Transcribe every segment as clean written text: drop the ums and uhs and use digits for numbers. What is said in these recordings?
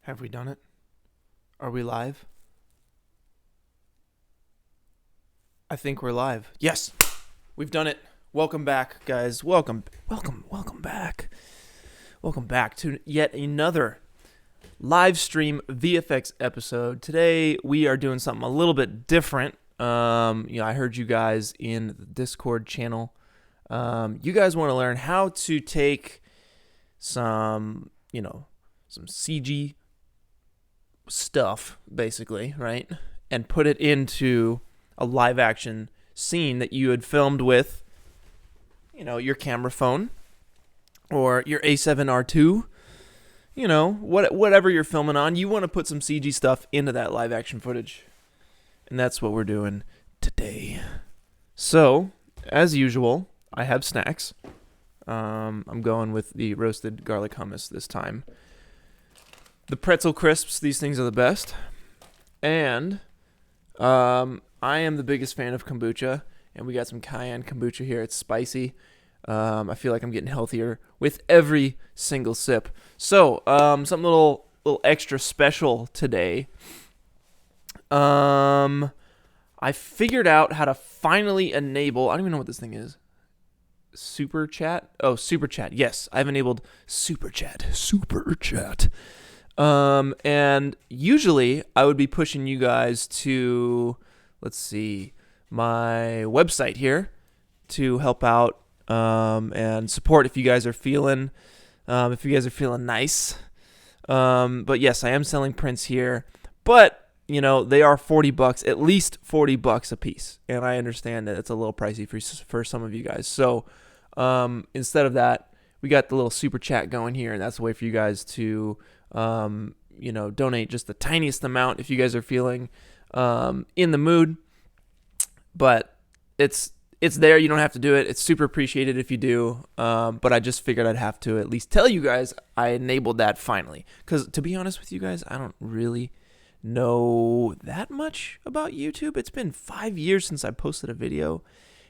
Have we done it? Are we live? I think we're live. Yes, we've done it. Welcome back, guys. Welcome back. Welcome back to yet another live stream VFX episode. Today we are doing something a little bit different. I heard you guys in the Discord channel. You guys want to learn how to take some CG stuff, basically, right? And put it into a live action scene that you had filmed with, your camera phone or your A7R2, whatever you're filming on. You want to put some CG stuff into that live action footage. And that's what we're doing today. So, as usual, I have snacks. I'm going with the roasted garlic hummus this time. The pretzel crisps, these things are the best. And I am the biggest fan of kombucha, and we got some cayenne kombucha here. It's spicy. I feel like I'm getting healthier with every single sip. So, something a little extra special today. I figured out how to finally enable, I don't even know what this thing is. Super chat? Oh, super chat. Yes, I've enabled super chat. Super chat. And usually I would be pushing you guys to, let's see, my website here to help out, and support if you guys are feeling nice. But yes, I am selling prints here, but they are $40, at least $40 a piece. And I understand that it's a little pricey for some of you guys. So, instead of that, we got the little super chat going here, and that's a way for you guys to, donate just the tiniest amount if you guys are feeling, in the mood. But it's there. You don't have to do it. It's super appreciated if you do. But I just figured I'd have to at least tell you guys I enabled that finally. Because to be honest with you guys, I don't really know that much about YouTube. It's been 5 years since I posted a video.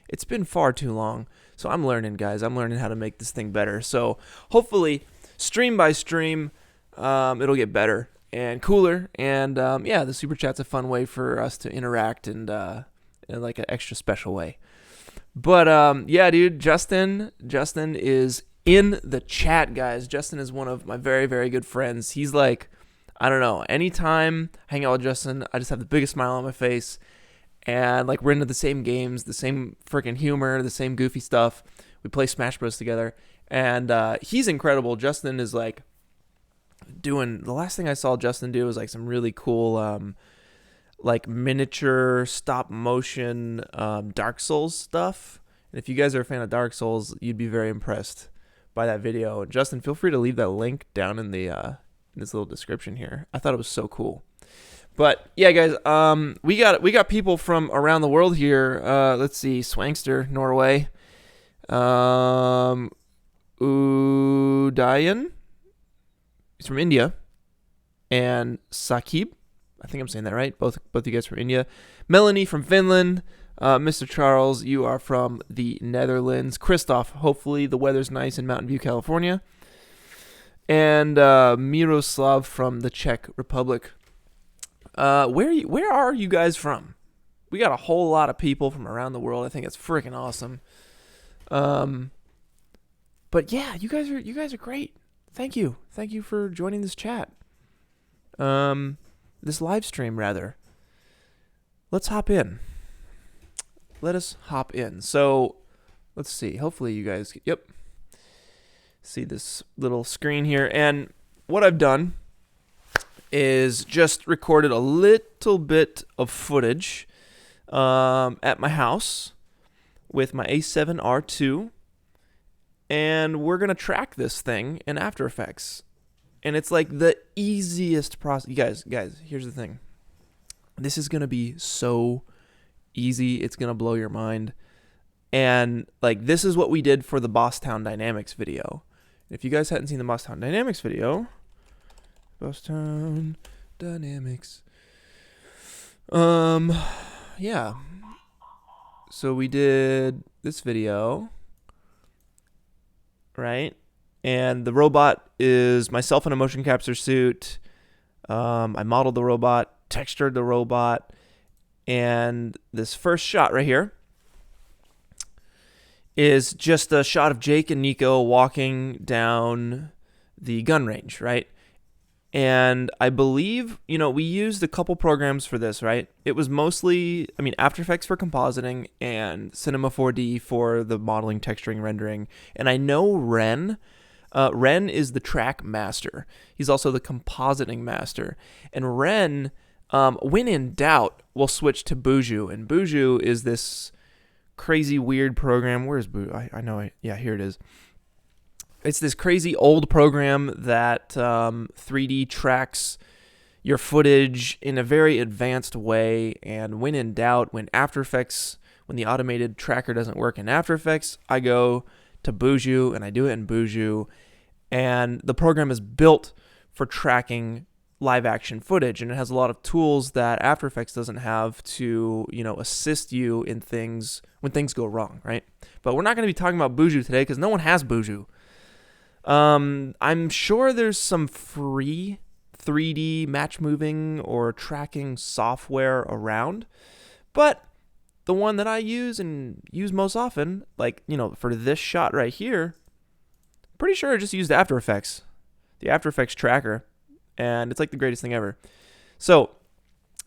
It's been far too long. So I'm learning, guys. I'm learning how to make this thing better. So hopefully, stream by stream, it'll get better and cooler. And the super chat's a fun way for us to interact and in like an extra special way. But dude, Justin is in the chat, guys. Justin is one of my very, very good friends. He's like, I don't know, anytime I hang out with Justin, I just have the biggest smile on my face. And like we're into the same games, the same freaking humor, the same goofy stuff. We play Smash Bros together, and he's incredible. Justin is like doing, the last thing I saw Justin do was like some really cool like miniature stop motion Dark Souls stuff. And if you guys are a fan of Dark Souls, you'd be very impressed by that video. And Justin, feel free to leave that link down in the in this little description here. I thought it was so cool. But yeah, guys, we got people from around the world here. Let's see, Swankster, Norway, Udayan, he's from India, and Sakib, I think I'm saying that right. Both you guys from India. Melanie from Finland. Mr. Charles, you are from the Netherlands. Christoph, hopefully the weather's nice in Mountain View, California. And Miroslav from the Czech Republic. Where are you guys from? We got a whole lot of people from around the world. I think it's freaking awesome. But yeah, you guys are great. Thank you for joining this chat. This live stream rather. Let's hop in. Let us hop in. So, let's see. Hopefully you guys, see this little screen here. And what I've done is just recorded a little bit of footage at my house with my A7R2, and we're gonna track this thing in After Effects, and it's like the easiest process. You guys, here's the thing. This is gonna be so easy. It's gonna blow your mind, and like this is what we did for the Bosstown Dynamics video. If you guys hadn't seen the Bosstown Dynamics video. Bosstown Dynamics. Yeah. So we did this video, right? And the robot is myself in a motion capture suit, I modeled the robot, textured the robot, and this first shot right here is just a shot of Jake and Nico walking down the gun range, right? And I believe, we used a couple programs for this, right? It was mostly, After Effects for compositing and Cinema 4D for the modeling, texturing, rendering. And I know Ren is the track master. He's also the compositing master. And Ren, when in doubt, will switch to Buju. And Buju is this crazy, weird program. Where's Buju? I know it. Yeah, here it is. It's this crazy old program that 3D tracks your footage in a very advanced way. And when in doubt, when the automated tracker doesn't work in After Effects, I go to Buju and I do it in Buju. And the program is built for tracking live action footage, and it has a lot of tools that After Effects doesn't have to, assist you in things when things go wrong, right? But we're not going to be talking about Buju today because no one has Buju. I'm sure there's some free 3D match moving or tracking software around, but the one that I use most often, for this shot right here, pretty sure I just used After Effects, the After Effects tracker, and it's like the greatest thing ever. So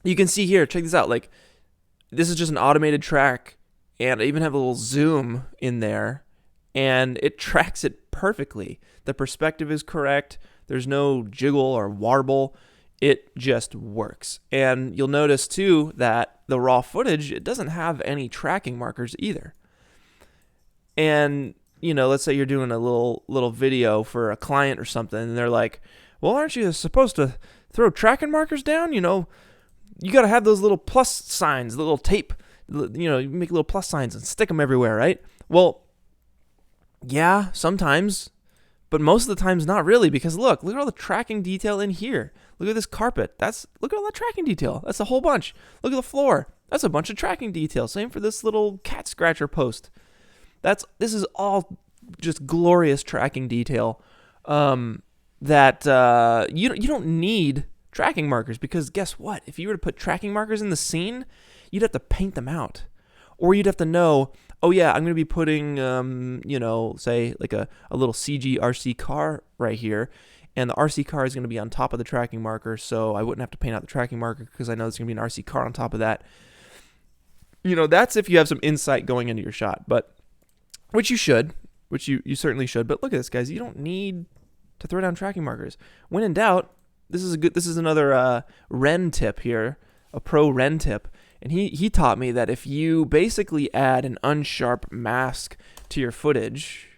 you can see here, check this out, this is just an automated track, and I even have a little zoom in there, and it tracks it perfectly. The perspective is correct. There's no jiggle or warble. It just works. And you'll notice too that the raw footage, it doesn't have any tracking markers either. And, let's say you're doing a little video for a client or something, and they're like, well, aren't you supposed to throw tracking markers down? You got to have those little plus signs, the little tape, you make little plus signs and stick them everywhere, right? Well, yeah, sometimes, but most of the times not really, because look at all the tracking detail in here. Look at this carpet. Look at all that tracking detail. That's a whole bunch. Look at the floor. That's a bunch of tracking detail. Same for this little cat scratcher post. This is all just glorious tracking detail. That you don't need tracking markers, because guess what? If you were to put tracking markers in the scene, you'd have to paint them out, or you'd have to know, oh yeah, I'm going to be putting, say like a little CG RC car right here, and the RC car is going to be on top of the tracking marker, so I wouldn't have to paint out the tracking marker because I know there's going to be an RC car on top of that. That's if you have some insight going into your shot, but which you certainly should. But look at this, guys. You don't need to throw down tracking markers. When in doubt, this is another Ren tip here, a pro Ren tip. And he taught me that if you basically add an unsharp mask to your footage,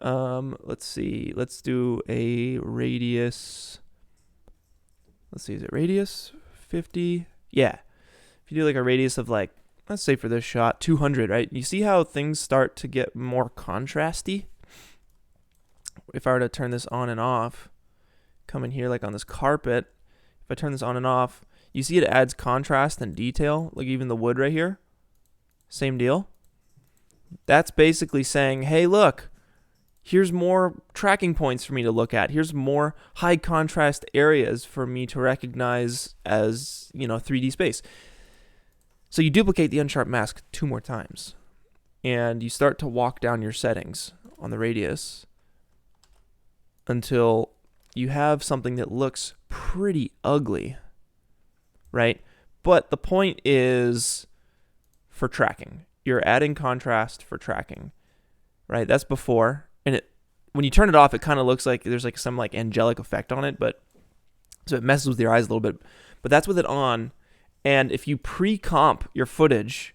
let's see, let's do a radius. Let's see, is it radius 50? Yeah. If you do like a radius of let's say for this shot, 200, right? You see how things start to get more contrasty? If I were to turn this on and off, come in here on this carpet, if I turn this on and off, you see it adds contrast and detail, like even the wood right here. Same deal. That's basically saying, hey, look, here's more tracking points for me to look at. Here's more high contrast areas for me to recognize as, 3D space. So you duplicate the unsharp mask 2 more times, and you start to walk down your settings on the radius until you have something that looks pretty ugly, right? But the point is for tracking. You're adding contrast for tracking, right? That's before. And when you turn it off, it kind of looks like there's some angelic effect on it, but so it messes with your eyes a little bit. But that's with it on. And if you pre-comp your footage,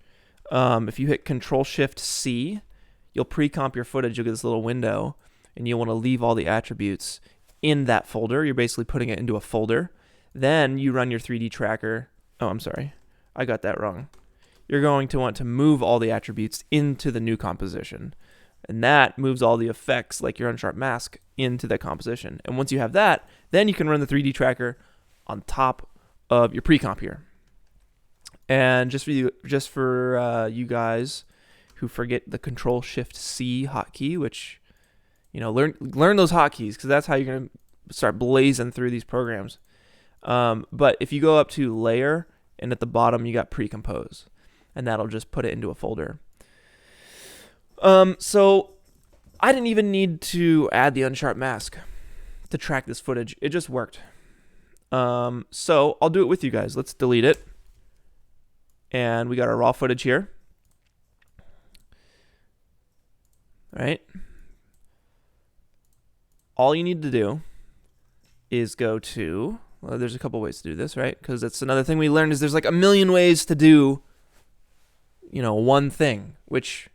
if you hit Control-Shift-C, you'll pre-comp your footage. You'll get this little window, and you'll want to leave all the attributes in that folder. You're basically putting it into a folder. Then you run your 3D tracker. Oh, I'm sorry. I got that wrong. You're going to want to move all the attributes into the new composition. And that moves all the effects, like your unsharp mask, into the composition. And once you have that, then you can run the 3D tracker on top of your pre-comp here. And just for you guys who forget the Control-Shift-C hotkey, which, learn those hotkeys, because that's how you're going to start blazing through these programs. But if you go up to layer and at the bottom you got pre-compose, and that'll just put it into a folder. So I didn't even need to add the unsharp mask to track this footage. It just worked. So I'll do it with you guys. Let's delete it. And we got our raw footage here. All right. All you need to do is go to, well, there's a couple ways to do this, right? Because that's another thing we learned is there's like a million ways to do, one thing, which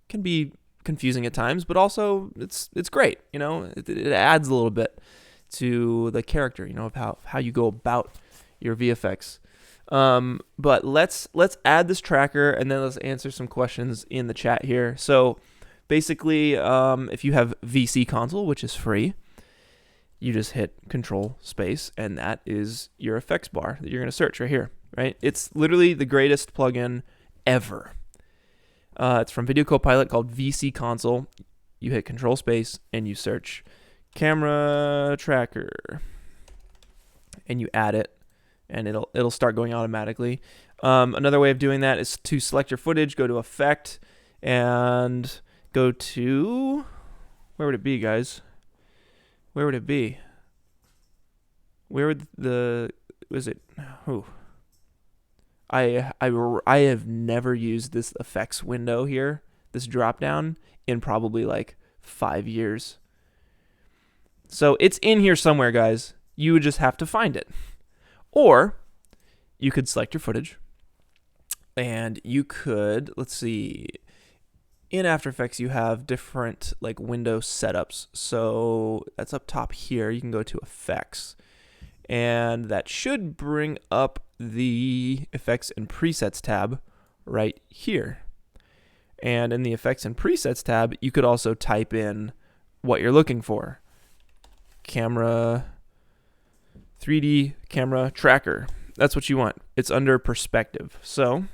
can be confusing at times, but also it's great. It adds a little bit to the character, of how you go about your VFX. But let's add this tracker, and then let's answer some questions in the chat here. So basically, if you have VC Console, which is free, you just hit Control Space, and that is your effects bar that you're going to search right here, right? It's literally the greatest plugin ever. It's from Video Copilot called VC Console. You hit Control Space, and you search camera tracker, and you add it, and it'll start going automatically. Another way of doing that is to select your footage, go to Effect, and go to, where would it be, guys? Where would it be? Where would was it? Oh, I have never used this effects window here, this drop down, in probably like 5 years. So it's in here somewhere, guys. You would just have to find it. Or you could select your footage, and you could, let's see, in After Effects you have different like window setups. So that's up top here. You can go to Effects, and that should bring up the Effects and Presets tab right here. And in the Effects and Presets tab, you could also type in what you're looking for. Camera 3D camera tracker. That's what you want. It's under perspective. So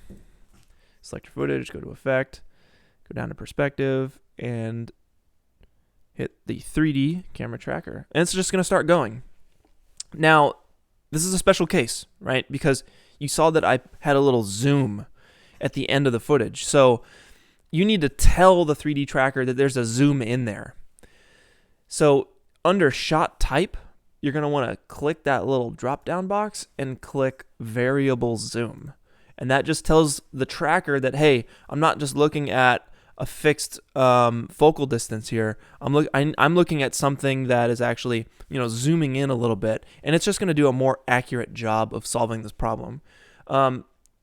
select your footage, go to Effect, go down to perspective, and hit the 3D camera tracker. And it's just going to start going. Now, this is a special case, right? Because you saw that I had a little zoom at the end of the footage. So you need to tell the 3D tracker that there's a zoom in there. So under shot type, you're going to want to click that little drop down box and click variable zoom. And that just tells the tracker that, hey, I'm not just looking at a fixed focal distance here. I'm looking at something that is actually, zooming in a little bit, and it's just going to do a more accurate job of solving this problem.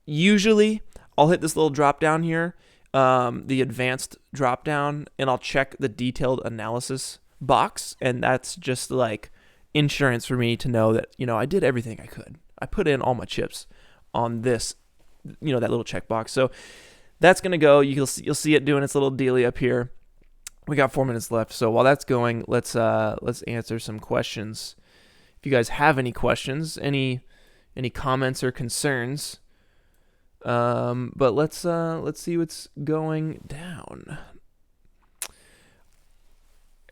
Usually, I'll hit this little drop down here, the advanced drop down, and I'll check the detailed analysis box, and that's just like insurance for me to know that I did everything I could. I put in all my chips on this, that little checkbox. So that's gonna go. You'll see it doing its little dealy up here. We got 4 minutes left, so while that's going, let's answer some questions. If you guys have any questions, any comments or concerns, but let's see what's going down.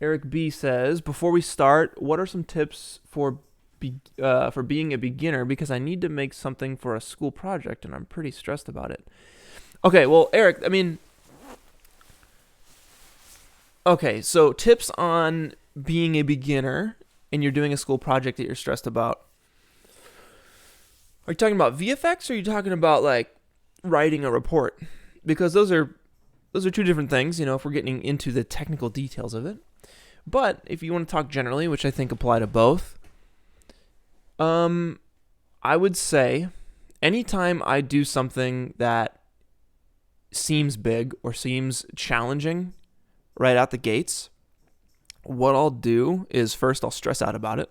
Eric B says, before we start, what are some tips for being a beginner? Because I need to make something for a school project, and I'm pretty stressed about it. Okay, well, Eric, okay, so tips on being a beginner and you're doing a school project that you're stressed about. Are you talking about VFX, or are you talking about like writing a report? Because those are two different things, if we're getting into the technical details of it. But if you want to talk generally, which I think apply to both, I would say anytime I do something that seems big or seems challenging right out the gates, what I'll do is first I'll stress out about it,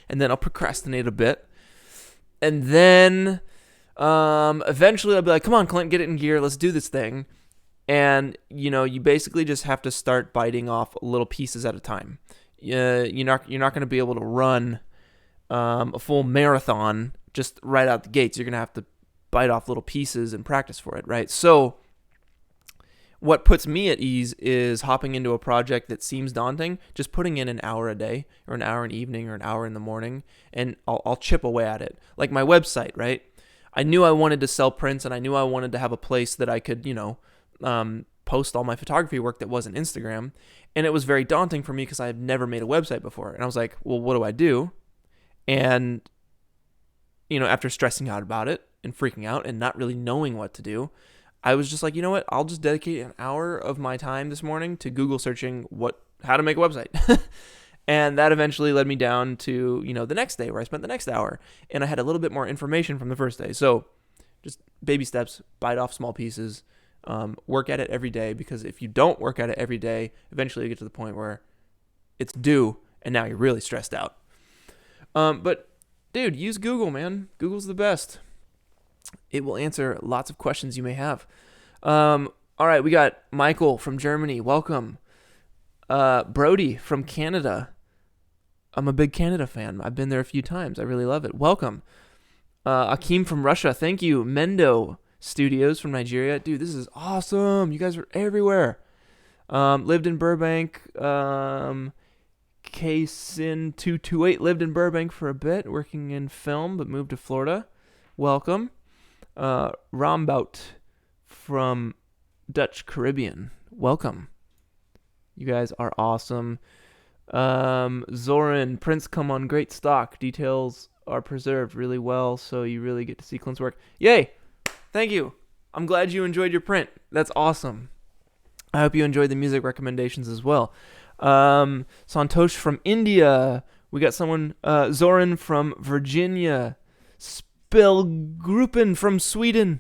and then I'll procrastinate a bit, and then eventually I'll be like, come on, Clint, get it in gear, let's do this thing. And, you basically just have to start biting off little pieces at a time. You're not going to be able to run a full marathon just right out the gates. You're going to have to bite off little pieces and practice for it, right? So What puts me at ease is hopping into a project that seems daunting, just putting in an hour a day or an hour in the evening or an hour in the morning, and I'll chip away at it. Like my website, right? I knew I wanted to sell prints, and I knew I wanted to have a place that I could, post all my photography work that wasn't Instagram. And it was very daunting for me because I had never made a website before. And I was like, well, what do I do? And, after stressing out about it and freaking out and not really knowing what to do, I was just like, you know what? I'll just dedicate an hour of my time this morning to Google searching how to make a website. And that eventually led me down to, the next day where I spent the next hour. And I had a little bit more information from the first day. So just baby steps, bite off small pieces, work at it every day. Because if you don't work at it every day, eventually you get to the point where it's due and now you're really stressed out. But dude, use Google, man. Google's the best. It will answer lots of questions you may have. All right, we got Michael from Germany. Welcome. Brody from Canada. I'm a big Canada fan. I've been there a few times. I really love it. Welcome. Akeem from Russia. Thank you. Mendo Studios from Nigeria. Dude, this is awesome. You guys are everywhere. Lived in Burbank. Ksin228 lived in Burbank for a bit, working in film, but moved to Florida. Welcome. Rambout from Dutch Caribbean. Welcome. You guys are awesome. Zoran, prints come on great stock. Details are preserved really well, so you really get to see Clint's work. Yay! Thank you. I'm glad you enjoyed your print. That's awesome. I hope you enjoyed the music recommendations as well. Santosh from India. We got someone, Zoran from Virginia. Spellgruppen from Sweden.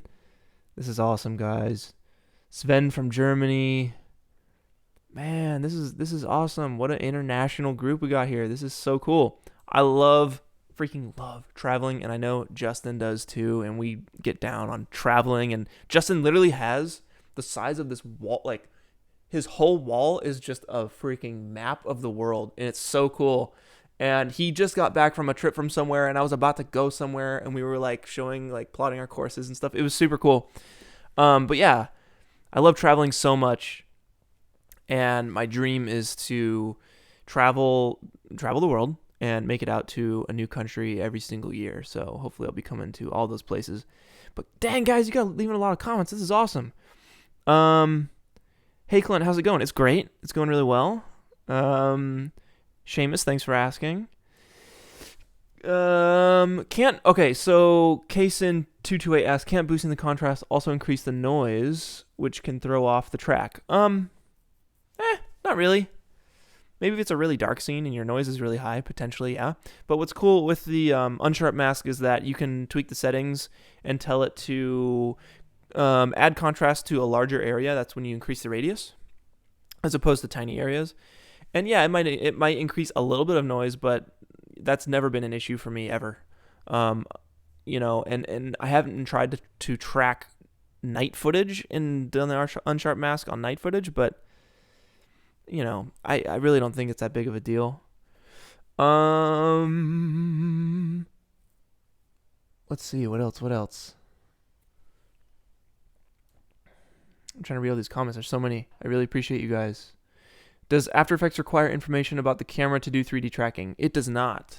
This is awesome, guys. Sven from Germany. Man, this is awesome. What an international group we got here. This is so cool. I freaking love traveling, and I know Justin does too, and we get down on traveling, and Justin literally has the size of this wall, like his whole wall is just a freaking map of the world, and it's so cool. And he just got back from a trip from somewhere, and I was about to go somewhere, and we were like plotting our courses and stuff. It was super cool. But yeah, I love traveling so much, and my dream is to travel the world and make it out to a new country every single year. So hopefully I'll be coming to all those places. But dang, guys, you got leaving a lot of comments. This is awesome. Hey, Clint, how's it going? It's great. It's going really well. Seamus, thanks for asking. So Ksin228 asks, can't boosting the contrast also increase the noise, which can throw off the track? Not really. Maybe if it's a really dark scene and your noise is really high, potentially, yeah. But what's cool with the unsharp mask is that you can tweak the settings and tell it to add contrast to a larger area. That's when you increase the radius, as opposed to tiny areas. And yeah, it might increase a little bit of noise, but that's never been an issue for me ever. And I haven't tried to track night footage and done the unsharp mask on night footage, but I really don't think it's that big of a deal. Let's see, what else? I'm trying to read all these comments. There's so many. I really appreciate you guys. Does After Effects require information about the camera to do 3D tracking? It does not.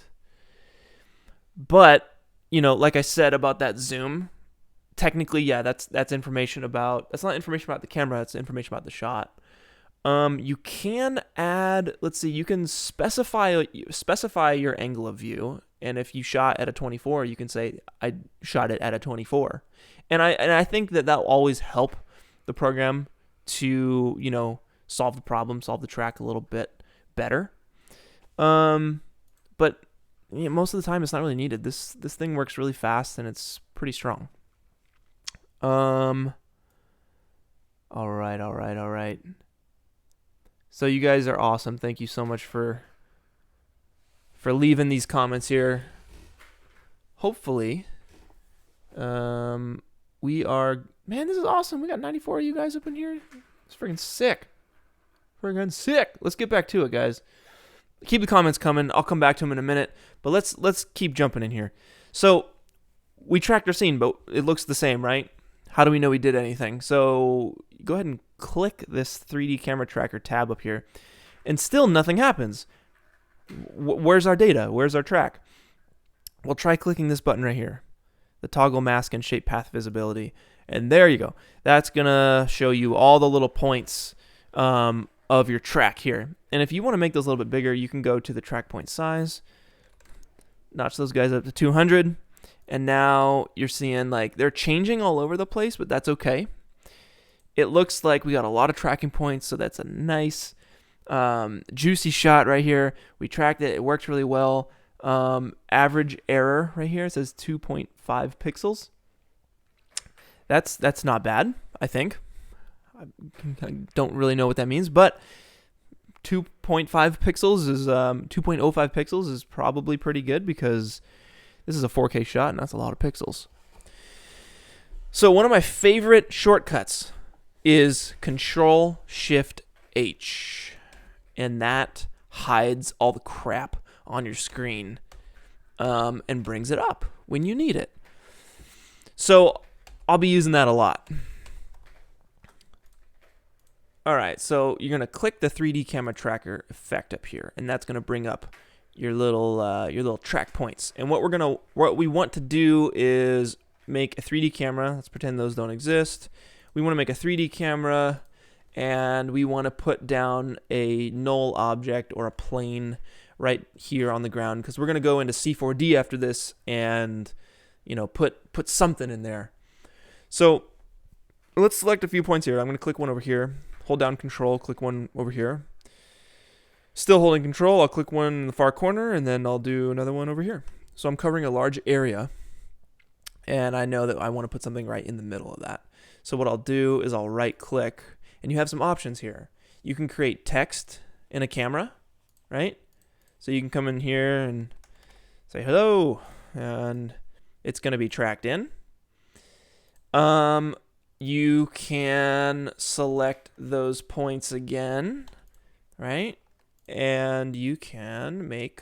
But, like I said about that zoom, technically, yeah, that's information about, that's not information about the camera, it's information about the shot. You can add, you can specify your angle of view, and if you shot at a 24, you can say, I shot it at a 24. And I think that will always help the program to, solve the track a little bit better. But most of the time it's not really needed. This thing works really fast and it's pretty strong. All right. So you guys are awesome. Thank you so much for leaving these comments here. Hopefully, we are, man, this is awesome. We got 94 of you guys up in here. It's freaking sick. Let's get back to it, guys. Keep the comments coming. I'll come back to them in a minute, but let's keep jumping in here. So we tracked our scene, but it looks the same, right? How do we know we did anything? So go ahead and click this 3D camera tracker tab up here, and still nothing happens. Where's our data? Where's our track? Well, try clicking this button right here, the toggle mask and shape path visibility. And there you go. That's going to show you all the little points of your track here. And if you want to make those a little bit bigger, you can go to the track point size, notch those guys up to 200. And now you're seeing like they're changing all over the place, but that's okay. It looks like we got a lot of tracking points, so that's a nice juicy shot right here. We tracked it. It worked really well. Average error right here, it says 2.5 pixels. That's not bad, I think. I don't really know what that means, but 2.5 pixels is 2.05 pixels is probably pretty good because this is a 4K shot and that's a lot of pixels. So one of my favorite shortcuts is Control-Shift-H, and that hides all the crap on your screen and brings it up when you need it. So I'll be using that a lot. All right, so you're gonna click the 3D camera tracker effect up here, and that's gonna bring up your little track points. And what we want to do is make a 3D camera. Let's pretend those don't exist. We want to make a 3D camera, and we want to put down a null object or a plane right here on the ground because we're gonna go into C4D after this, and put something in there. So let's select a few points here. I'm gonna click one over here. Hold down Control, click one over here. Still holding Control, I'll click one in the far corner, and then I'll do another one over here. So I'm covering a large area, and I know that I want to put something right in the middle of that. So what I'll do is I'll right click, and you have some options here. You can create text in a camera, right? So you can come in here and say hello, and it's going to be tracked in. You can select those points again, right? And you can make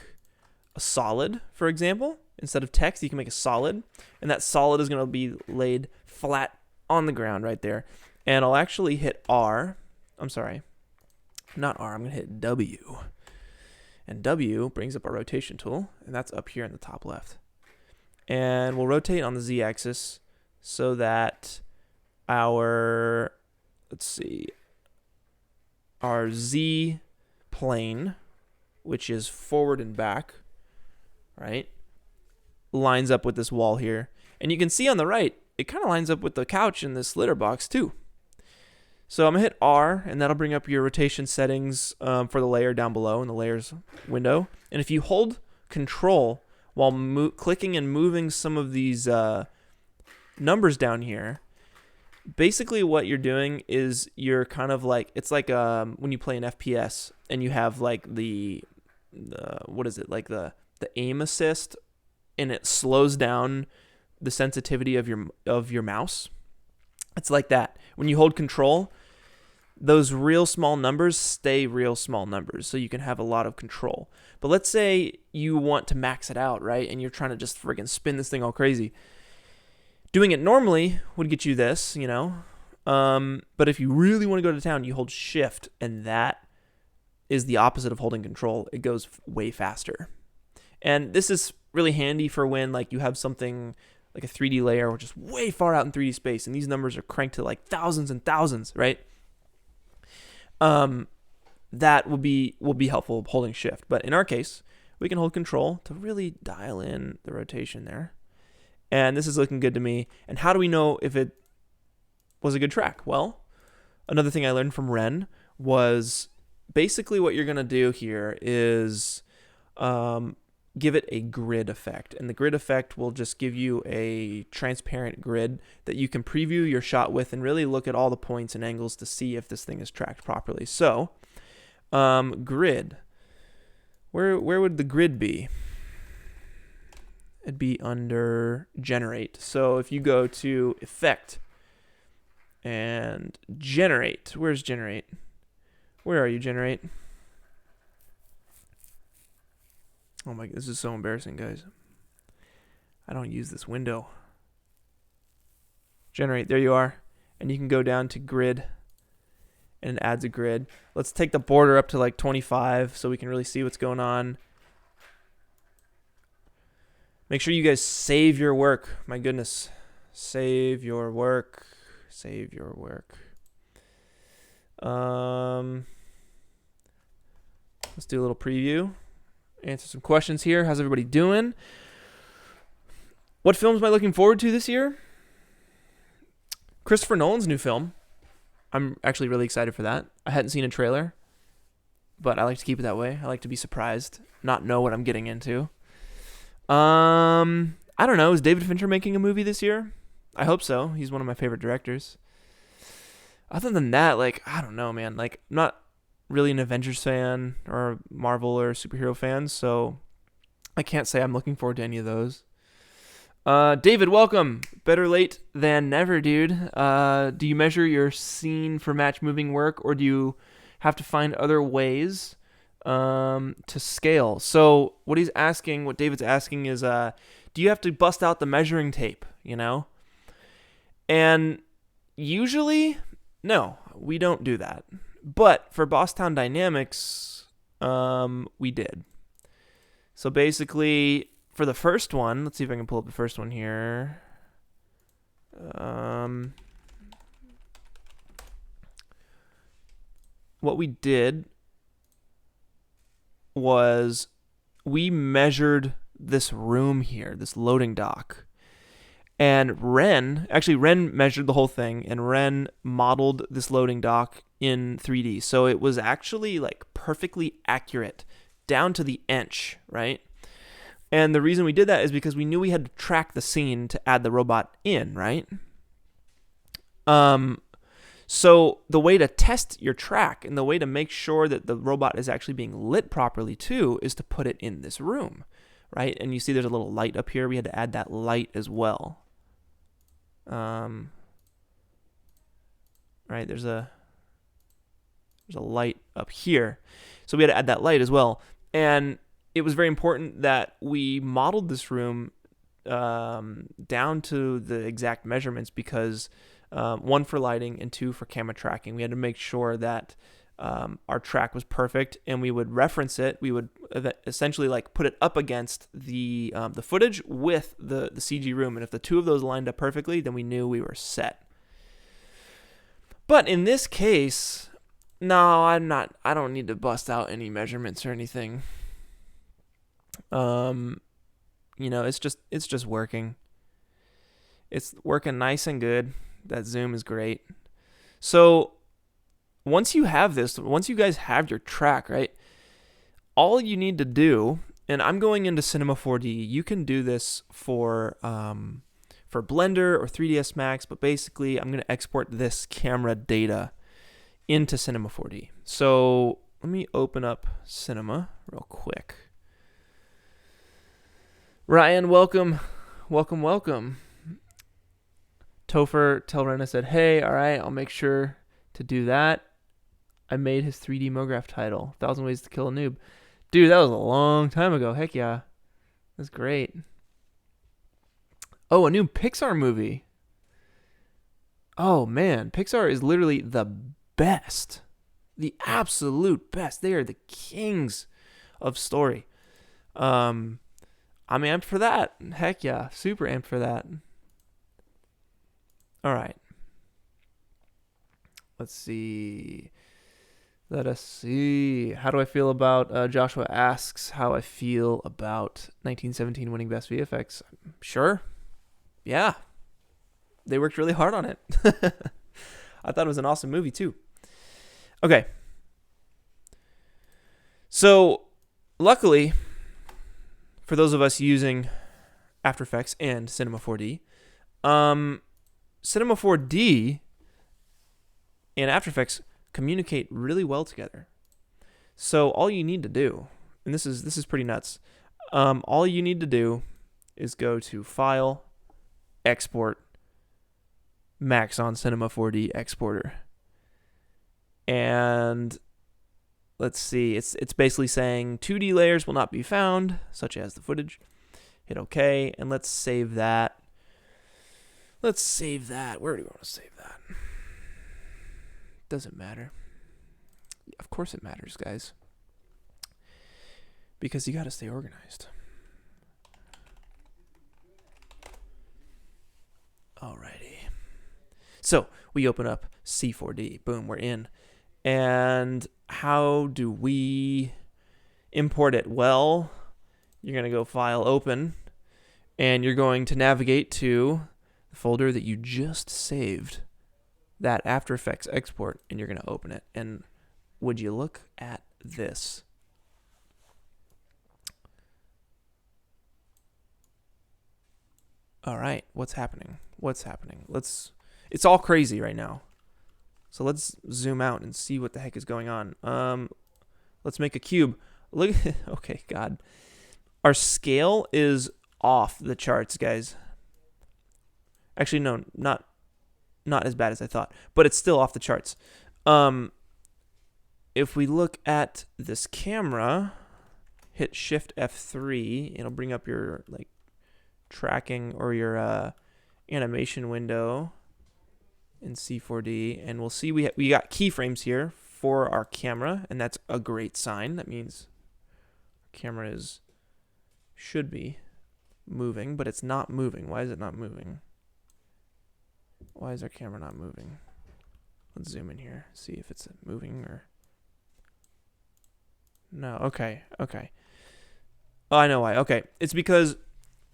a solid, for example. Instead of text, you can make a solid, and that solid is going to be laid flat on the ground right there. And I'll actually hit R. I'm sorry, not R. I'm going to hit W. And W brings up our rotation tool, and that's up here in the top left. And we'll rotate on the Z-axis so that our Z plane, which is forward and back, right, lines up with this wall here. And you can see on the right, it kind of lines up with the couch in this litter box too. So I'm going to hit R, and that'll bring up your rotation settings for the layer down below in the layers window. And if you hold Control while clicking and moving some of these numbers down here, basically what you're doing is you're kind of like, it's like when you play an FPS and you have like the what is it, like the aim assist, and it slows down the sensitivity of your mouse. It's like that. When you hold Control, those real small numbers stay real small numbers, so you can have a lot of control. But let's say you want to max it out, right? And you're trying to just friggin' spin this thing all crazy. Doing it normally would get you this, but if you really want to go to town, you hold Shift, and that is the opposite of holding Control. It goes way faster. And this is really handy for when like you have something like a 3D layer which is way far out in 3D space, and these numbers are cranked to like thousands and thousands, right? That will be helpful holding Shift. But in our case, we can hold Control to really dial in the rotation there. And this is looking good to me. And how do we know if it was a good track? Well, another thing I learned from Ren was basically what you're going to do here is give it a grid effect. And the grid effect will just give you a transparent grid that you can preview your shot with and really look at all the points and angles to see if this thing is tracked properly. So, grid. Where would the grid be? It'd be under Generate. So if you go to Effect and Generate. Where's Generate? Where are you, Generate? Oh my, this is so embarrassing, guys. I don't use this window. Generate, there you are. And you can go down to Grid. and it adds a grid. Let's take the border up to like 25 so we can really see what's going on. Make sure you guys save your work. My goodness. Save your work. Save your work. Let's do a little preview. Answer some questions here. How's everybody doing? What films am I looking forward to this year? Christopher Nolan's new film. I'm actually really excited for that. I hadn't seen a trailer, but I like to keep it that way. I like to be surprised, not know what I'm getting into. I don't know. Is David Fincher making a movie this year? I hope so. He's one of my favorite directors. Other than that, like, I don't know, man. Like, I'm not really an Avengers fan or Marvel or superhero fan, so I can't say I'm looking forward to any of those. David, welcome. Better late than never, dude. Do you measure your scene for match moving work, or do you have to find other ways to scale? So what David's asking is, do you have to bust out the measuring tape, you know? And usually, no, we don't do that. But for Bosstown Dynamics, we did. So basically, for the first one, let's see if I can pull up the first one here. What we did was we measured this room here, this loading dock. And Ren measured the whole thing, and Ren modeled this loading dock in 3D. So it was actually like perfectly accurate down to the inch, right? And the reason we did that is because we knew we had to track the scene to add the robot in, right? So the way to test your track and the way to make sure that the robot is actually being lit properly too is to put it in this room, right? And you see there's a little light up here. We had to add that light as well. Right, there's a light up here. So we had to add that light as well. And it was very important that we modeled this room down to the exact measurements because one for lighting and two for camera tracking. We had to make sure that our track was perfect, and we would reference it. We would essentially like put it up against the footage with the CG room, and if the two of those lined up perfectly, then we knew we were set. But in this case, no, I don't need to bust out any measurements or anything. It's just working. It's working nice and good. That zoom is great. So once you guys have your track, right, all you need to do, and I'm going into Cinema 4D. You can do this for Blender or 3ds Max, but basically I'm going to export this camera data into Cinema 4D. So let me open up Cinema real quick. Ryan, welcome. Topher Telrena said, hey, all right, I'll make sure to do that. I made his 3D MoGraph title, 1,000 Ways to Kill a Noob. Dude, that was a long time ago. Heck yeah. That's great. Oh, a new Pixar movie. Oh, man. Pixar is literally the best. The absolute best. They are the kings of story. I'm amped for that. Heck yeah. Super amped for that. All right. Let's see. Let us see. How do I feel about, Joshua asks how I feel about 1917 winning Best VFX. Sure. Yeah. They worked really hard on it. I thought it was an awesome movie too. Okay. So, luckily, for those of us using After Effects and Cinema 4D, Cinema 4D and After Effects communicate really well together. So all you need to do, and this is pretty nuts, all you need to do is go to File, Export, Maxon Cinema 4D Exporter. And let's see, it's basically saying 2D layers will not be found, such as the footage. Hit OK, and let's save that. Where do we want to save that? Doesn't matter. Of course it matters, guys. Because you got to stay organized. Alrighty. So we open up C4D. Boom, we're in. And how do we import it? Well, you're going to go File, Open, and you're going to navigate to the folder that you just saved, that After Effects export, and you're going to open it. And would you look at this? All right, what's happening? What's happening? It's all crazy right now. So let's zoom out and see what the heck is going on. Let's make a cube. Look, okay, God. Our scale is off the charts, guys. Actually, no, not as bad as I thought, but it's still off the charts. If we look at this camera, hit Shift F3, it'll bring up your like tracking or your animation window in C4D, and we'll see we got keyframes here for our camera, and that's a great sign. That means our camera should be moving, but it's not moving. Why is it not moving? Why is our camera not moving? Let's zoom in here, see if it's moving or no. Okay. Oh, I know why. Okay, it's because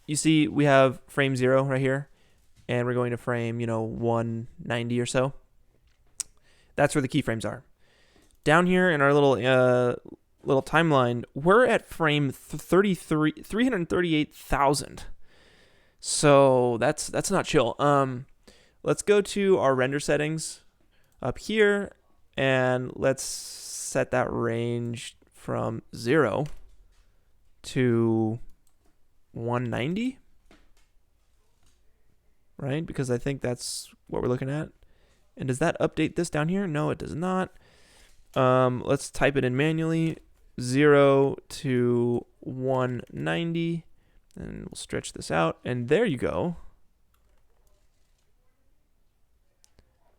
you see we have frame 0 right here, and we're going to frame 190 or so. That's where the keyframes are. Down here in our little timeline, we're at frame 338,000. So that's not chill. Let's go to our render settings up here, and let's set that range from 0 to 190. Right? Because I think that's what we're looking at. And does that update this down here? No, it does not. Let's type it in manually. 0 to 190. And we'll stretch this out. And there you go.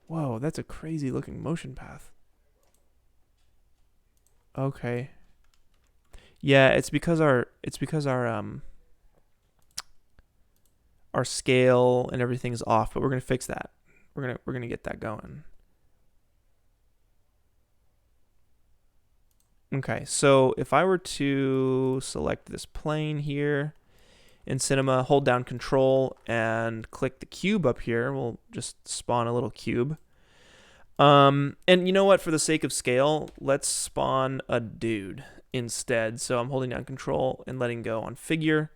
Whoa, that's a crazy looking motion path. Okay. Yeah, it's because our scale and everything is off, but we're gonna fix that. We're gonna get that going. Okay, so if I were to select this plane here in Cinema, hold down Control and click the cube up here, we'll just spawn a little cube. And you know what? For the sake of scale, let's spawn a dude instead. So I'm holding down Control and letting go on figure.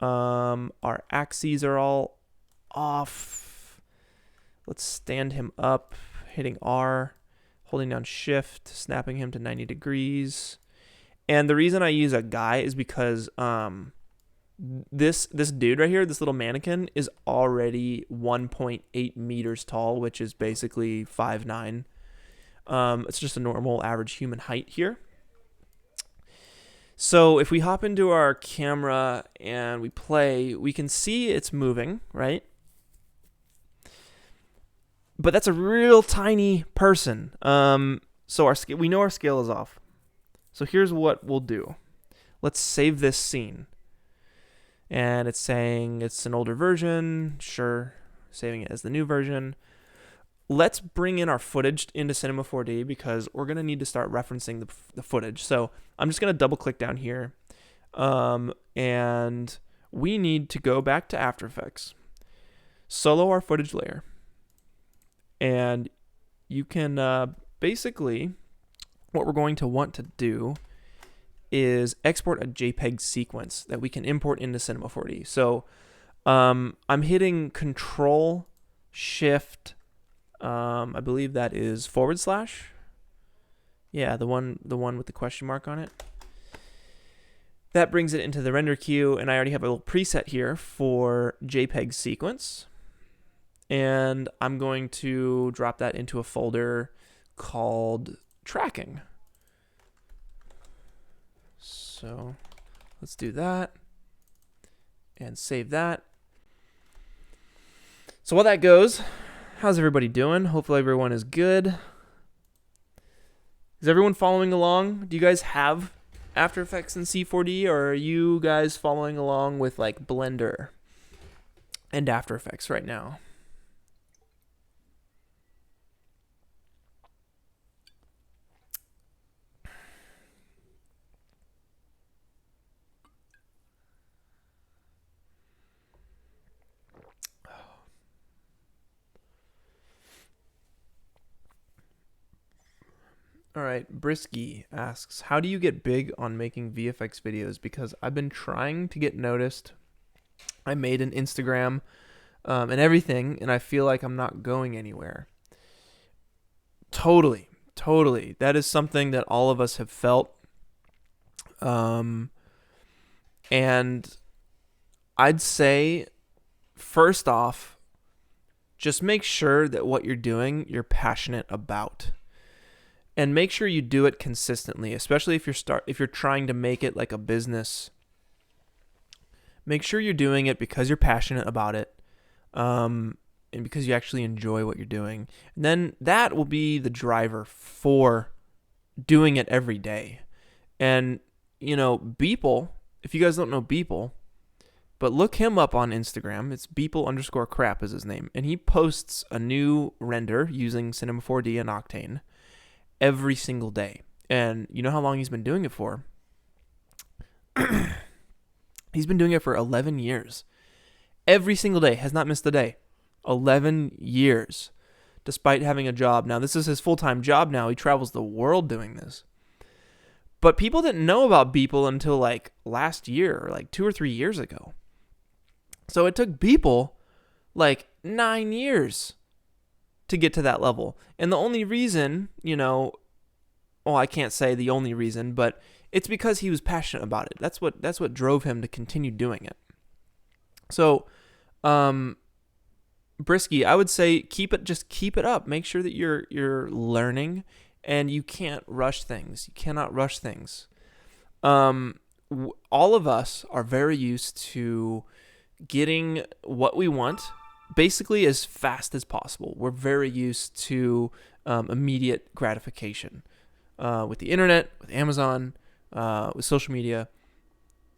Our axes are all off. Let's stand him up, hitting R, holding down Shift, snapping him to 90 degrees. And the reason I use a guy is because this dude right here, this little mannequin, is already 1.8 meters tall, which is basically 5'9". It's just a normal average human height here. So if we hop into our camera and we play, we can see it's moving, right? But that's a real tiny person. So we know our scale is off. So here's what we'll do. Let's save this scene. And it's saying it's an older version. Sure, saving it as the new version. Let's bring in our footage into Cinema 4D because we're going to need to start referencing the footage. So I'm just going to double click down here. And we need to go back to After Effects, solo our footage layer. And you can basically, what we're going to want to do is export a JPEG sequence that we can import into Cinema 4D. So I'm hitting Control Shift. I believe that is /. Yeah, the one with the question mark on it. That brings it into the render queue, and I already have a little preset here for JPEG sequence. And I'm going to drop that into a folder called tracking. So let's do that and save that. So while that goes, how's everybody doing? Hopefully everyone is good. Is everyone following along? Do you guys have After Effects and C4D, or are you guys following along with like Blender and After Effects right now? All right, Brisky asks, how do you get big on making VFX videos? Because I've been trying to get noticed. I made an Instagram and everything, and I feel like I'm not going anywhere. Totally. That is something that all of us have felt. And I'd say, first off, just make sure that what you're doing, you're passionate about. And make sure you do it consistently, especially if you're trying to make it like a business. Make sure you're doing it because you're passionate about it, and because you actually enjoy what you're doing. And then that will be the driver for doing it every day. And, Beeple, if you guys don't know Beeple, but look him up on Instagram. It's Beeple_crap is his name. And he posts a new render using Cinema 4D and Octane every single day. And you know how long he's been doing it for? He's been doing it for 11 years. Every single day, has not missed a day. 11 years, despite having a job. Now, this is his full-time job now. He travels the world doing this. But people didn't know about Beeple until like last year, or like 2 or 3 years ago. So it took Beeple like 9 years to get to that level. And the only reason, I can't say the only reason, but it's because he was passionate about it. That's what drove him to continue doing it. So, Brisky, I would say keep it up. Make sure that you're learning, and you can't rush things. You cannot rush things. All of us are very used to getting what we want basically as fast as possible. We're very used to immediate gratification with the internet, with Amazon, with social media.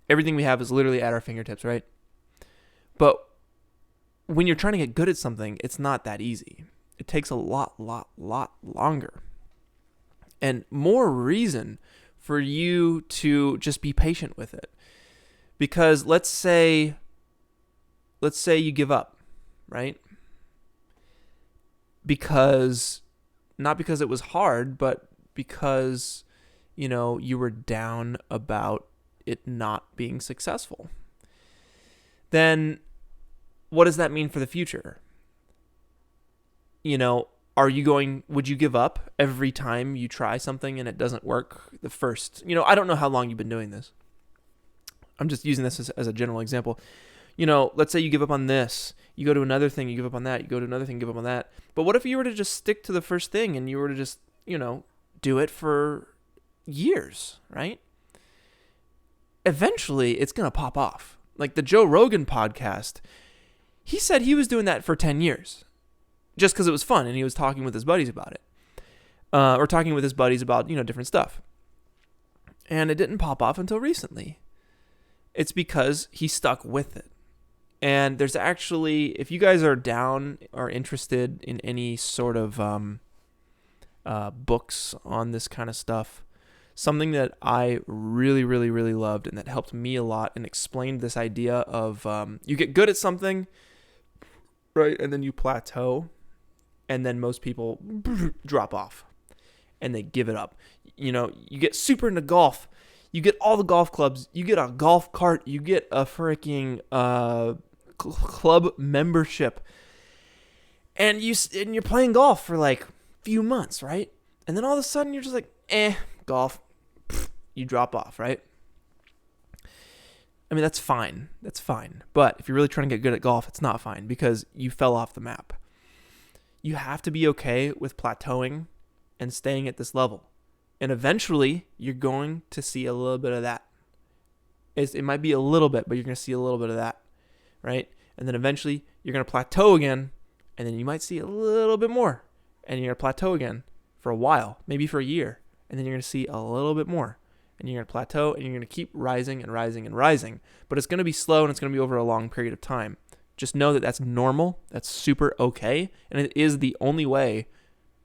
Everything we have is literally at our fingertips, right? But when you're trying to get good at something, it's not that easy. It takes a lot longer. And more reason for you to just be patient with it. Because let's say you give up, right? Not because it was hard, but because, you were down about it not being successful. Then what does that mean for the future? Would you give up every time you try something and it doesn't work the first? I don't know how long you've been doing this. I'm just using this as a general example. Let's say you give up on this, you go to another thing, you give up on that, you go to another thing, give up on that. But what if you were to just stick to the first thing and you were to just, do it for years, right? Eventually, it's going to pop off. Like the Joe Rogan podcast, he said he was doing that for 10 years just because it was fun and he was talking with his buddies about it. Or talking with his buddies about, different stuff. And it didn't pop off until recently. It's because he stuck with it. And there's actually, if you guys are down or interested in any sort of books on this kind of stuff, something that I really, really, really loved and that helped me a lot and explained this idea of you get good at something, right? And then you plateau. And then most people drop off and they give it up. You get super into golf. You get all the golf clubs. You get a golf cart. You get a freaking club membership. And you're playing golf for like a few months, right? And then all of a sudden you're just like, golf. You drop off, right? I mean, that's fine. That's fine. But if you're really trying to get good at golf, it's not fine because you fell off the map. You have to be okay with plateauing and staying at this level. And eventually, you're going to see a little bit of that. It might be a little bit, but you're going to see a little bit of that, right? And then eventually, you're going to plateau again, and then you might see a little bit more. And you're going to plateau again for a while, maybe for a year. and then you're going to see a little bit more. And you're going to plateau, and you're going to keep rising and rising and rising. But it's going to be slow, and it's going to be over a long period of time. Just know that that's normal. That's super okay. And it is the only way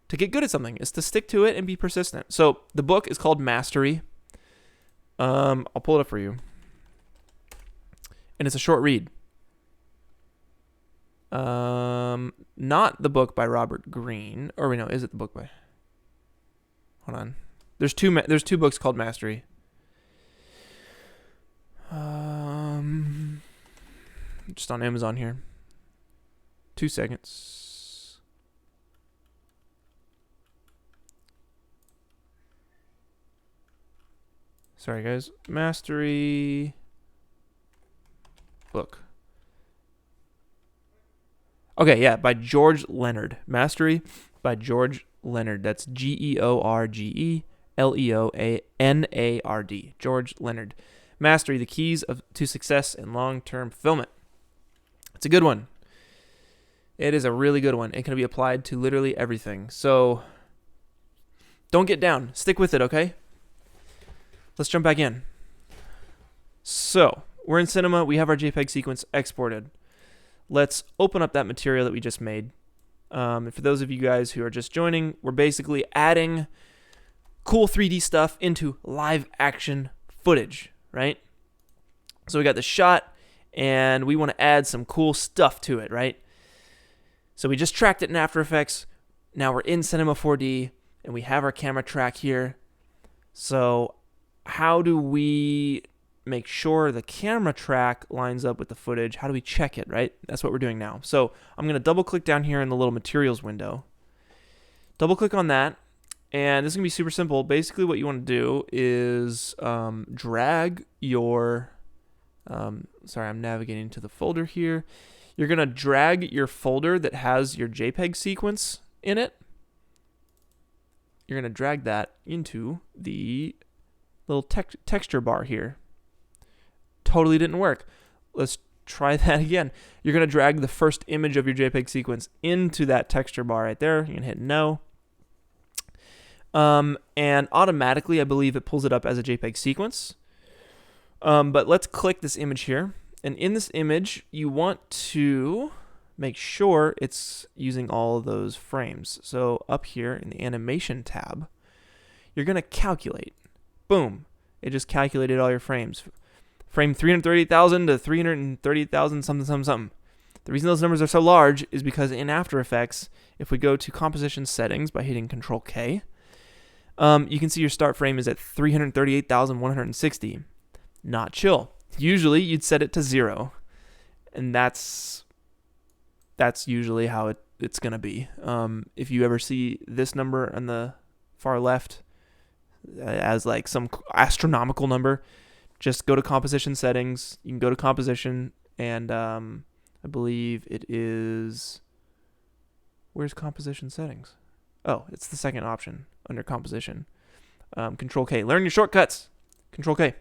to get good at something, is to stick to it and be persistent. So the book is called Mastery. I'll pull it up for you. And it's a short read. Not the book by Robert Greene. Or wait, no, is it the book by... Hold on. There's two books called Mastery. Just on Amazon here. 2 seconds. Sorry, guys. Mastery book. Okay, yeah, by George Leonard. Mastery by George Leonard. That's GeorgeLeonard. George Leonard. Mastery, the keys to success in long-term fulfillment. It's a good one. It is a really good one. It can be applied to literally everything. So don't get down. Stick with it, okay? Let's jump back in. So we're in Cinema. We have our JPEG sequence exported. Let's open up that material that we just made. And for those of you guys who are just joining, we're basically adding cool 3D stuff into live action footage, right? So we got the shot, and we want to add some cool stuff to it, right? So we just tracked it in After Effects. Now we're in Cinema 4D, and we have our camera track here. So how do we make sure the camera track lines up with the footage? How do we check it, right? That's what we're doing now. So I'm going to double click down here in the little materials window. Double click on that, and this is going to be super simple. Basically what you want to do is drag your... sorry, I'm navigating to the folder here. You're going to drag your folder that has your JPEG sequence in it. You're going to drag that into the little texture bar here. Totally didn't work. Let's try that again. You're going to drag the first image of your JPEG sequence into that texture bar right there. You can hit no. And automatically, I believe it pulls it up as a JPEG sequence. But let's click this image here. And in this image, you want to make sure it's using all of those frames. So up here in the animation tab, you're going to calculate. Boom. It just calculated all your frames. Frame 338,000 to 330,000 something. The reason those numbers are so large is because in After Effects, if we go to composition settings by hitting Control K, you can see your start frame is at 338,160. Not chill. Usually you'd set it to 0, and that's usually how it's going to be. If you ever see this number on the far left as like some astronomical number, just go to composition settings. You can go to composition, and I believe it is... Where's composition settings? Oh, it's the second option under composition. Control K. Learn your shortcuts. Control K.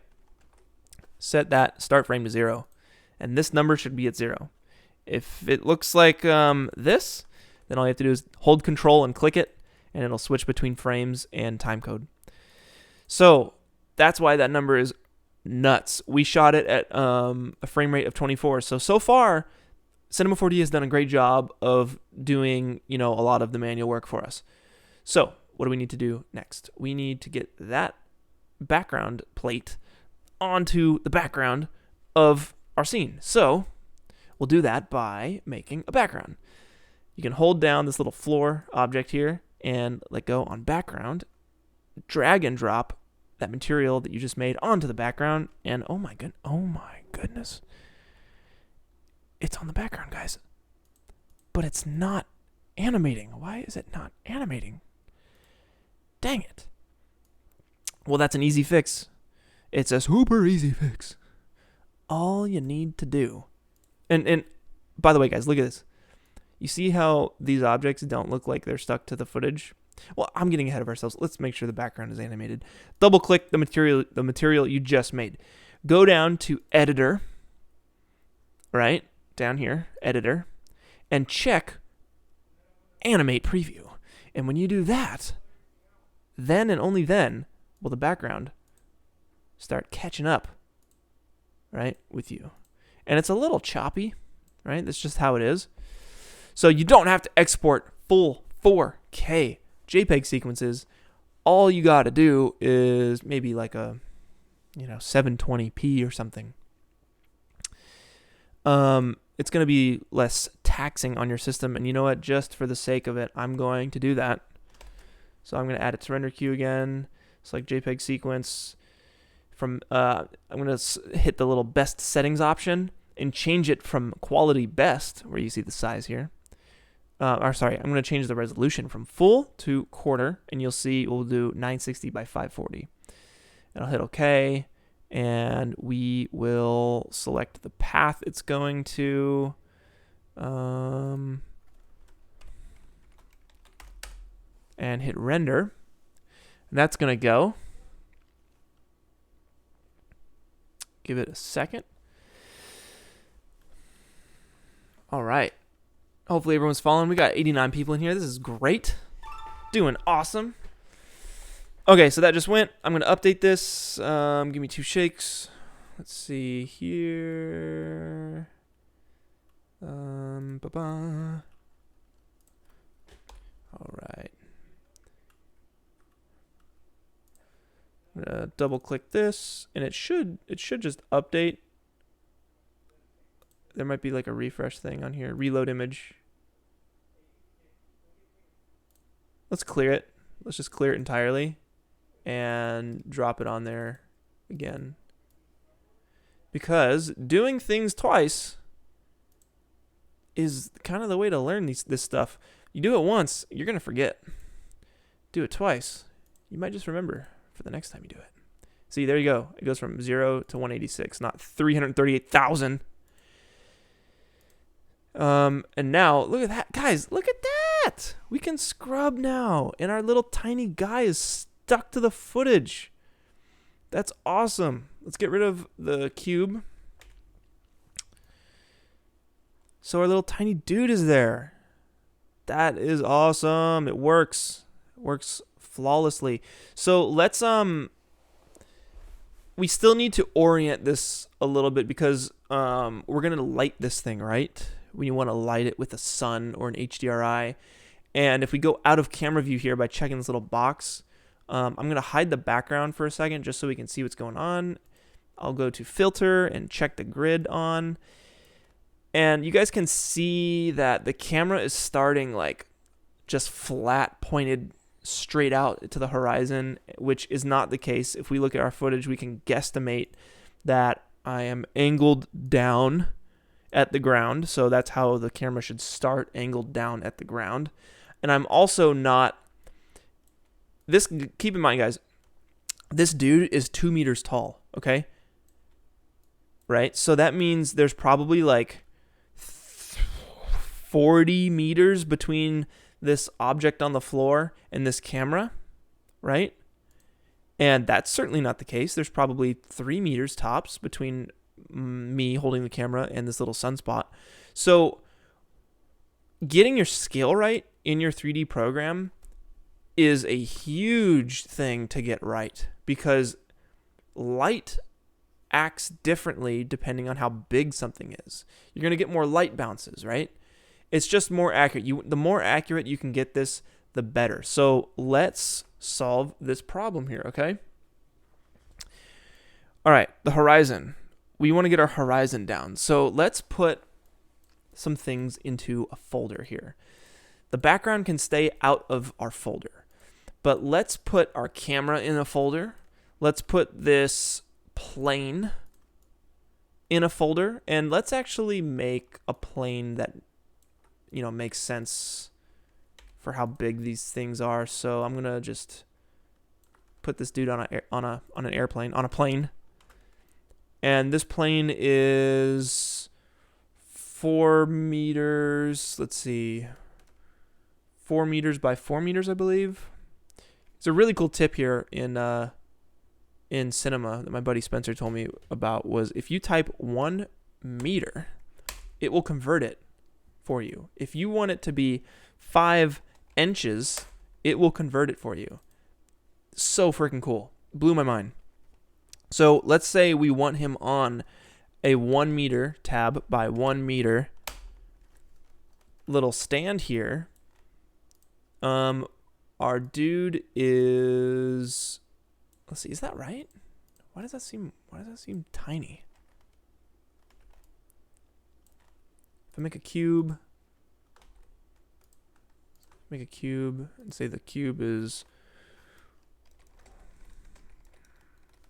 Set that start frame to 0, and this number should be at 0. If it looks like this, then all you have to do is hold Control and click it, and it'll switch between frames and timecode. So that's why that number is nuts. We shot it at a frame rate of 24. So far, Cinema 4D has done a great job of doing, a lot of the manual work for us. So what do we need to do next? We need to get that background plate onto the background of our scene. So we'll do that by making a background. You can hold down this little floor object here and let go on background, drag and drop that material that you just made onto the background, and oh my goodness, it's on the background, guys, but it's not animating. Why is it not animating? Dang it. Well, that's an easy fix. It's a super easy fix. All you need to do, and by the way, guys, look at this. You see how these objects don't look like they're stuck to the footage? Well, I'm getting ahead of ourselves. Let's make sure the background is animated. Double click the material you just made. Go down to Editor, right? Down here, Editor, and check Animate Preview. And when you do that, then and only then will the background start catching up, right, with you. And it's a little choppy, right? That's just how it is. So you don't have to export full 4K JPEG sequences. All you got to do is maybe like a, 720p or something. It's going to be less taxing on your system. And you know what? Just for the sake of it, I'm going to do that. So I'm going to add it to render queue again. Select JPEG sequence. I'm going to hit the little best settings option and change it from quality best, where you see the size here. I'm going to change the resolution from full to quarter, and you'll see we'll do 960 by 540. And I'll hit OK, and we will select the path it's going to. And hit render. And that's going to go. Give it a second. All right. Hopefully everyone's following. We got 89 people in here. This is great. Doing awesome. Okay, so that just went. I'm going to update this. Give me 2 shakes. Let's see here. All right. I'm going to double click this, and it should just update. There might be like a refresh thing on here. Reload image. Let's clear it. Let's just clear it entirely and drop it on there again. Because doing things twice is kind of the way to learn this stuff. You do it once, you're going to forget. Do it twice, you might just remember for the next time you do it. See, there you go. It goes from 0 to 186, not 338,000. And now, look at that. Guys, look at that. We can scrub now. And our little tiny guy is stuck to the footage. That's awesome. Let's get rid of the cube. So our little tiny dude is there. That is awesome. It works. It works flawlessly. So let's, we still need to orient this a little bit because we're going to light this thing, right? We want to light it with a sun or an HDRI. And if we go out of camera view here by checking this little box, I'm going to hide the background for a second just so we can see what's going on. I'll go to filter and check the grid on. And you guys can see that the camera is starting like just flat pointed straight out to the horizon, which is not the case. If we look at our footage, we can guesstimate that I am angled down at the ground. So that's how the camera should start, angled down at the ground. And I'm also not, keep in mind, guys, this dude is 2 meters tall, okay? Right? So that means there's probably like 40 meters between this object on the floor and this camera, right? And that's certainly not the case. There's probably 3 meters tops between me holding the camera and this little sunspot. So getting your scale right in your 3D program is a huge thing to get right because light acts differently depending on how big something is. You're going to get more light bounces, right? It's just more accurate. The more accurate you can get this, the better. So let's solve this problem here, okay? All right, the horizon. We want to get our horizon down. So let's put some things into a folder here. The background can stay out of our folder, but let's put our camera in a folder. Let's put this plane in a folder, and let's actually make a plane that makes sense for how big these things are. So I'm gonna just put this dude on a plane, and this plane is 4 meters. Let's see, 4 meters by 4 meters, I believe. It's a really cool tip here in cinema that my buddy Spencer told me about was if you type 1 meter, it will convert it for you. If you want it to be 5 inches, it will convert it for you. So freaking cool. Blew my mind. So let's say we want him on a 1 meter tab by 1 meter little stand here. Our dude is, let's see, is that right? Why does that seem tiny? If I make a cube and say the cube is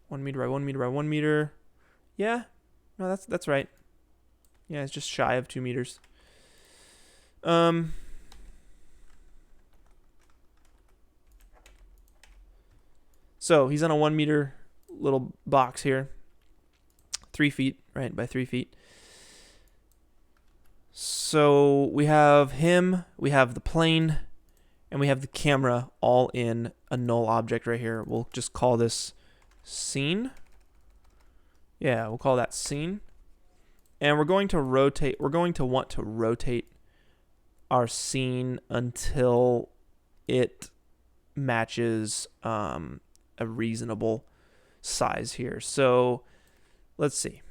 1 meter by 1 meter by 1 meter. Yeah, no, that's right. Yeah, it's just shy of 2 meters. So he's on a 1 meter little box here. 3 feet, right, by 3 feet. So we have him, we have the plane, and we have the camera all in a null object right here. We'll just call this scene. Yeah, we'll call that scene. And we're going to want to rotate our scene until it matches a reasonable size here. So let's see.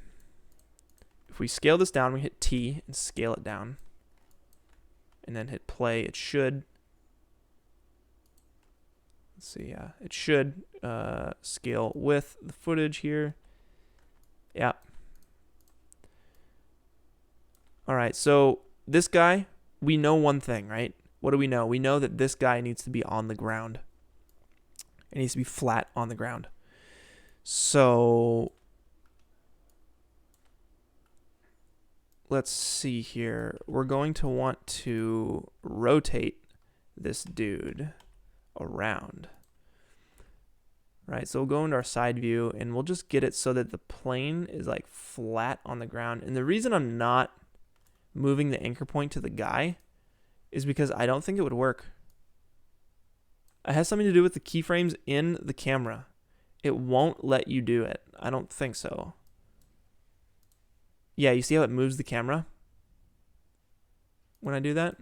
If we scale this down, we hit T and scale it down, and then hit play, it should, let's see, it should scale with the footage here. Yeah. All right, so this guy, we know one thing, right? What do we know? We know that this guy needs to be on the ground. It needs to be flat on the ground. So let's see here. We're going to want to rotate this dude around. Right, so we'll go into our side view and we'll just get it so that the plane is like flat on the ground. And the reason I'm not moving the anchor point to the guy is because I don't think it would work. It has something to do with the keyframes in the camera. It won't let you do it. I don't think so. Yeah, you see how it moves the camera when I do that?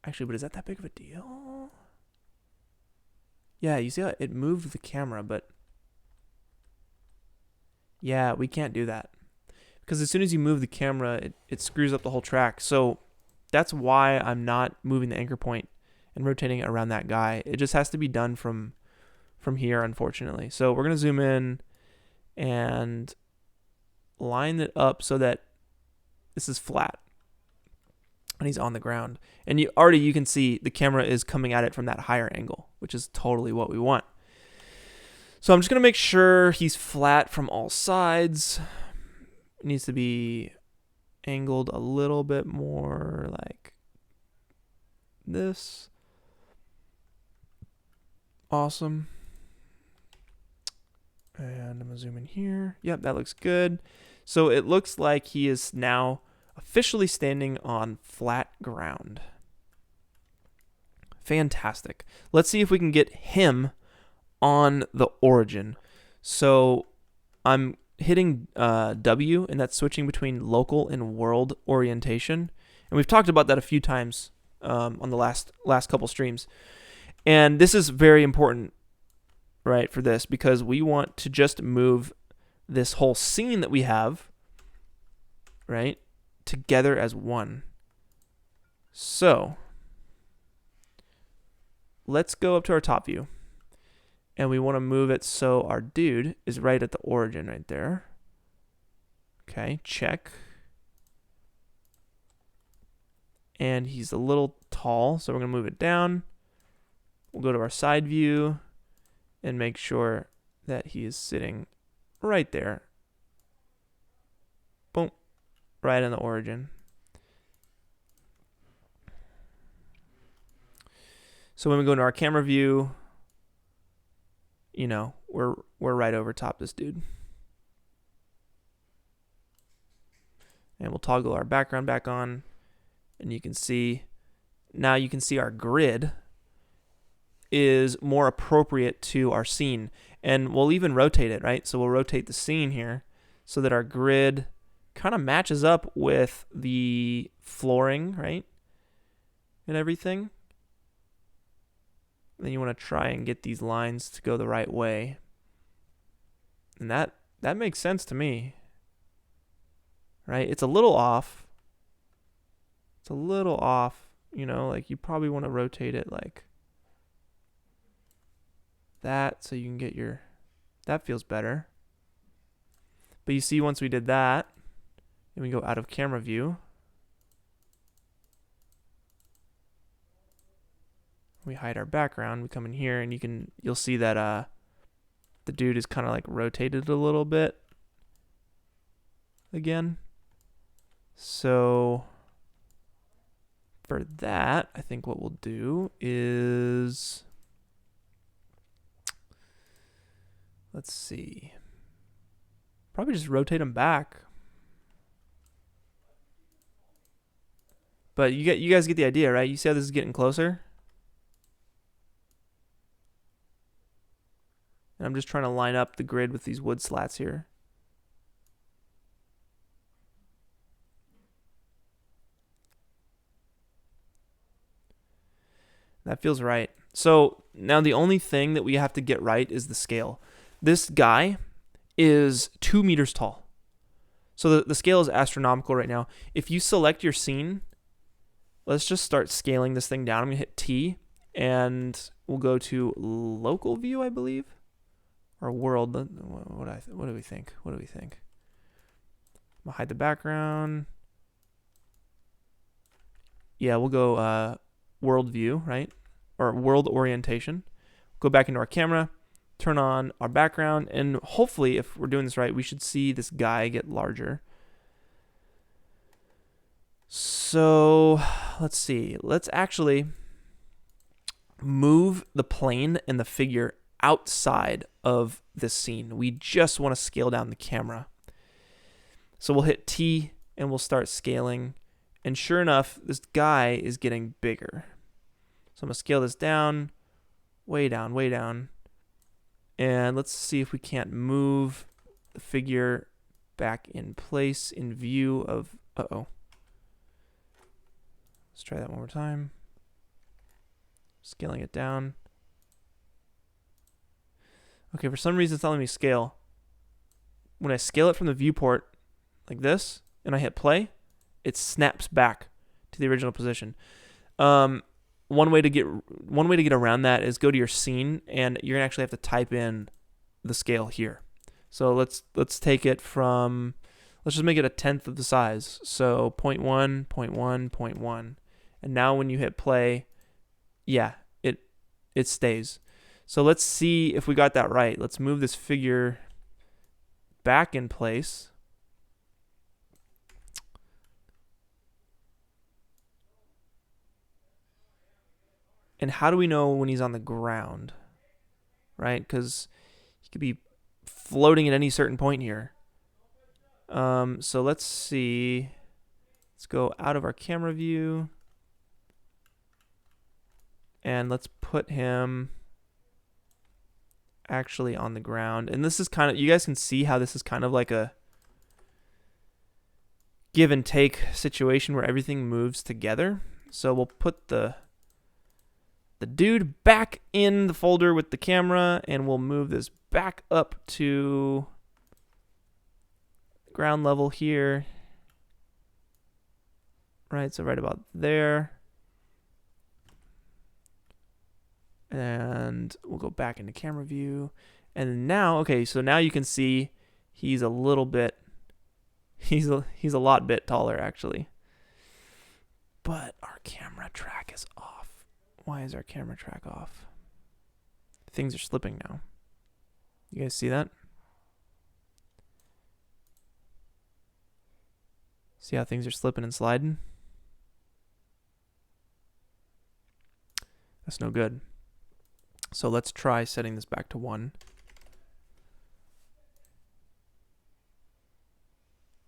Actually, but is that big of a deal? Yeah, you see how it moved the camera, but yeah, we can't do that. Because as soon as you move the camera, it screws up the whole track. So that's why I'm not moving the anchor point and rotating it around that guy. It just has to be done from here, unfortunately. So we're going to zoom in and line it up so that this is flat and he's on the ground. And you can see the camera is coming at it from that higher angle, which is totally what we want. So I'm just going to make sure he's flat from all sides. It needs to be angled a little bit more like this. Awesome. And I'm going to zoom in here. Yep, that looks good. So it looks like he is now officially standing on flat ground. Fantastic. Let's see if we can get him on the origin. So I'm hitting W, and that's switching between local and world orientation. And we've talked about that a few times on the last couple streams. And this is very important, right, for this, because we want to just move this whole scene that we have, right, together as one. So let's go up to our top view, and we want to move it so our dude is right at the origin right there. Okay, check. And he's a little tall, so we're going to move it down. We'll go to our side view and make sure that he is sitting right there. Boom. Right on the origin. So when we go into our camera view, you know, we're right over top this dude. And we'll toggle our background back on, and you can see, now you can see our grid is more appropriate to our scene. And we'll even rotate it, right? So we'll rotate the scene here so that our grid kind of matches up with the flooring, right? And everything. Then you want to try and get these lines to go the right way. And that makes sense to me. Right? It's a little off. It's a little off, you know, like you probably want to rotate it like that so you can get your, that feels better. But you see, once we did that, and we go out of camera view, we hide our background, we come in here, and you'll see that the dude is kind of like rotated a little bit again. So for that, I think what we'll do is, let's see, probably just rotate them back. But you guys get the idea, right? You see how this is getting closer? And I'm just trying to line up the grid with these wood slats here. That feels right. So now the only thing that we have to get right is the scale. This guy is 2 meters tall. So the scale is astronomical right now. If you select your scene, let's just start scaling this thing down. I'm going to hit T, and we'll go to local view, I believe. Or world. What do we think? What do we think? I'm going to hide the background. Yeah, we'll go world view, right? Or world orientation. Go back into our camera, turn on our background, and hopefully, if we're doing this right, we should see this guy get larger. So let's see. Let's actually move the plane and the figure outside of this scene. We just want to scale down the camera. So we'll hit T and we'll start scaling. And sure enough, this guy is getting bigger. So I'm going to scale this down, way down, way down. And let's see if we can't move the figure back in place in view of, uh-oh. Let's try that one more time. Scaling it down. Okay, for some reason it's not letting me scale. When I scale it from the viewport like this, and I hit play, it snaps back to the original position. One way to get around that is go to your scene, and you're gonna actually have to type in the scale here. So let's take it from, let's just make it 1/10 of the size. So 0.1, 0.1, 0.1. And now when you hit play, yeah, it stays. So let's see if we got that right. Let's move this figure back in place. And how do we know when he's on the ground? Right? Because he could be floating at any certain point here. So let's see. Let's go out of our camera view. And let's put him actually on the ground. And this is kind of, you guys can see how this is kind of like a give and take situation where everything moves together. So we'll put the dude back in the folder with the camera, and we'll move this back up to ground level here. Right, so right about there. And we'll go back into camera view. And now, okay, so now you can see he's a little bit, he's a lot bit taller actually. But our camera track is off. Why is our camera track off? Things are slipping now. You guys see that? See how things are slipping and sliding? That's no good. So let's try setting this back to 1.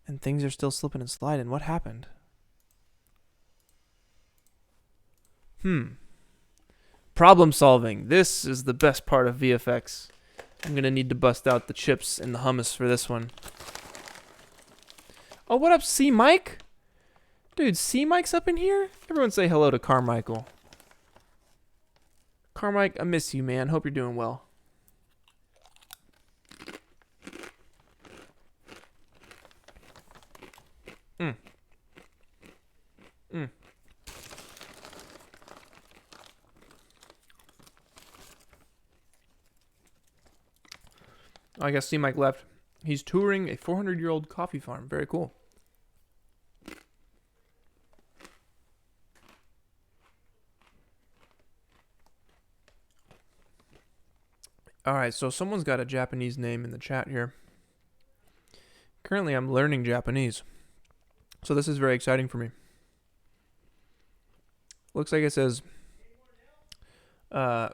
And things are still slipping and sliding. What happened? Problem solving. This is the best part of VFX. I'm going to need to bust out the chips and the hummus for this one. Oh, what up, C Mike? Dude, C Mike's up in here? Everyone say hello to Carmichael. Carmike, I miss you, man. Hope you're doing well. I guess C-Mike left. He's touring a 400-year-old coffee farm. Very cool. All right, so someone's got a Japanese name in the chat here. Currently, I'm learning Japanese. So this is very exciting for me. Looks like it says Dana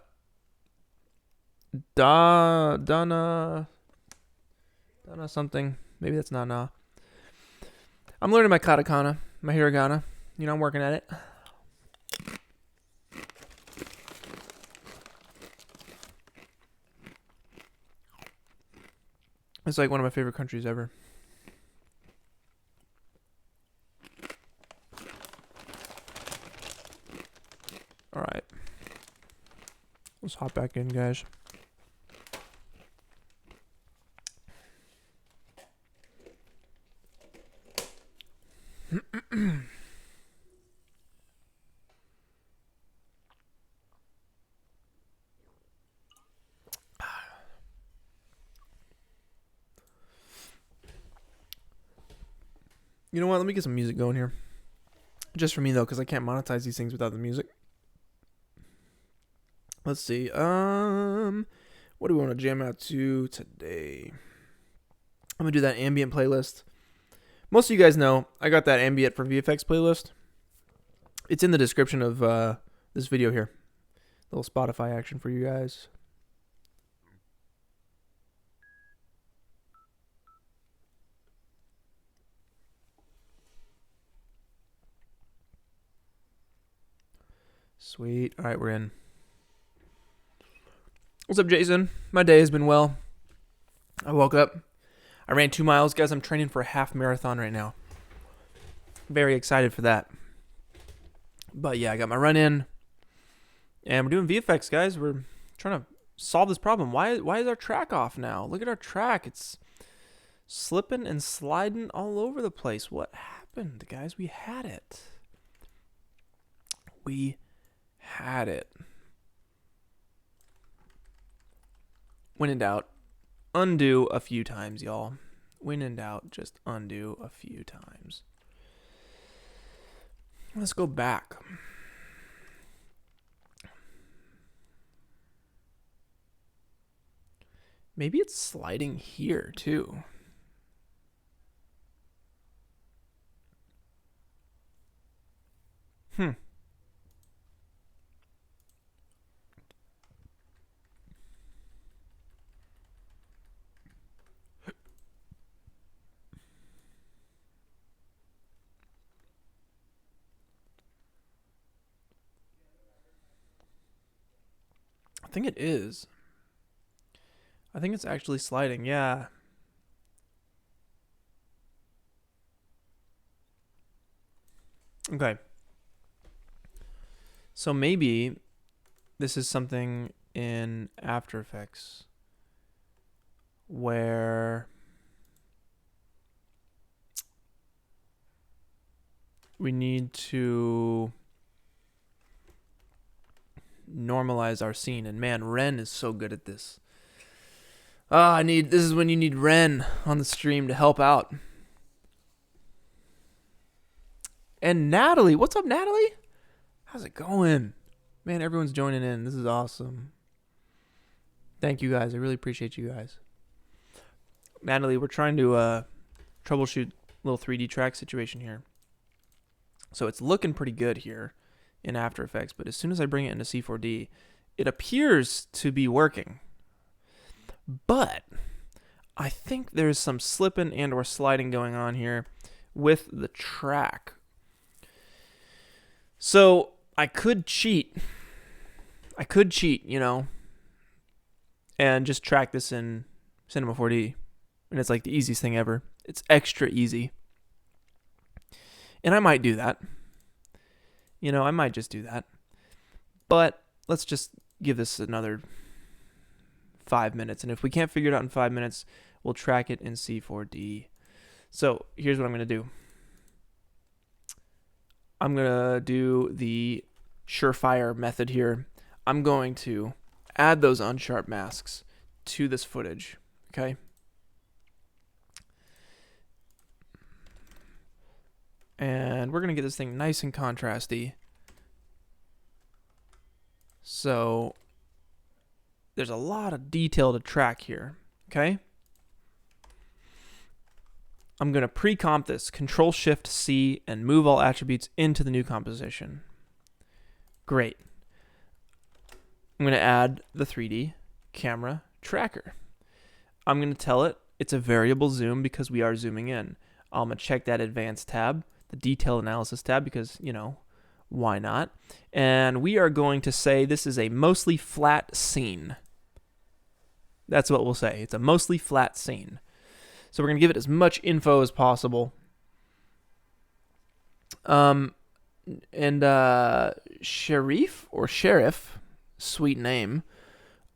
something. Maybe that's not na. I'm learning my katakana, my hiragana. You know, I'm working at it. It's like one of my favorite countries ever. All right. Let's hop back in, guys. You know what? Let me get some music going here. Just for me, though, because I can't monetize these things without the music. Let's see. What do we want to jam out to today? I'm going to do that ambient playlist. Most of you guys know I got that ambient for VFX playlist. It's in the description of this video here. Little Spotify action for you guys. Sweet. All right, we're in. What's up, Jason? My day has been well. I woke up. I ran 2 miles. Guys, I'm training for a half marathon right now. Very excited for that. But yeah, I got my run in. And we're doing VFX, guys. We're trying to solve this problem. Why is our track off now? Look at our track. It's slipping and sliding all over the place. What happened, guys? We had it. We had it. When in doubt, undo a few times, y'all. When in doubt, just undo a few times. Let's go back. Maybe it's sliding here, too. I think it is. I think it's actually sliding, yeah. Okay. So maybe this is something in After Effects where we need to normalize our scene. And man, Ren is so good at this. This is when you need Ren on the stream to help out. And Natalie, what's up, Natalie? How's it going? Man, everyone's joining in. This is awesome. Thank you guys. I really appreciate you guys. Natalie, we're trying to troubleshoot little 3D track situation here. So it's looking pretty good here in After Effects, but as soon as I bring it into C4D, it appears to be working. But I think there's some slipping and or sliding going on here with the track. So I could cheat. You know, and just track this in Cinema 4D. And it's like the easiest thing ever. It's extra easy. And I might do that. You know, I might just do that. But let's just give this another 5 minutes. And if we can't figure it out in 5 minutes, we'll track it in C4D. So here's what I'm going to do. I'm going to do the surefire method here. I'm going to add those unsharp masks to this footage, okay? And we're going to get this thing nice and contrasty. So there's a lot of detail to track here, okay? I'm going to pre-comp this, Control-Shift-C, and move all attributes into the new composition. Great. I'm going to add the 3D camera tracker. I'm going to tell it it's a variable zoom because we are zooming in. I'm going to check that advanced tab, the detail analysis tab, because, you know, why not? And we are going to say this is a mostly flat scene. That's what we'll say. It's a mostly flat scene. So we're going to give it as much info as possible. Sheriff or Sheriff, sweet name.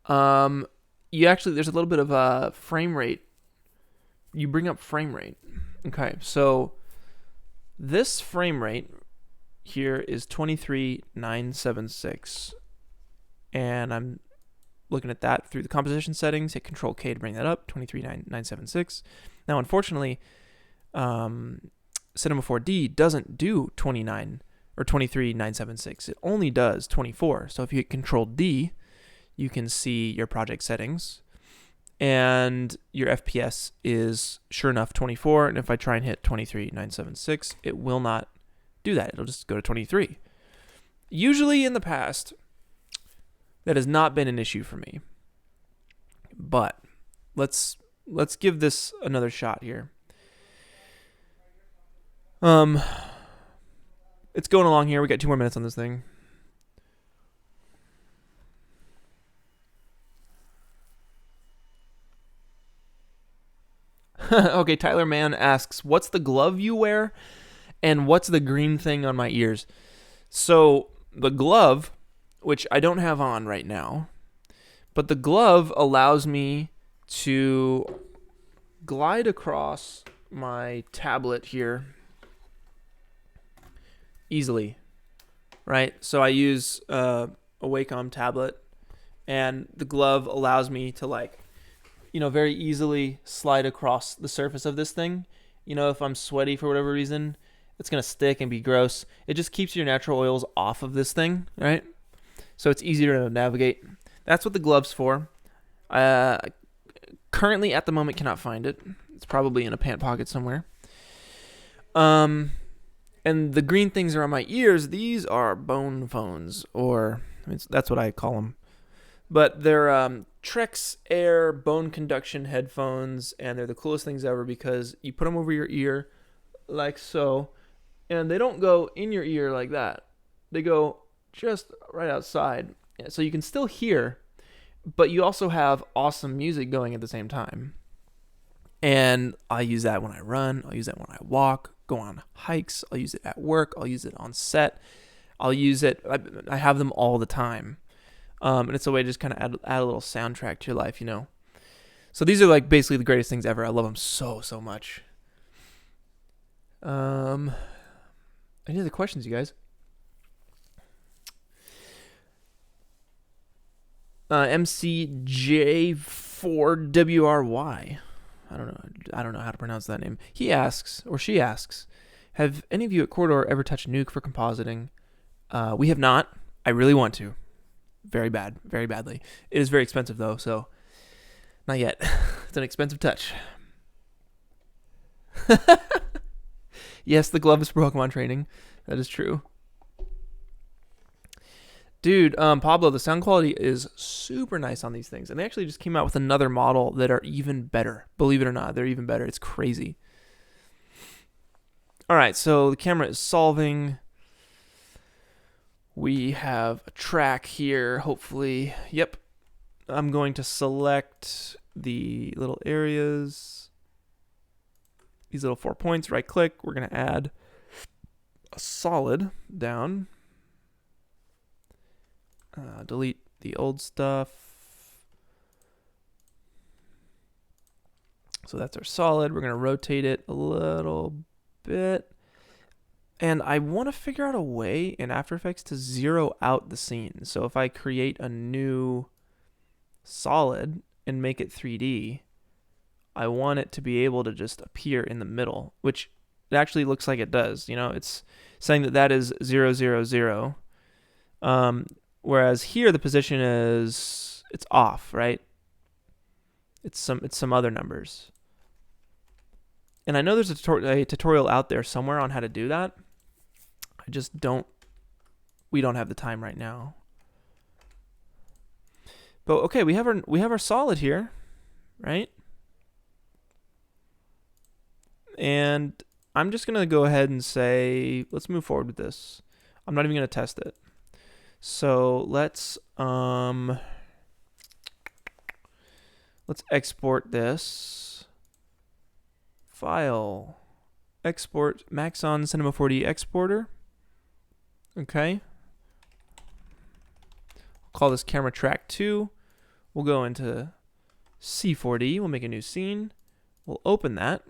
You actually, there's a little bit of frame rate. You bring up frame rate. Okay, so this frame rate here is 23,976. And I'm looking at that through the composition settings. Hit Control K to bring that up, 23,976. Now, unfortunately, Cinema 4D doesn't do 29 or 23,976. It only does 24. So if you hit Control D, you can see your project settings, and your FPS is sure enough 24. And if I try and hit 23,976, it will not do that. It'll just go to 23. Usually in the past, that has not been an issue for me. But let's give this another shot here. It's going along here. We got 2 more minutes on this thing. Okay, Tyler Mann asks, what's the glove you wear? And what's the green thing on my ears? So the glove, which I don't have on right now, but the glove allows me to glide across my tablet here easily, right? So I use a Wacom tablet, and the glove allows me to, like, you know, very easily slide across the surface of this thing. You know, if I'm sweaty for whatever reason, it's going to stick and be gross. It just keeps your natural oils off of this thing, right? So it's easier to navigate. That's what the glove's for. Currently, at the moment, cannot find it. It's probably in a pant pocket somewhere. And the green things are on my ears. These are bone phones, or I mean, that's what I call them. But they're Trex Air bone conduction headphones, and they're the coolest things ever because you put them over your ear like so, and they don't go in your ear like that. They go just right outside. So you can still hear, but you also have awesome music going at the same time. And I use that when I run. I'll use that when I walk, go on hikes. I'll use it at work. I'll use it on set. I'll use it. I have them all the time. And it's a way to just kind of add a little soundtrack to your life, you know. So these are like basically the greatest things ever. I love them so much. Any other questions, you guys? MCJ4WRY. I don't know how to pronounce that name. He asks, or she asks, have any of you at Corridor ever touched Nuke for compositing? We have not. I really want to. Very badly. It is very expensive though, so not yet. It's an expensive touch. Yes, the glove is for Pokemon training. That is true. Dude, Pablo, the sound quality is super nice on these things. And they actually just came out with another model that are even better. Believe it or not, they're even better. It's crazy. All right, so the camera is solving. We have a track here, hopefully. Yep. I'm going to select the little areas. These little 4 points, right click. We're going to add a solid down. Delete the old stuff. So that's our solid. We're going to rotate it a little bit. And I want to figure out a way in After Effects to zero out the scene. So if I create a new solid and make it 3D, I want it to be able to just appear in the middle, which it actually looks like it does. You know, it's saying that that is 0, 0, 0. Whereas here the position is, it's off, right? It's some other numbers. And I know there's a tutorial out there somewhere on how to do that. I just we don't have the time right now. But okay, we have our solid here, right? And I'm just gonna go ahead and say, let's move forward with this. I'm not even gonna test it. So let's export this file. Export Maxon Cinema 4D exporter. Okay. I'll call this camera track 2. We'll go into C4D. We'll make a new scene. We'll open that.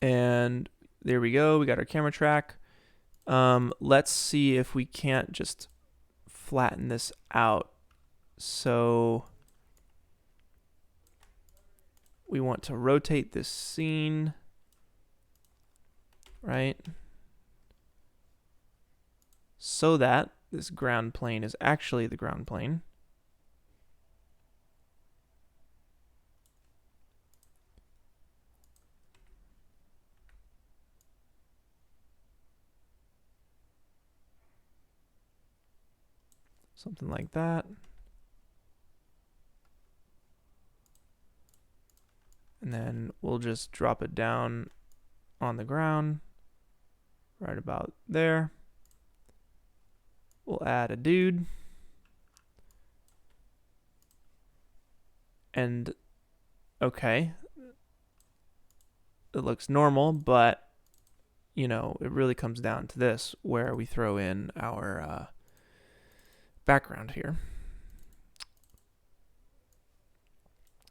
And there we go. We got our camera track. Let's see if we can't just flatten this out. So we want to rotate this scene, right? So that this ground plane is actually the ground plane. Something like that. And then we'll just drop it down on the ground, right about there. We'll add a dude. And okay, it looks normal, but you know, it really comes down to this, where we throw in our background here.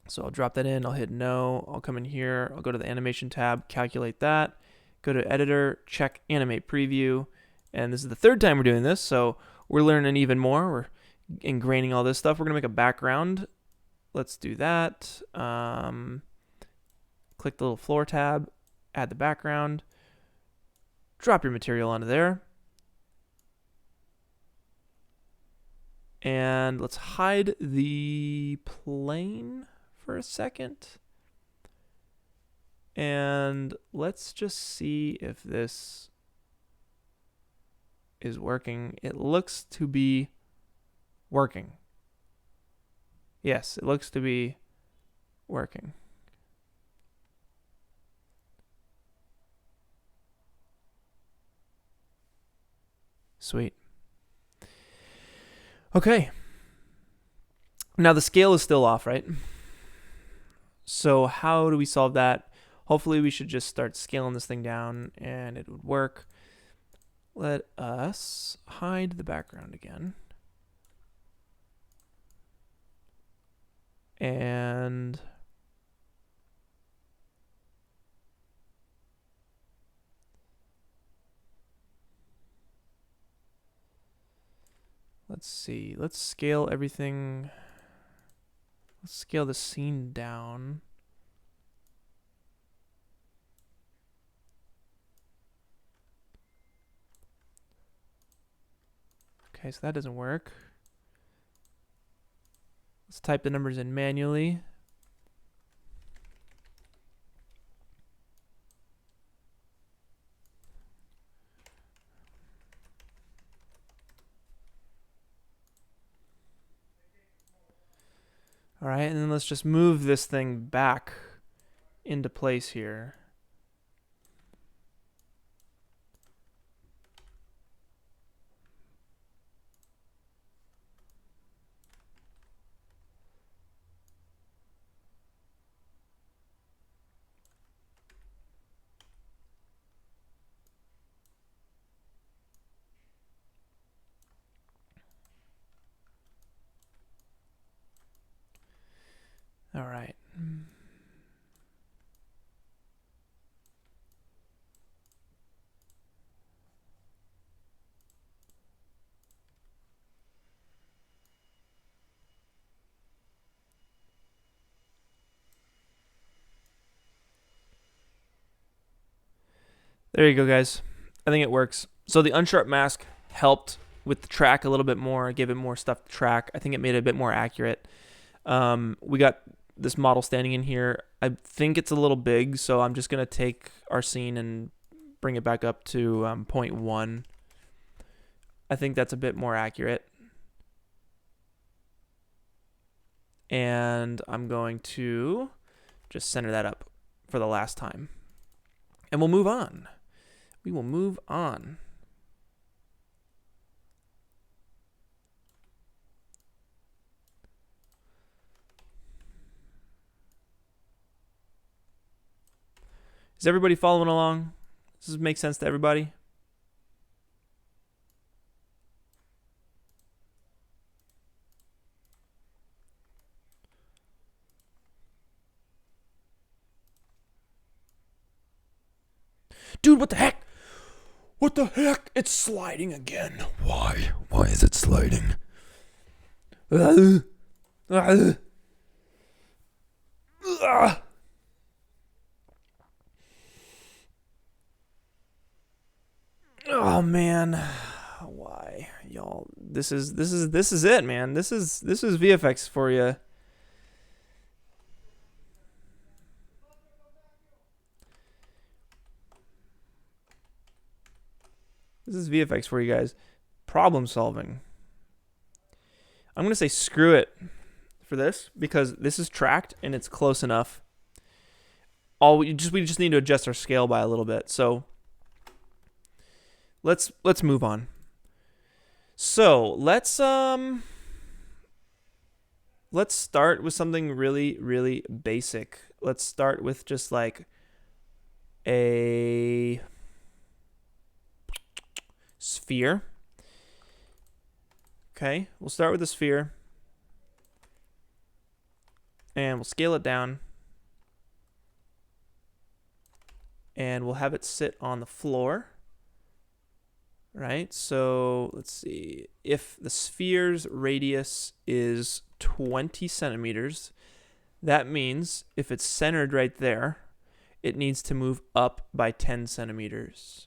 So I'll drop that in, I'll hit no, I'll come in here, I'll go to the animation tab, calculate that, go to editor, check animate preview, and this is the third time we're doing this, so we're learning even more. We're ingraining all this stuff. We're gonna make a background. Let's do that. Click the little floor tab, add the background, drop your material onto there. And let's hide the plane for a second. And let's just see if this is working. It looks to be working. Yes, it looks to be working. Sweet. Okay. Now the scale is still off, right? So how do we solve that? Hopefully we should just start scaling this thing down and it would work. Let us hide the background again. And let's see. Let's scale everything. Let's scale the scene down. Okay, so that doesn't work. Let's type the numbers in manually. All right, and then let's just move this thing back into place here. All right. There you go, guys. I think it works. So the unsharp mask helped with the track a little bit more, gave it more stuff to track. I think it made it a bit more accurate. We got this model standing in here. I think it's a little big, so I'm just going to take our scene and bring it back up to 0.1. I think that's a bit more accurate. And I'm going to just center that up for the last time. And we'll move on. We will move on. Is everybody following along? Does this make sense to everybody? Dude, what the heck? What the heck? It's sliding again. Why? Why is it sliding? Oh, man. Why? Y'all, this is it, man. This is VFX for you. This is VFX for you guys. Problem solving. I'm going to say screw it for this because this is tracked and it's close enough. We just need to adjust our scale by a little bit. So let's move on. So let's start with something really, really basic. Let's start with just like a sphere. Okay, we'll start with the sphere. And we'll scale it down. And we'll have it sit on the floor. Right, so let's see. If the sphere's radius is 20 centimeters, that means if it's centered right there, it needs to move up by 10 centimeters.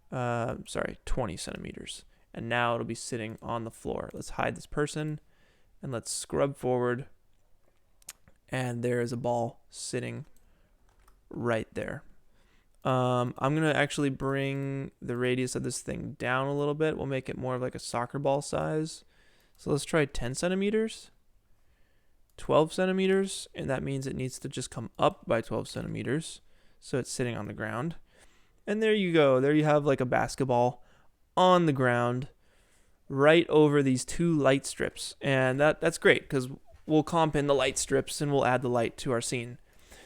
20 centimeters. And now it'll be sitting on the floor. Let's hide this person and let's scrub forward. And there is a ball sitting right there. I'm going to actually bring the radius of this thing down a little bit. We'll make it more of like a soccer ball size. So let's try 10 centimeters, 12 centimeters, and that means it needs to just come up by 12 centimeters. So it's sitting on the ground. And there you go. There you have like a basketball on the ground right over these two light strips. And that's great because we'll comp in the light strips and we'll add the light to our scene.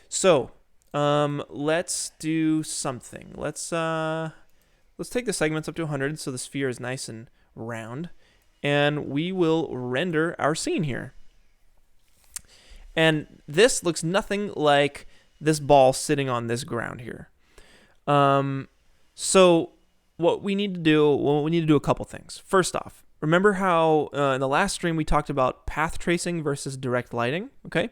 So let's do something. Let's take the segments up to 100 so the sphere is nice and round. And we will render our scene here. And this looks nothing like this ball sitting on this ground here. So what we need to do, a couple things. First off, remember how in the last stream we talked about path tracing versus direct lighting, okay?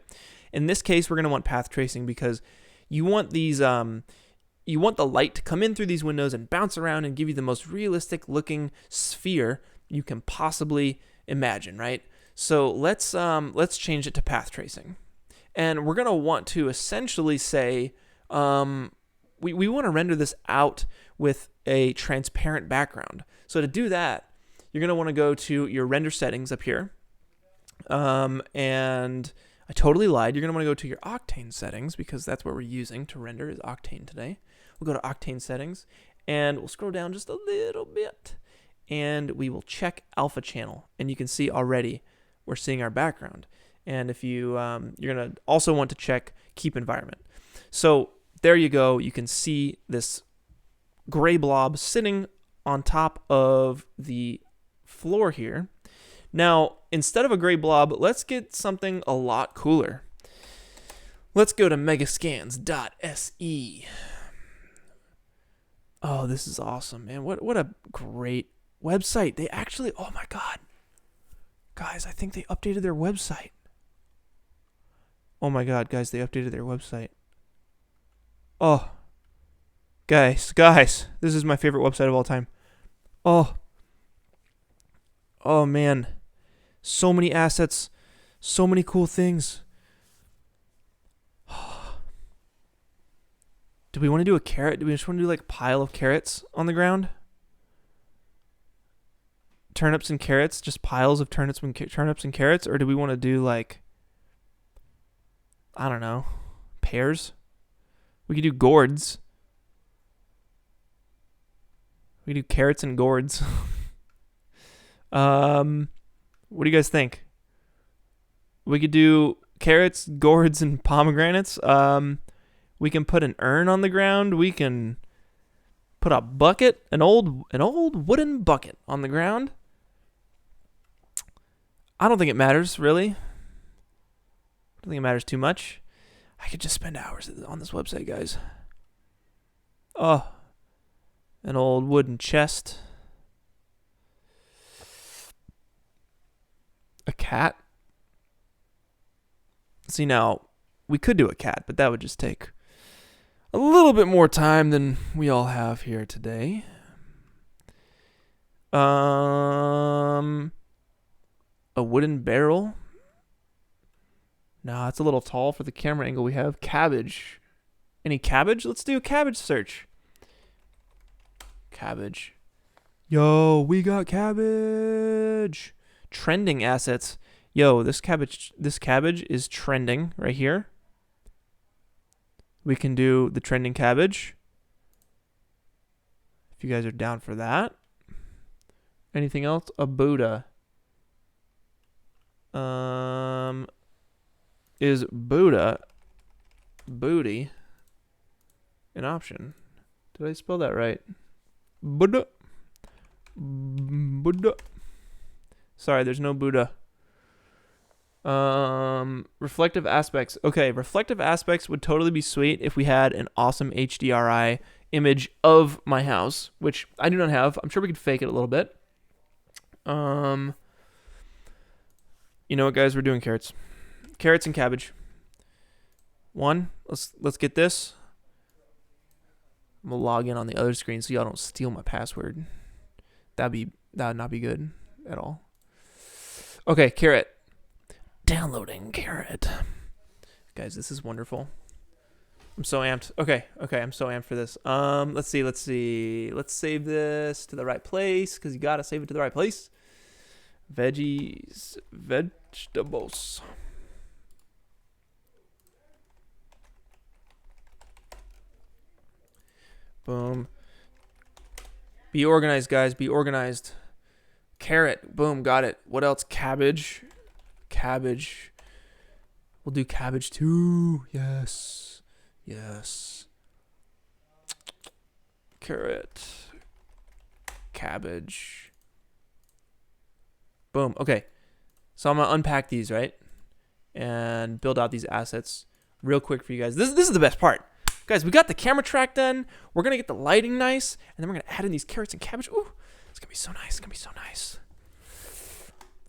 In this case, we're going to want path tracing because you want these, you want the light to come in through these windows and bounce around and give you the most realistic looking sphere you can possibly imagine, right? So let's change it to path tracing. And we're going to want to essentially say, we want to render this out with a transparent background. So to do that, you're going to want to go to your render settings up here. And I totally lied. You're going to want to go to your Octane settings because that's what we're using to render is Octane today. We'll go to Octane settings and we'll scroll down just a little bit and we will check alpha channel. And you can see already we're seeing our background. And if you, you're going to also want to check keep environment. So there you go. You can see this gray blob sitting on top of the floor here. Now, instead of a gray blob, let's get something a lot cooler. Let's go to megascans.se. Oh, this is awesome, man. What a great website. They actually, oh my God. Guys, I think they updated their website. Oh my God, guys, they updated their website. Oh. Guys, this is my favorite website of all time. Oh. Oh, man. So many assets. So many cool things. Do we want to do a carrot? Do we just want to do like a pile of carrots on the ground? Turnips and carrots? Just piles of turnips and carrots? Or do we want to do like, I don't know, pears? We could do gourds. We could do carrots and gourds. What do you guys think? We could do carrots, gourds, and pomegranates. We can put an urn on the ground. We can put a bucket, an old wooden bucket on the ground. I don't think it matters, really. I don't think it matters too much. I could just spend hours on this website, guys. Oh, an old wooden chest. A cat. See, now, we could do a cat, but that would just take a little bit more time than we all have here today. A wooden barrel. No, it's a little tall for the camera angle we have. Cabbage. Any cabbage? Let's do a cabbage search. Cabbage. Yo, we got cabbage. Trending assets. Yo, this cabbage is trending right here. We can do the trending cabbage. If you guys are down for that. Anything else? A Buddha. Is Buddha booty an option? Did I spell that right? Buddha. Sorry, there's no Buddha. Reflective aspects. Okay, reflective aspects would totally be sweet if we had an awesome HDRI image of my house, which I do not have. I'm sure we could fake it a little bit. You know what, guys? We're doing carrots. Carrots and cabbage. One. Let's get this. I'm gonna log in on the other screen so y'all don't steal my password. That would not be good at all. Okay, carrot. Downloading carrot. Guys, this is wonderful. I'm so amped. Okay, I'm so amped for this. Let's see. Let's save this to the right place, because you gotta save it to the right place. Vegetables. Boom. Be organized, guys. Be organized. Carrot. Boom. Got it. What else? Cabbage. Cabbage. We'll do cabbage too. Yes. Carrot. Cabbage. Boom. Okay. So I'm going to unpack these, right? And build out these assets real quick for you guys. This is the best part. Guys, we got the camera track done. We're going to get the lighting nice. And then we're going to add in these carrots and cabbage. Ooh, it's going to be so nice.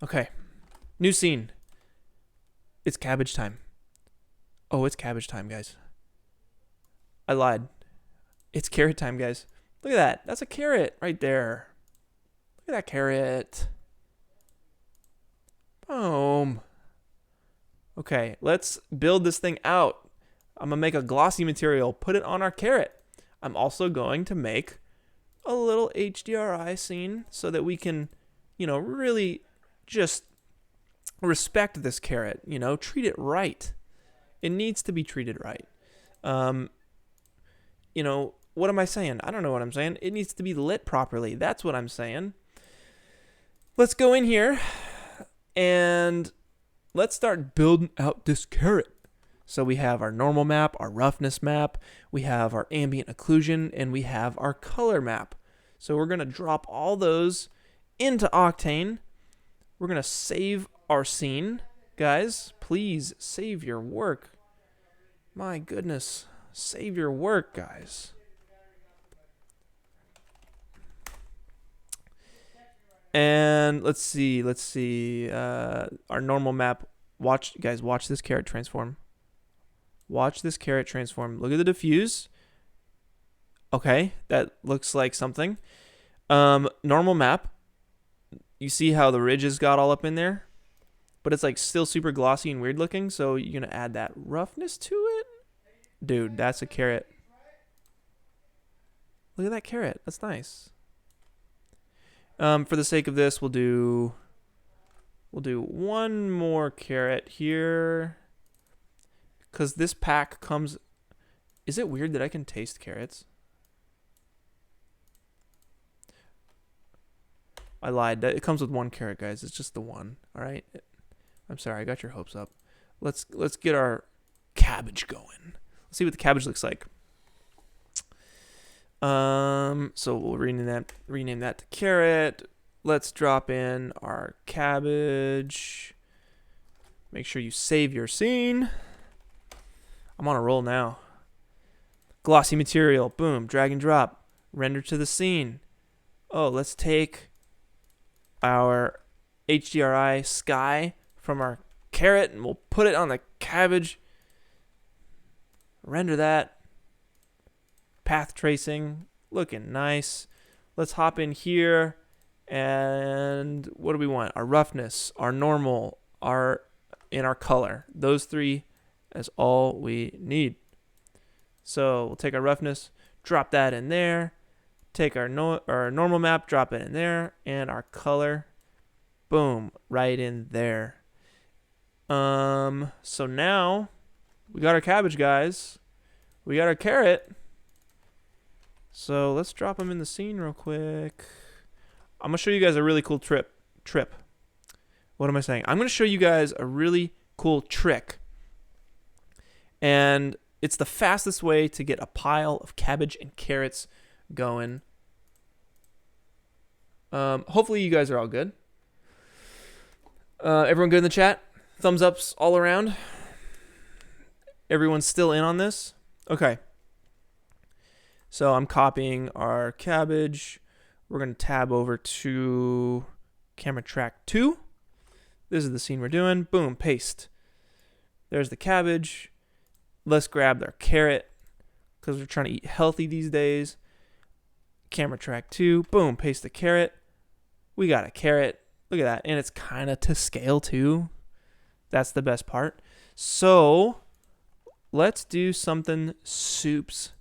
Okay. New scene. It's cabbage time. Oh, it's cabbage time, guys. I lied. It's carrot time, guys. Look at that. That's a carrot right there. Look at that carrot. Boom. Okay, let's build this thing out. I'm going to make a glossy material, put it on our carrot. I'm also going to make a little HDRI scene so that we can, really just respect this carrot, treat it right. It needs to be treated right. What am I saying? I don't know what I'm saying. It needs to be lit properly. That's what I'm saying. Let's go in here and let's start building out this carrot. So we have our normal map, our roughness map, we have our ambient occlusion, and we have our color map. So we're going to drop all those into Octane. We're going to save our scene. Guys, please save your work. My goodness. Save your work, guys. And let's see. Our normal map. Watch this carrot transform. Watch this carrot transform. Look at the diffuse. Okay, that looks like something. Normal map. You see how the ridges got all up in there? But it's like still super glossy and weird looking, so you're going to add that roughness to it? Dude, that's a carrot. Look at that carrot. That's nice. For the sake of this, we'll do one more carrot here. Because this pack comes... Is it weird that I can taste carrots? I lied. It comes with one carrot, guys. It's just the one. All right. I'm sorry. I got your hopes up. Let's get our cabbage going. Let's see what the cabbage looks like. So we'll rename that to carrot. Let's drop in our cabbage. Make sure you save your scene. I'm on a roll now. Glossy material. Boom. Drag and drop. Render to the scene. Oh, let's take our HDRI sky from our carrot and we'll put it on the cabbage. Render that. Path tracing. Looking nice. Let's hop in here. And what do we want? Our roughness, our normal, our color. Those three is all we need. So we'll take our roughness, drop that in there. Take our normal map, drop it in there, and our color, boom, right in there. So now we got our cabbage, guys. We got our carrot. So let's drop them in the scene real quick. I'm gonna show you guys a really cool trip. What am I saying? I'm gonna show you guys a really cool trick. And it's the fastest way to get a pile of cabbage and carrots going. Hopefully you guys are all good. Everyone good in the chat? Thumbs ups all around. Everyone's still in on this? Okay. So I'm copying our cabbage. We're going to tab over to camera track 2. This is the scene we're doing. Boom, paste. There's the cabbage. Let's grab their carrot because we're trying to eat healthy these days. Camera track 2. Boom, paste the carrot. We got a carrot. Look at that. And it's kind of to scale too. That's the best part. So let's do something soups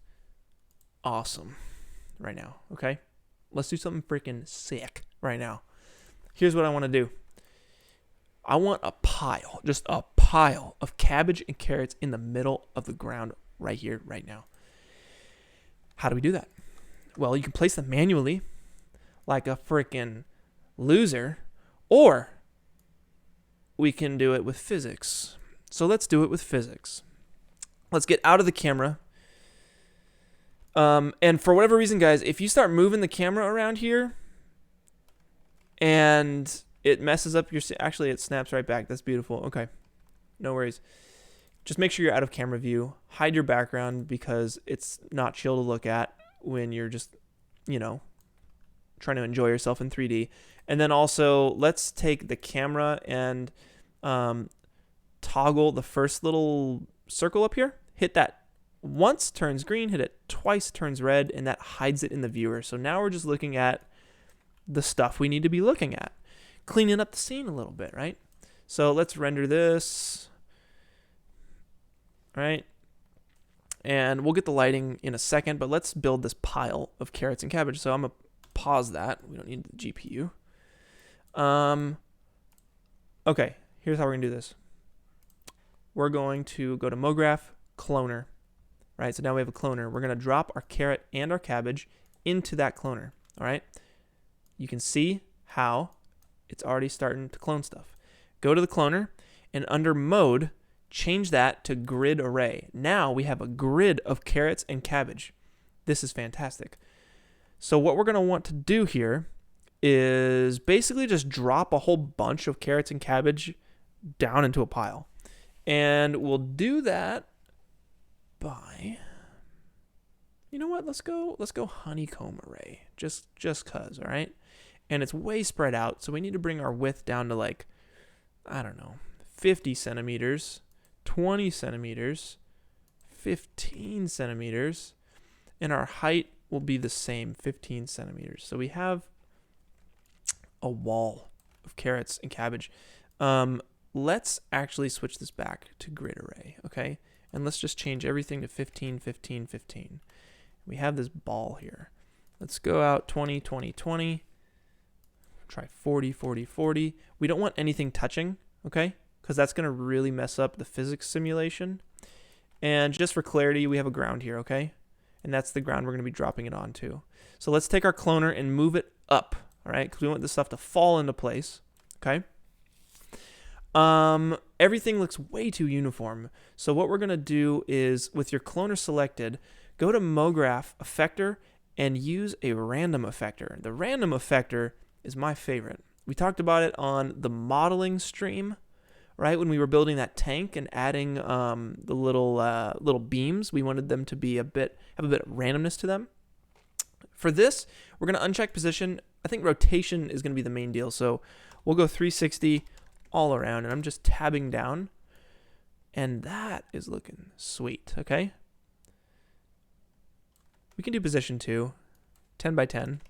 awesome right now, okay? Let's do something freaking sick right now. Here's what I want to do. I want a pile, just a pile of cabbage and carrots in the middle of the ground right here, right now. How do we do that? Well, you can place them manually like a freaking loser, or we can do it with physics. So let's do it with physics. Let's get out of the camera. And for whatever reason, guys, if you start moving the camera around here and it messes up your... Actually, it snaps right back. That's beautiful. Okay. No worries. Just make sure you're out of camera view. Hide your background because it's not chill to look at when you're just, you know, trying to enjoy yourself in 3D. And then also, let's take the camera and toggle the first little circle up here. Hit that once, turns green. Hit it twice, turns red, and that hides it in the viewer. So now we're just looking at the stuff we need to be looking at. Cleaning up the scene a little bit, right? So let's render this, right? And we'll get the lighting in a second, but let's build this pile of carrots and cabbage. So I'm going to pause that. We don't need the GPU. Okay, here's how we're going to do this. We're going to go to MoGraph, cloner, right? So now we have a cloner. We're going to drop our carrot and our cabbage into that cloner, all right? You can see how it's already starting to clone stuff. Go to the cloner, and under mode, change that to grid array. Now we have a grid of carrots and cabbage. This is fantastic. So what we're going to want to do here is basically just drop a whole bunch of carrots and cabbage down into a pile. And we'll do that by, you know what, let's go honeycomb array, just cause, all right? And it's way spread out, so we need to bring our width down to like, I don't know, 50 centimeters, 20 centimeters, 15 centimeters, and our height will be the same, 15 centimeters. So we have a wall of carrots and cabbage. Let's actually switch this back to grid array, okay? And let's just change everything to 15, 15, 15. We have this ball here. Let's go out 20, 20, 20. Try 40, 40, 40. We don't want anything touching, okay? Because that's going to really mess up the physics simulation. And just for clarity, we have a ground here, okay? And that's the ground we're going to be dropping it onto. So let's take our cloner and move it up, all right? Because we want this stuff to fall into place, okay? Everything looks way too uniform. So what we're going to do is, with your cloner selected, go to MoGraph Effector and use a random effector. The random effector is my favorite. We talked about it on the modeling stream, right? When we were building that tank and adding the little beams, we wanted them to be have a bit of randomness to them. For this, we're going to uncheck position. I think rotation is going to be the main deal. So we'll go 360 all around, and I'm just tabbing down, and that is looking sweet, okay? We can do position 2, 10 by 10.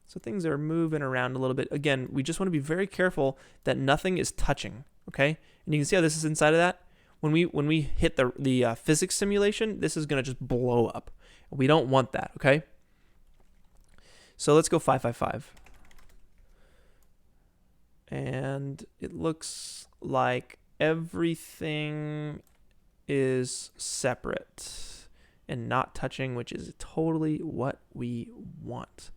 So things are moving around a little bit. Again, we just want to be very careful that nothing is touching, okay? And you can see how this is inside of that. When we hit the physics simulation, this is going to just blow up. We don't want that, okay? So let's go 5, 5, 5. And it looks like everything is separate and not touching, which is totally what we want.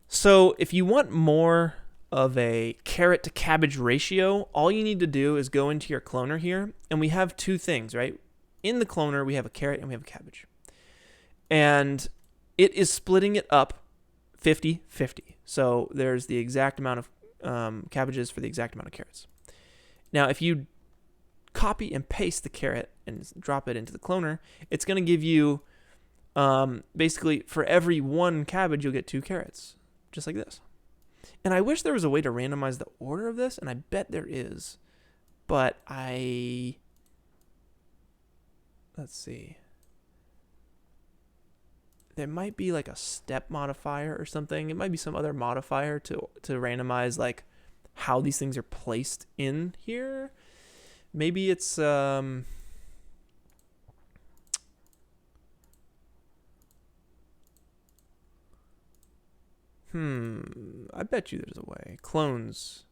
So if you want more of a carrot to cabbage ratio, all you need to do is go into your cloner here, and we have two things, right? In the cloner, we have a carrot and we have a cabbage. And it is splitting it up 50-50. So there's the exact amount of cabbages for the exact amount of carrots. Now, if you copy and paste the carrot and drop it into the cloner, it's going to give you, basically, for every one cabbage, you'll get 2 carrots, just like this. And I wish there was a way to randomize the order of this, and I bet there is. But let's see. There might be like a step modifier or something. It might be some other modifier to randomize like how these things are placed in here. Maybe it's I bet you there's a way. Clones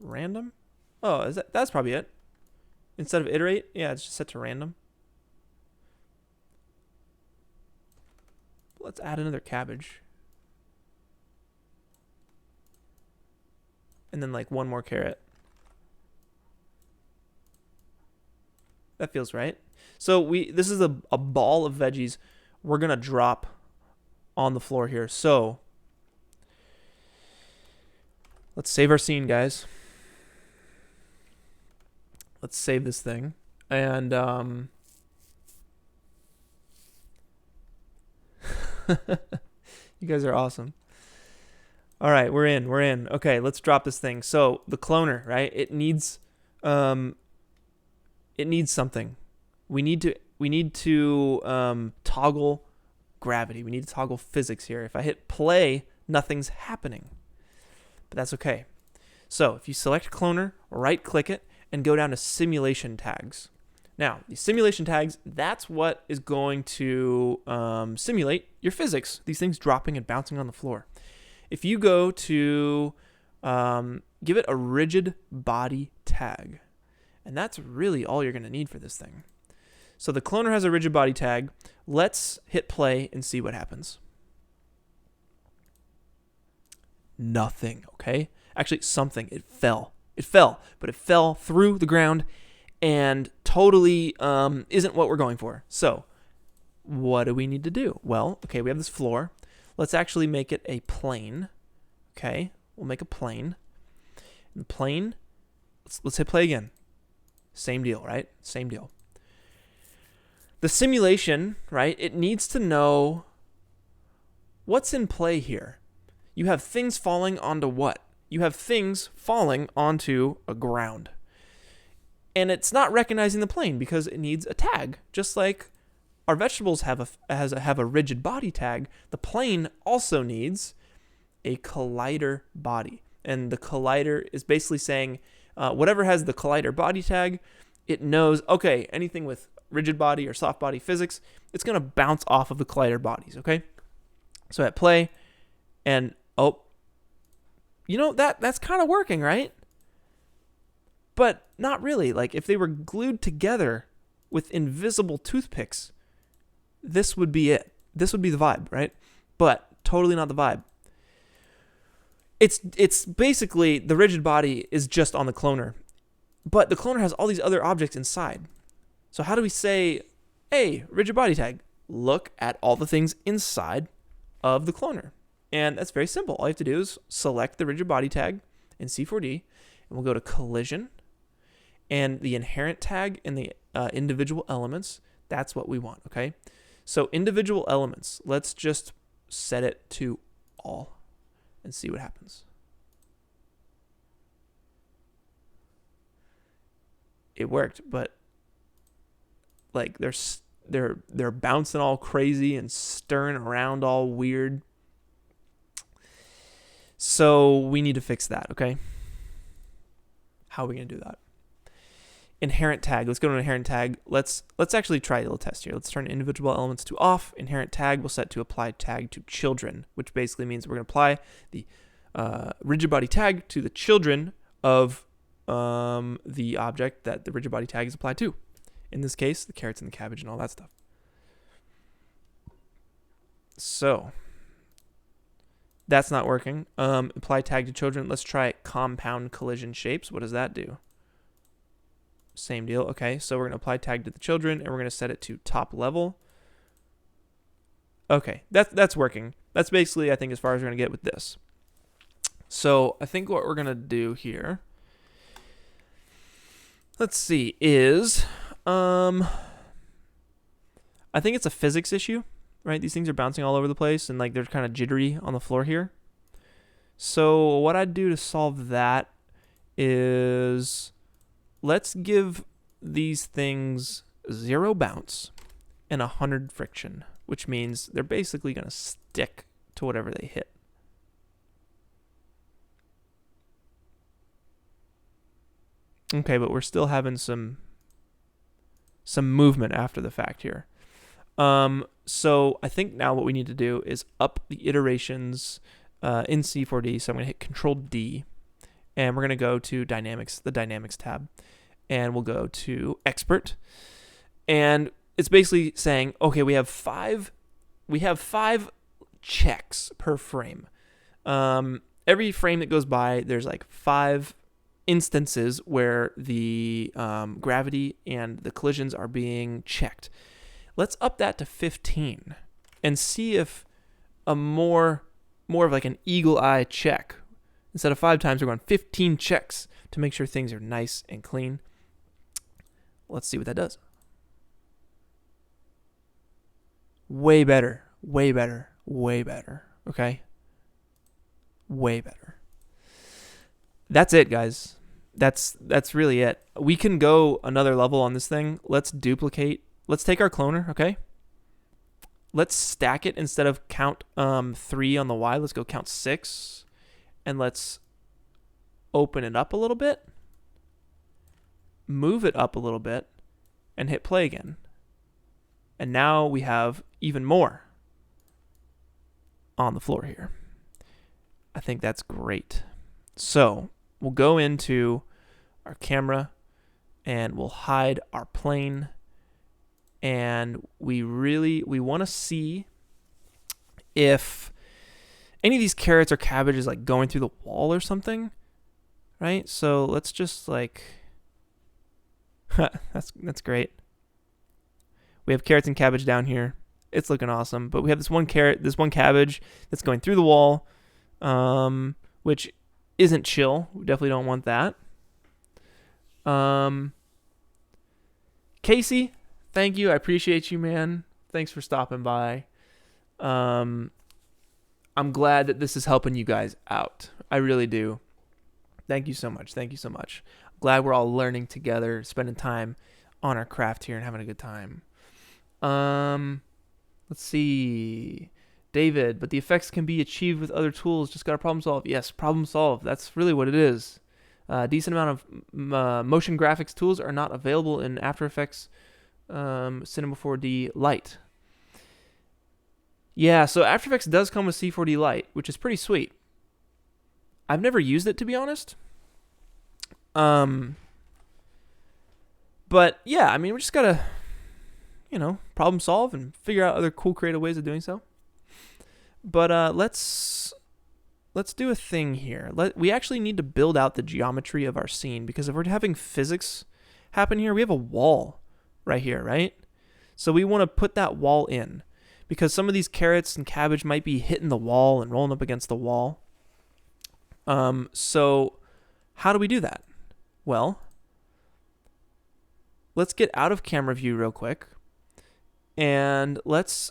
random? Oh, that's probably it. Instead of iterate, yeah, it's just set to random. Let's add another cabbage. And then like one more carrot. That feels right. So this is a ball of veggies we're going to drop on the floor here. So let's save our scene, guys. Let's save this thing. And you guys are awesome. All right, we're in. Okay, let's drop this thing. So the cloner, right? It needs something. We need to toggle gravity. We need to toggle physics here. If I hit play, nothing's happening. But that's okay. So if you select cloner, right click it, and go down to simulation tags. Now, these simulation tags, that's what is going to simulate your physics, these things dropping and bouncing on the floor. If you go to give it a rigid body tag, and that's really all you're going to need for this thing. So the cloner has a rigid body tag. Let's hit play and see what happens. Nothing, okay? Actually, something. It fell, but it fell through the ground and totally isn't what we're going for. So what do we need to do? Well, okay, we have this floor. Let's actually make it a plane. Okay, we'll make a plane. And plane, let's hit play again. Same deal, right? Same deal. The simulation, right, it needs to know what's in play here. You have things falling onto what? You have things falling onto a ground. And it's not recognizing the plane because it needs a tag. Just like our vegetables have a rigid body tag, the plane also needs a collider body. And the collider is basically saying, whatever has the collider body tag, it knows, okay, anything with rigid body or soft body physics, it's going to bounce off of the collider bodies, okay? So at play, and that's kind of working, right? But not really. Like if they were glued together with invisible toothpicks, this would be it. This would be the vibe, right? But totally not the vibe. It's basically the rigid body is just on the cloner, but the cloner has all these other objects inside. So how do we say, hey, rigid body tag, look at all the things inside of the cloner? And that's very simple. All you have to do is select the rigid body tag in C4D, and we'll go to collision, and the inherent tag and the individual elements, that's what we want, okay? So individual elements, let's just set it to all and see what happens. It worked, but like they're bouncing all crazy and stirring around all weird. So we need to fix that, okay? How are we gonna do that? Inherent tag. Let's go to inherent tag. Let's actually try a little test here. Let's turn individual elements to off. Inherent tag we'll set to apply tag to children, which basically means we're gonna apply the rigid body tag to the children of the object that the rigid body tag is applied to. In this case, the carrots and the cabbage and all that stuff. So that's not working. Apply tag to children. Let's try compound collision shapes. What does that do? Same deal. Okay, so we're going to apply tag to the children, and we're going to set it to top level. Okay, that's working. That's basically, I think, as far as we're going to get with this. So I think what we're going to do here, let's see, is I think it's a physics issue, right? These things are bouncing all over the place, and like they're kind of jittery on the floor here. So what I'd do to solve that is let's give these things 0 bounce and 100 friction, which means they're basically going to stick to whatever they hit. Okay, but we're still having some movement after the fact here. So I think now what we need to do is up the iterations in C4D. So I'm going to hit Control D, and we're going to go to Dynamics, the Dynamics tab, and we'll go to Expert, and it's basically saying, okay, we have five checks per frame. Every frame that goes by, there's like 5 instances where the gravity and the collisions are being checked. Let's up that to 15 and see if a more of like an eagle eye check. Instead of 5 times, we're going 15 checks to make sure things are nice and clean. Let's see what that does. Way better, way better, way better. Okay? Way better. That's it, guys. That's really it. We can go another level on this thing. Let's duplicate. Let's take our cloner, okay? Let's stack it instead of count 3 on the Y. Let's go count 6. And let's open it up a little bit. Move it up a little bit. And hit play again. And now we have even more on the floor here. I think that's great. So we'll go into our camera and we'll hide our plane. And we want to see if any of these carrots or cabbage is like going through the wall or something, right? So let's just like, that's great. We have carrots and cabbage down here. It's looking awesome. But we have this one carrot, this one cabbage that's going through the wall, which isn't chill. We definitely don't want that. Casey, thank you. I appreciate you, man. Thanks for stopping by. I'm glad that this is helping you guys out. I really do. Thank you so much. Thank you so much. I'm glad we're all learning together, spending time on our craft here and having a good time. Let's see. David, but the effects can be achieved with other tools. Just got to problem solve. Yes, problem solve. That's really what it is. A decent amount of motion graphics tools are not available in After Effects Cinema 4D Lite. Yeah, so After Effects does come with C4D Lite, which is pretty sweet. I've never used it, to be honest. But yeah, I mean, we just gotta, problem solve and figure out other cool, creative ways of doing so. But let's do a thing here. We actually need to build out the geometry of our scene, because if we're having physics happen here, we have a wall right here, right? So we want to put that wall in, because some of these carrots and cabbage might be hitting the wall and rolling up against the wall. So how do we do that? Well, let's get out of camera view real quick, and let's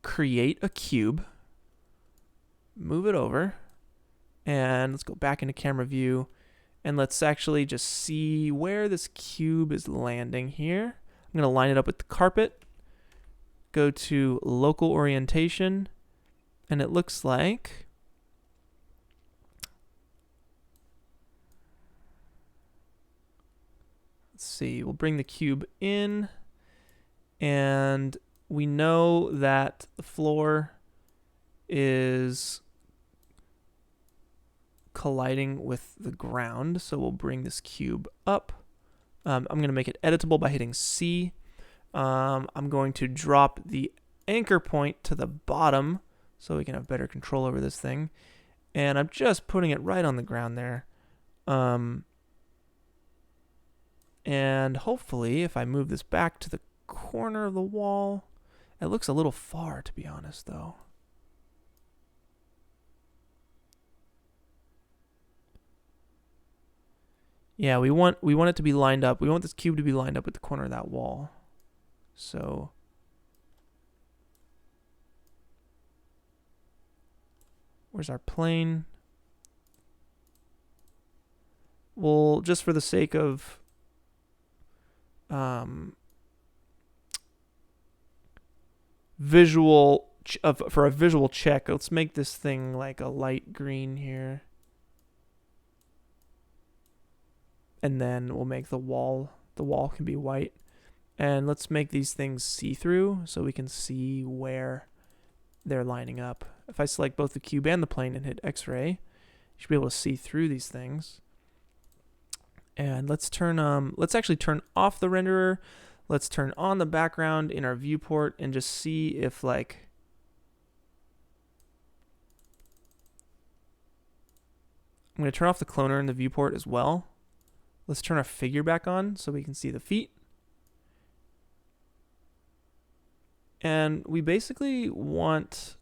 create a cube, move it over, and let's go back into camera view, and let's actually just see where this cube is landing here. I'm going to line it up with the carpet, go to local orientation, and it looks like let's see, we'll bring the cube in, and we know that the floor is colliding with the ground, so we'll bring this cube up. I'm going to make it editable by hitting C. I'm going to drop the anchor point to the bottom so we can have better control over this thing, and I'm just putting it right on the ground there. And hopefully, if I move this back to the corner of the wall, it looks a little far, to be honest, though. Yeah, we want it to be lined up. We want this cube to be lined up with the corner of that wall. So where's our plane? Well, just for the sake of for a visual check, let's make this thing like a light green here. And then we'll make the wall can be white. And let's make these things see-through so we can see where they're lining up. If I select both the cube and the plane and hit X-ray, you should be able to see through these things. And let's actually turn off the renderer. Let's turn on the background in our viewport and just see if I'm going to turn off the cloner in the viewport as well. Let's turn our figure back on so we can see the feet. And we basically want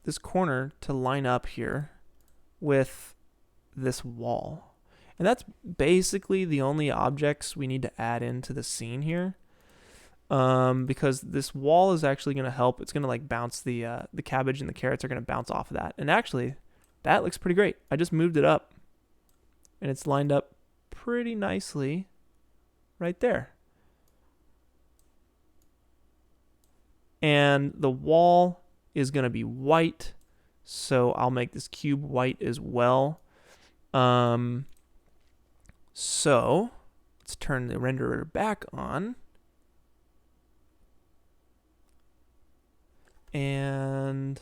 this corner to line up here with this wall. And that's basically the only objects we need to add into the scene here. Because this wall is actually going to help. It's going to like bounce the cabbage and the carrots are going to bounce off of that. And actually, that looks pretty great. I just moved it up, and it's lined up pretty nicely right there. And the wall is going to be white, so I'll make this cube white as well. So let's turn the renderer back on. And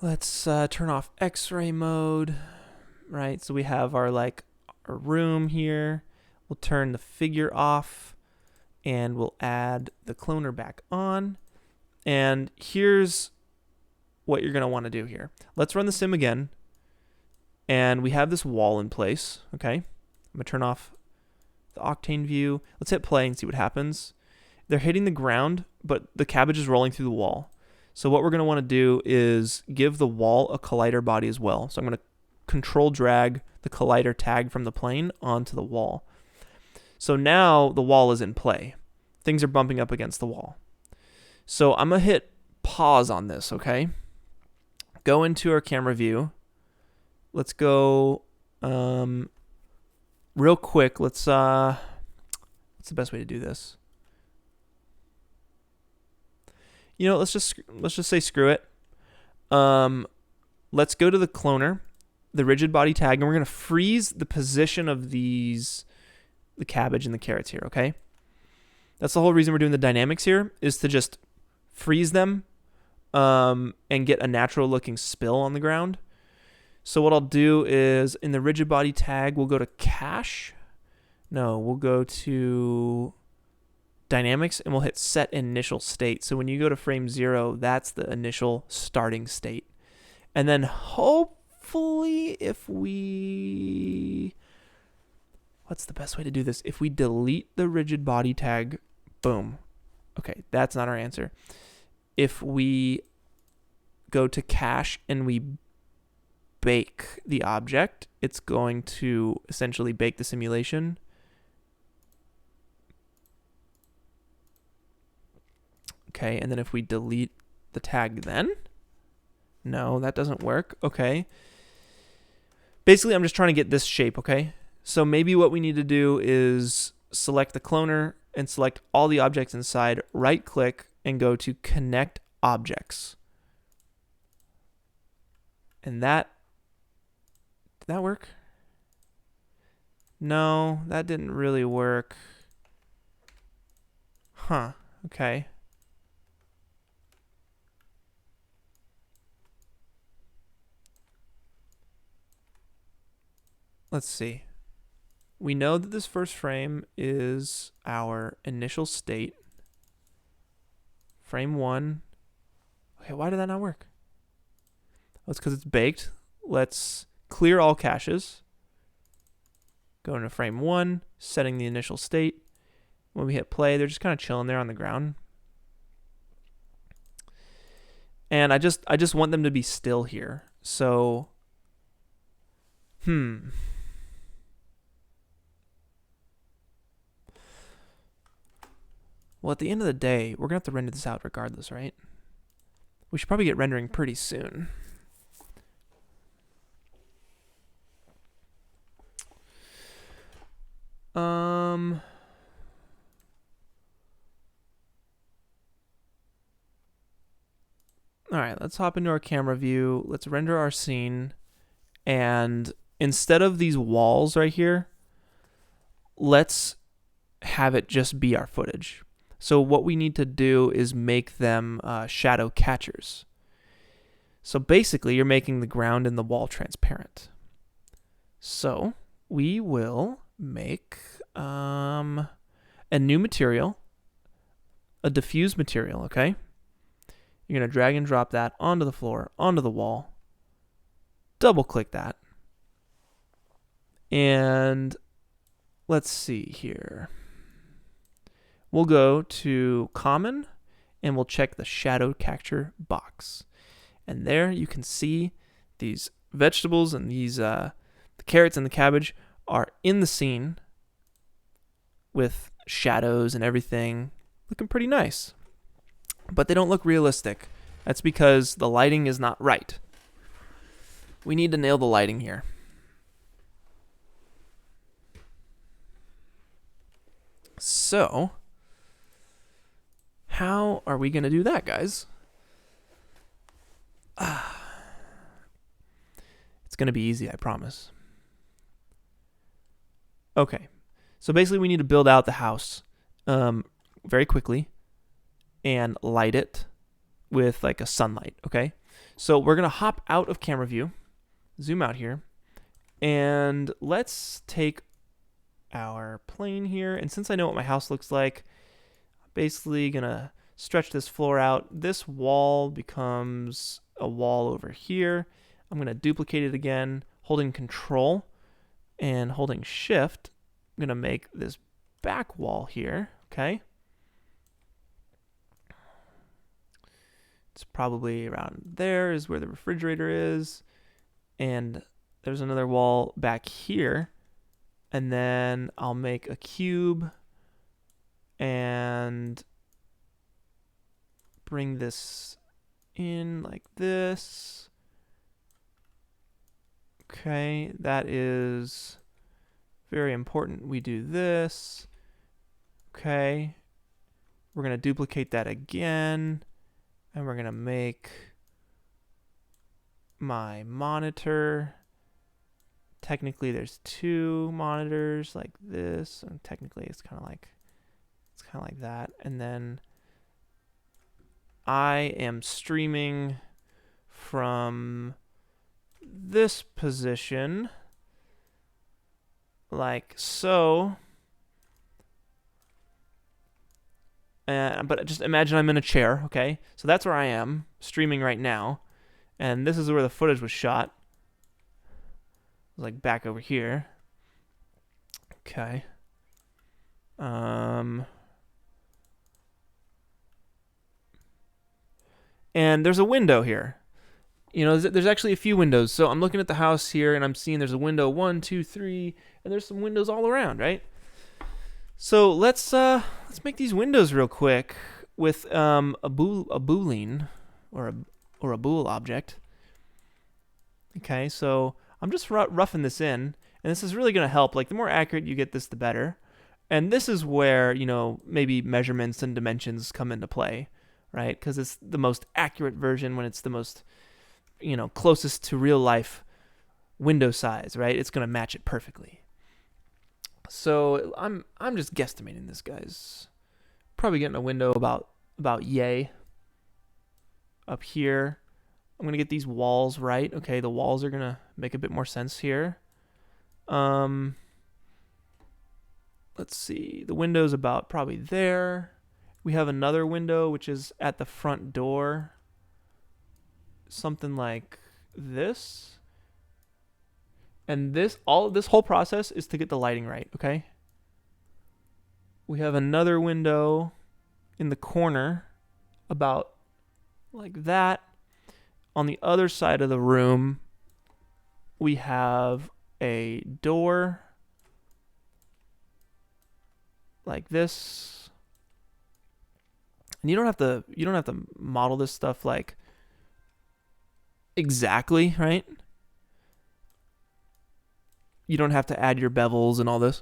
let's turn off X-ray mode, right? So we have our room here. We'll turn the figure off, and we'll add the cloner back on. And here's what you're going to want to do here. Let's run the sim again. And we have this wall in place, okay? I'm going to turn off the Octane view. Let's hit play and see what happens. They're hitting the ground, but the cabbage is rolling through the wall. So what we're going to want to do is give the wall a collider body as well. So I'm going to control drag the collider tag from the plane onto the wall. So now the wall is in play. Things are bumping up against the wall. So I'm going to hit pause on this, okay? Go into our camera view. Let's go real quick. What's the best way to do this? You know, let's just say screw it. Let's go to the cloner, the rigid body tag, and we're going to freeze the position of the cabbage and the carrots here, okay? That's the whole reason we're doing the dynamics here, is to just freeze them and get a natural looking spill on the ground. So what I'll do is in the rigid body tag, we'll go to cache. No, we'll go to dynamics and we'll hit set initial state. So when you go to frame 0, that's the initial starting state. And then hopefully if we, what's the best way to do this? If we delete the rigid body tag, boom. Okay, that's not our answer. If we go to cache and we bake the object, it's going to essentially bake the simulation. Okay, and then if we delete the tag then? No, that doesn't work. Okay. Basically, I'm just trying to get this shape, okay? So maybe what we need to do is select the cloner and select all the objects inside, right-click, and go to Connect Objects. And that, did that work? No, that didn't really work. Huh, okay. Let's see. We know that this first frame is our initial state. Frame 1. Okay, why did that not work? Oh, it's because it's baked. Let's clear all caches. Go into frame 1, setting the initial state. When we hit play, they're just kind of chilling there on the ground. And I just want them to be still here. So, Well, at the end of the day, we're going to have to render this out regardless, right? We should probably get rendering pretty soon. All right, let's hop into our camera view. Let's render our scene. And instead of these walls right here, let's have it just be our footage. So what we need to do is make them shadow catchers. So basically, you're making the ground and the wall transparent. So we will make a new material, a diffuse material, okay? You're going to drag and drop that onto the floor, onto the wall. Double click that. And let's see here. We'll go to common and we'll check the shadow capture box. And there you can see these vegetables and these the carrots and the cabbage are in the scene with shadows and everything looking pretty nice. But they don't look realistic. That's because the lighting is not right. We need to nail the lighting here. So, how are we going to do that, guys? It's going to be easy, I promise. Okay, so basically we need to build out the house very quickly and light it with like a sunlight, okay? So we're going to hop out of camera view, zoom out here, and let's take our plane here. And since I know what my house looks like, I'm basically going to stretch this floor out. This wall becomes a wall over here. I'm going to duplicate it again, holding Control and holding Shift. I'm going to make this back wall here, okay? It's probably around there is where the refrigerator is. And there's another wall back here. And then I'll make a cube and bring this in like this. Okay, that is very important. We do this. Okay, we're going to duplicate that again. And we're going to make my monitor. Technically, there's two monitors like this. And technically, it's kind of like that. And then I am streaming from this position like so. But just imagine I'm in a chair, okay? So that's where I am, streaming right now. And this is where the footage was shot. It was like back over here. Okay. And there's a window here. You know, there's actually a few windows. So I'm looking at the house here, and I'm seeing there's a window 1, 2, 3, and there's some windows all around, right? So let's make these windows real quick with a boolean or a bool object. Okay, so I'm just roughing this in, and this is really going to help. Like the more accurate you get this, the better. And this is where, you know, maybe measurements and dimensions come into play, right? Because it's the most accurate version when it's the most, you know, closest to real life window size, right? It's going to match it perfectly. So I'm just guesstimating this, guys. Probably getting a window about yay up here. I'm gonna get these walls right. Okay, the walls are gonna make a bit more sense here. Let's see. The window's about probably there. We have another window which is at the front door. Something like this. And this whole process is to get the lighting right, okay? We have another window in the corner about like that. On the other side of the room, we have a door like this. And you don't have to model this stuff like exactly, right? You don't have to add your bevels and all this.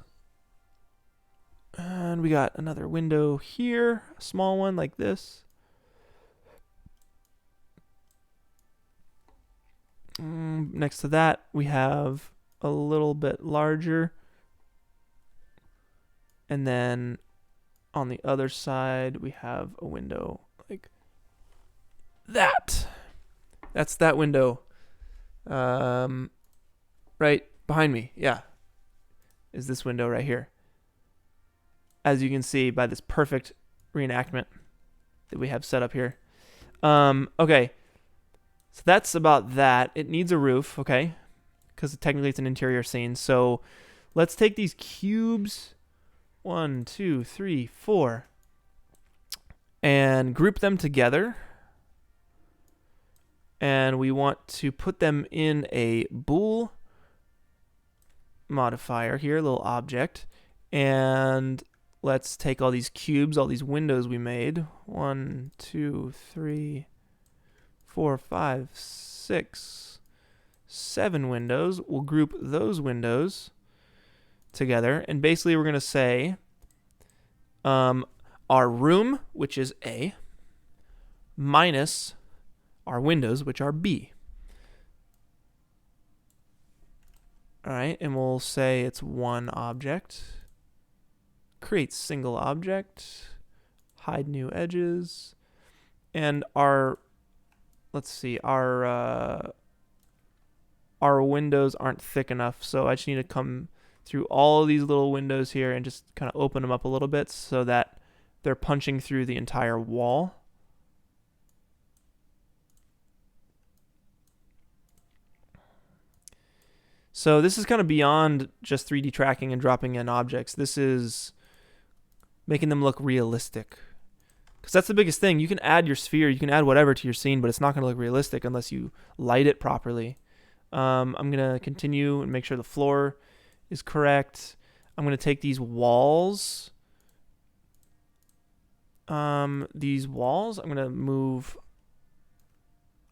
And we got another window here, a small one like this. Next to that, we have a little bit larger. And then on the other side, we have a window like that. That's that window. Right behind me, yeah, is this window right here. As you can see by this perfect reenactment that we have set up here. Okay, so that's about that. It needs a roof, okay, because technically it's an interior scene. So let's take these cubes, 1, 2, 3, 4, and group them together. And we want to put them in a bool modifier here, a little object. And let's take all these cubes, all these windows we made. 1, 2, 3, 4, 5, 6, 7 windows. We'll group those windows together. And basically we're going to say our room, which is A, minus our windows, which are B. All right, and we'll say it's one object. Create single object. Hide new edges. And our, let's see, our windows aren't thick enough, so I just need to come through all of these little windows here and just kind of open them up a little bit so that they're punching through the entire wall. So this is kind of beyond just 3D tracking and dropping in objects. This is making them look realistic. Because that's the biggest thing. You can add your sphere, you can add whatever to your scene, but it's not going to look realistic unless you light it properly. I'm going to continue and make sure the floor is correct. I'm going to take these walls. I'm going to move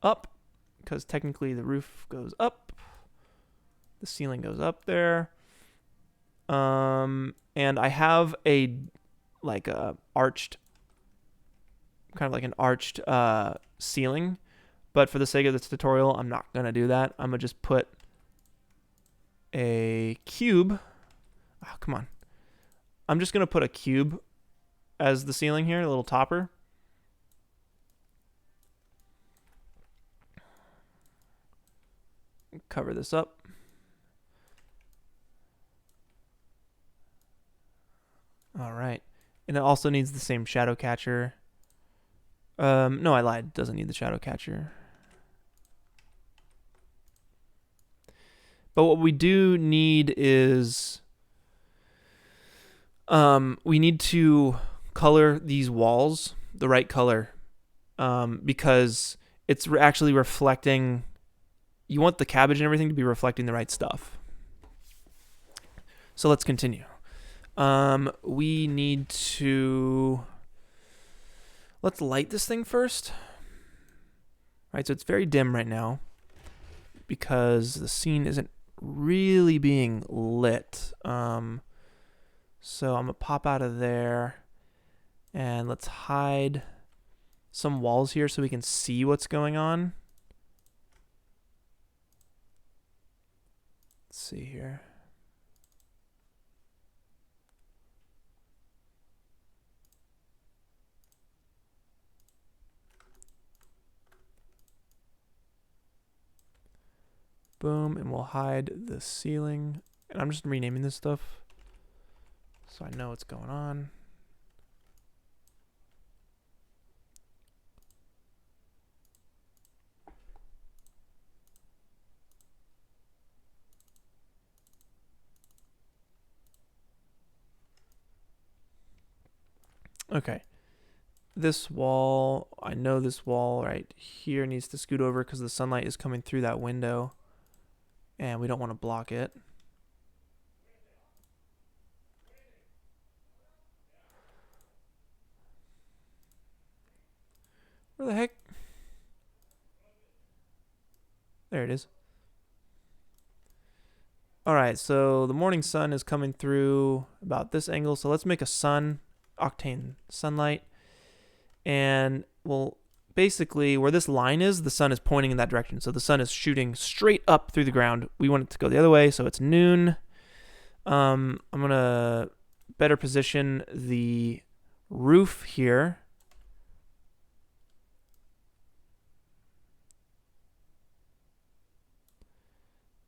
up because technically the roof goes up. The ceiling goes up there. And I have a arched ceiling, but for the sake of this tutorial, I'm not going to do that. I'm going to just put a cube. Oh, come on. I'm just going to put a cube as the ceiling here, a little topper. Cover this up. All right. And it also needs the same shadow catcher. No, I lied. It doesn't need the shadow catcher. But what we do need is we need to color these walls the right color because it's actually reflecting. You want the cabbage and everything to be reflecting the right stuff. So let's continue. We need to... Let's light this thing first. All right, so it's very dim right now because the scene isn't really being lit. So I'm going to pop out of there and let's hide some walls here so we can see what's going on. Let's see here. Boom, and we'll hide the ceiling. And I'm just renaming this stuff so I know what's going on. Okay. This wall, I know this wall right here needs to scoot over because the sunlight is coming through that window. And we don't want to block it. Where the heck? There it is. Alright, so the morning sun is coming through about this angle. So let's make a sun, octane sunlight. And we'll basically, where this line is, the sun is pointing in that direction. So the sun is shooting straight up through the ground. We want it to go the other way, so it's noon. I'm going to better position the roof here.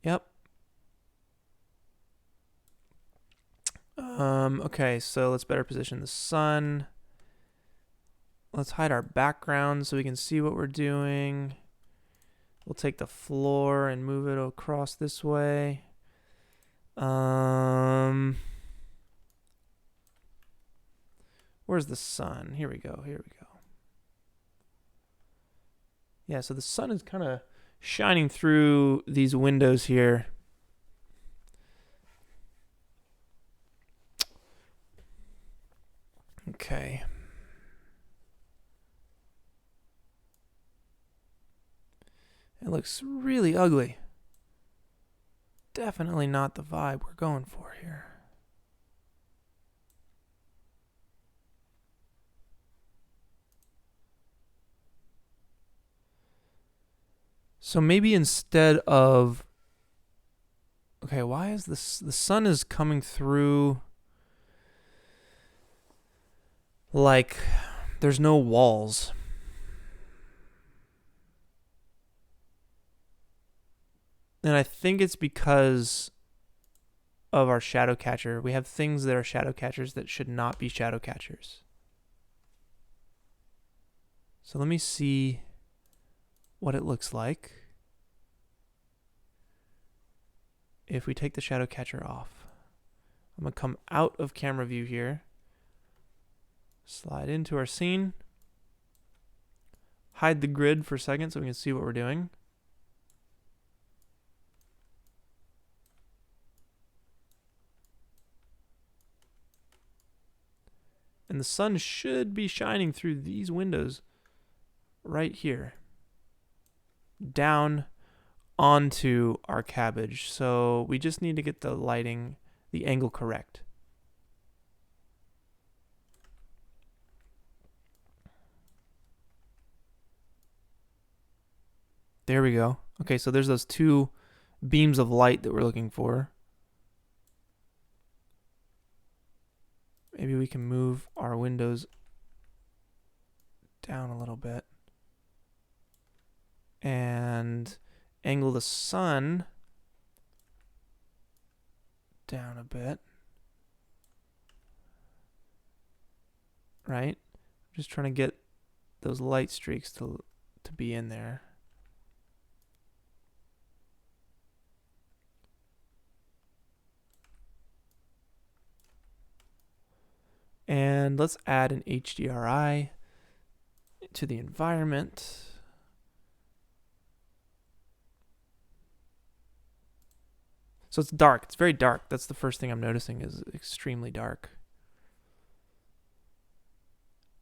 Yep. Okay, so let's better position the sun. Let's hide our background so we can see what we're doing. We'll take the floor and move it across this way. Where's the sun? Here we go. Yeah, so the sun is kind of shining through these windows here. Okay. It looks really ugly. Definitely not the vibe we're going for here. So maybe instead of... Okay, why is this... The sun is coming through... Like, there's no walls. And I think it's because of our shadow catcher. We have things that are shadow catchers that should not be shadow catchers. So let me see what it looks like if we take the shadow catcher off. I'm going to come out of camera view here. Slide into our scene. Hide the grid for a second so we can see what we're doing. And the sun should be shining through these windows right here, down onto our cabbage. So we just need to get the lighting, the angle correct. There we go. Okay, so there's those two beams of light that we're looking for. Maybe we can move our windows down a little bit and angle the sun down a bit. Right? Just trying to get those light streaks to be in there. And let's add an HDRI to the environment. So it's dark. It's very dark. That's the first thing I'm noticing, is extremely dark.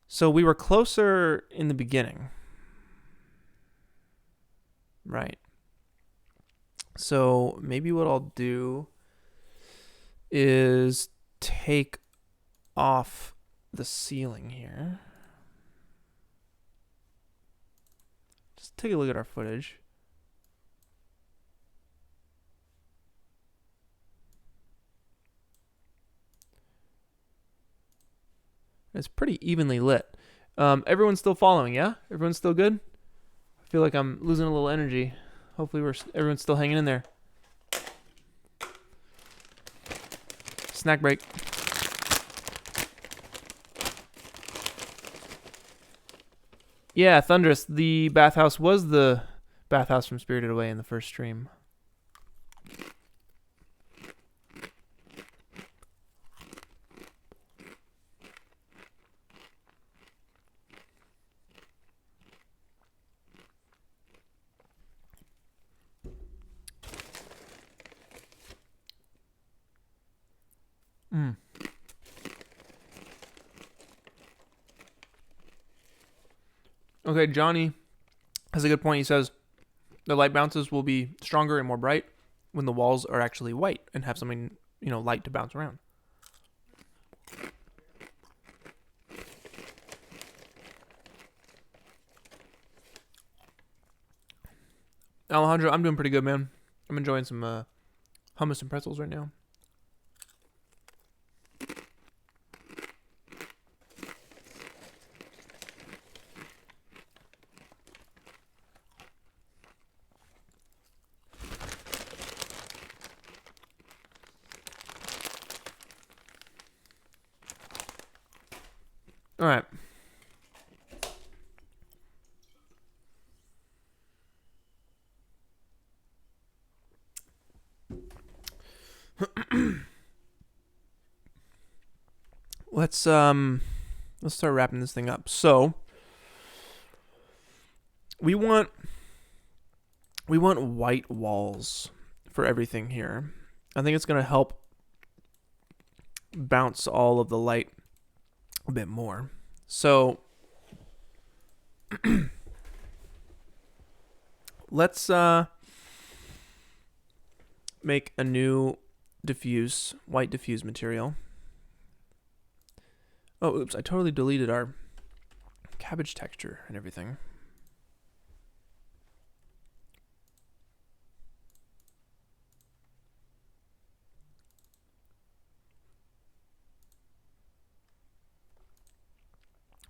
So we were closer in the beginning. Right. So maybe what I'll do is take off the ceiling here. Just take a look at our footage. It's pretty evenly lit. Everyone's still following, yeah? Everyone's still good? I feel like I'm losing a little energy. Hopefully everyone's still hanging in there. Snack break. Yeah, Thunderous, the bathhouse was the bathhouse from Spirited Away in the first stream. Okay, Johnny has a good point. He says the light bounces will be stronger and more bright when the walls are actually white and have something, light to bounce around. Alejandro, I'm doing pretty good, man. I'm enjoying some hummus and pretzels right now. All right. Let's start wrapping this thing up. So we want white walls for everything here. I think it's going to help bounce all of the light a bit more. So let's make a new white diffuse material. Oh, oops, I totally deleted our cabbage texture and everything.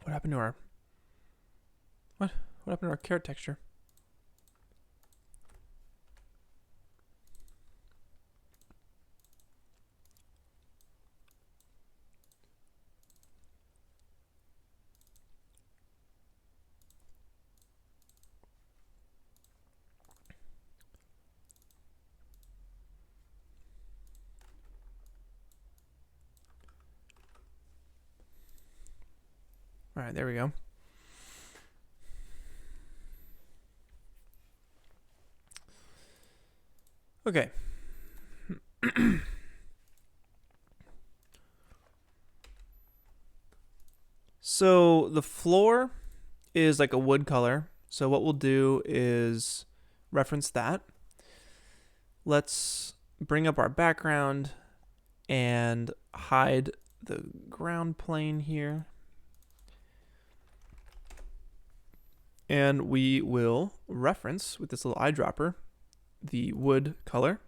What happened to our... What happened to our carrot texture? All right, there we go. Okay. So the floor is like a wood color. So what we'll do is reference that. Let's bring up our background and hide the ground plane here. And we will reference with this little eyedropper the wood color.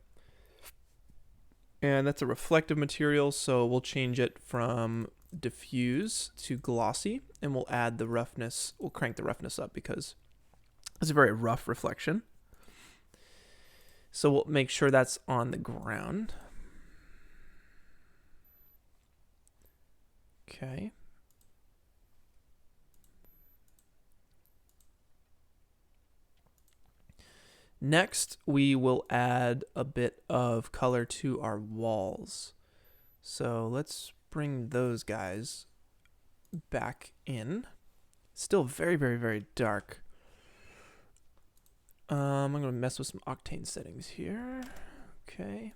And that's a reflective material, so we'll change it from diffuse to glossy, and we'll add the roughness. We'll crank the roughness up because it's a very rough reflection. So we'll make sure that's on the ground. Okay. Next, we will add a bit of color to our walls. So let's bring those guys back in. Still very, very, very dark. I'm going to mess with some octane settings here. Okay.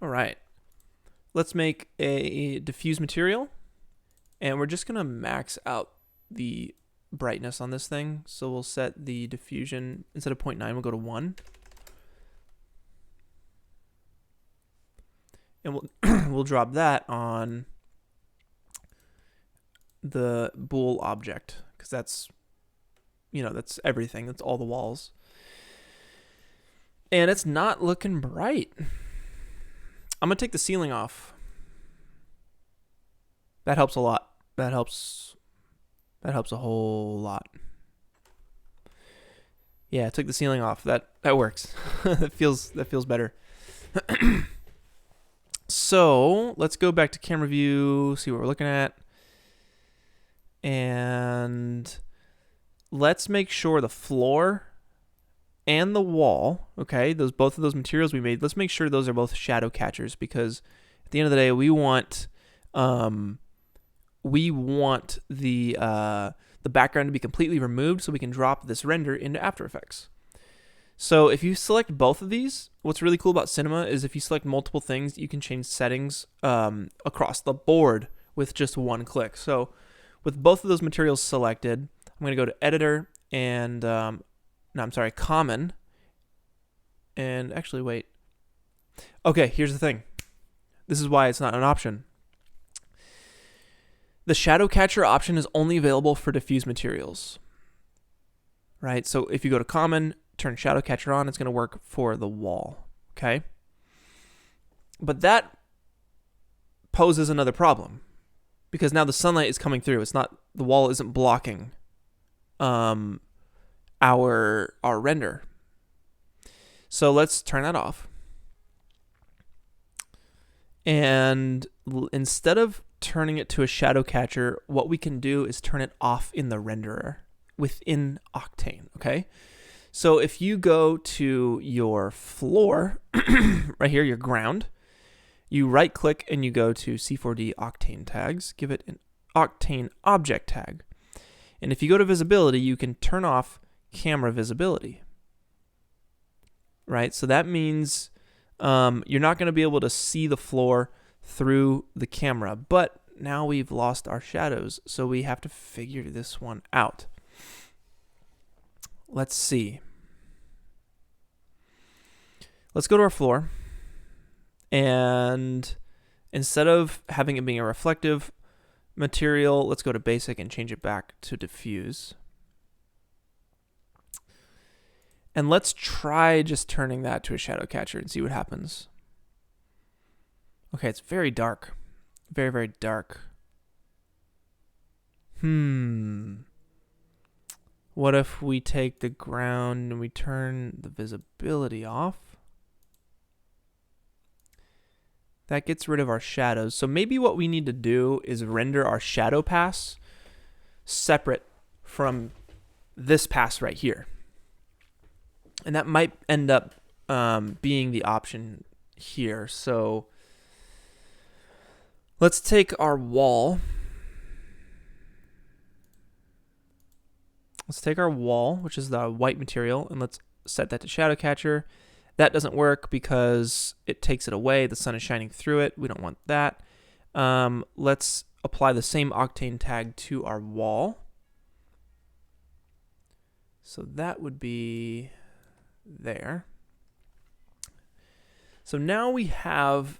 All right. Let's make a diffuse material, and we're just going to max out the brightness on this thing. So we'll set the diffusion, instead of 0.9, we'll go to 1. And we'll drop that on the bool object, because that's, that's everything. That's all the walls. And it's not looking bright. I'm going to take the ceiling off. That helps a lot. That helps a whole lot. Yeah, I took the ceiling off. That works. that feels better. So let's go back to camera view, see what we're looking at. And let's make sure the floor and the wall, okay, both of those materials we made, let's make sure those are both shadow catchers, because at the end of the day, we want the background to be completely removed so we can drop this render into After Effects. So if you select both of these, what's really cool about Cinema is if you select multiple things, you can change settings across the board with just one click. So with both of those materials selected, I'm going to go to Editor and, Common. And actually, wait. Okay, here's the thing. This is why it's not an option. The shadow catcher option is only available for diffuse materials, right? So if you go to Common, turn shadow catcher on, it's going to work for the wall, okay? But that poses another problem, because now the sunlight is coming through. The wall isn't blocking our render. So let's turn that off. And instead of turning it to a shadow catcher, what we can do is turn it off in the renderer within Octane, okay? So if you go to your floor, right here, your ground, you right click and you go to C4D Octane tags, give it an Octane object tag. And if you go to visibility, you can turn off camera visibility, right? So that means you're not going to be able to see the floor through the camera, but now we've lost our shadows, so we have to figure this one out. Let's see. Let's go to our floor, and instead of having it being a reflective material, let's go to basic and change it back to diffuse. And let's try just turning that to a shadow catcher and see what happens. Okay, it's very dark. Very, very dark. What if we take the ground and we turn the visibility off? That gets rid of our shadows. So maybe what we need to do is render our shadow pass separate from this pass right here. And that might end up being the option here. So Let's take our wall. Let's take our wall, which is the white material, and let's set that to shadow catcher. That doesn't work because it takes it away. The sun is shining through it. We don't want that. Let's apply the same octane tag to our wall. So that would be there. So now we have,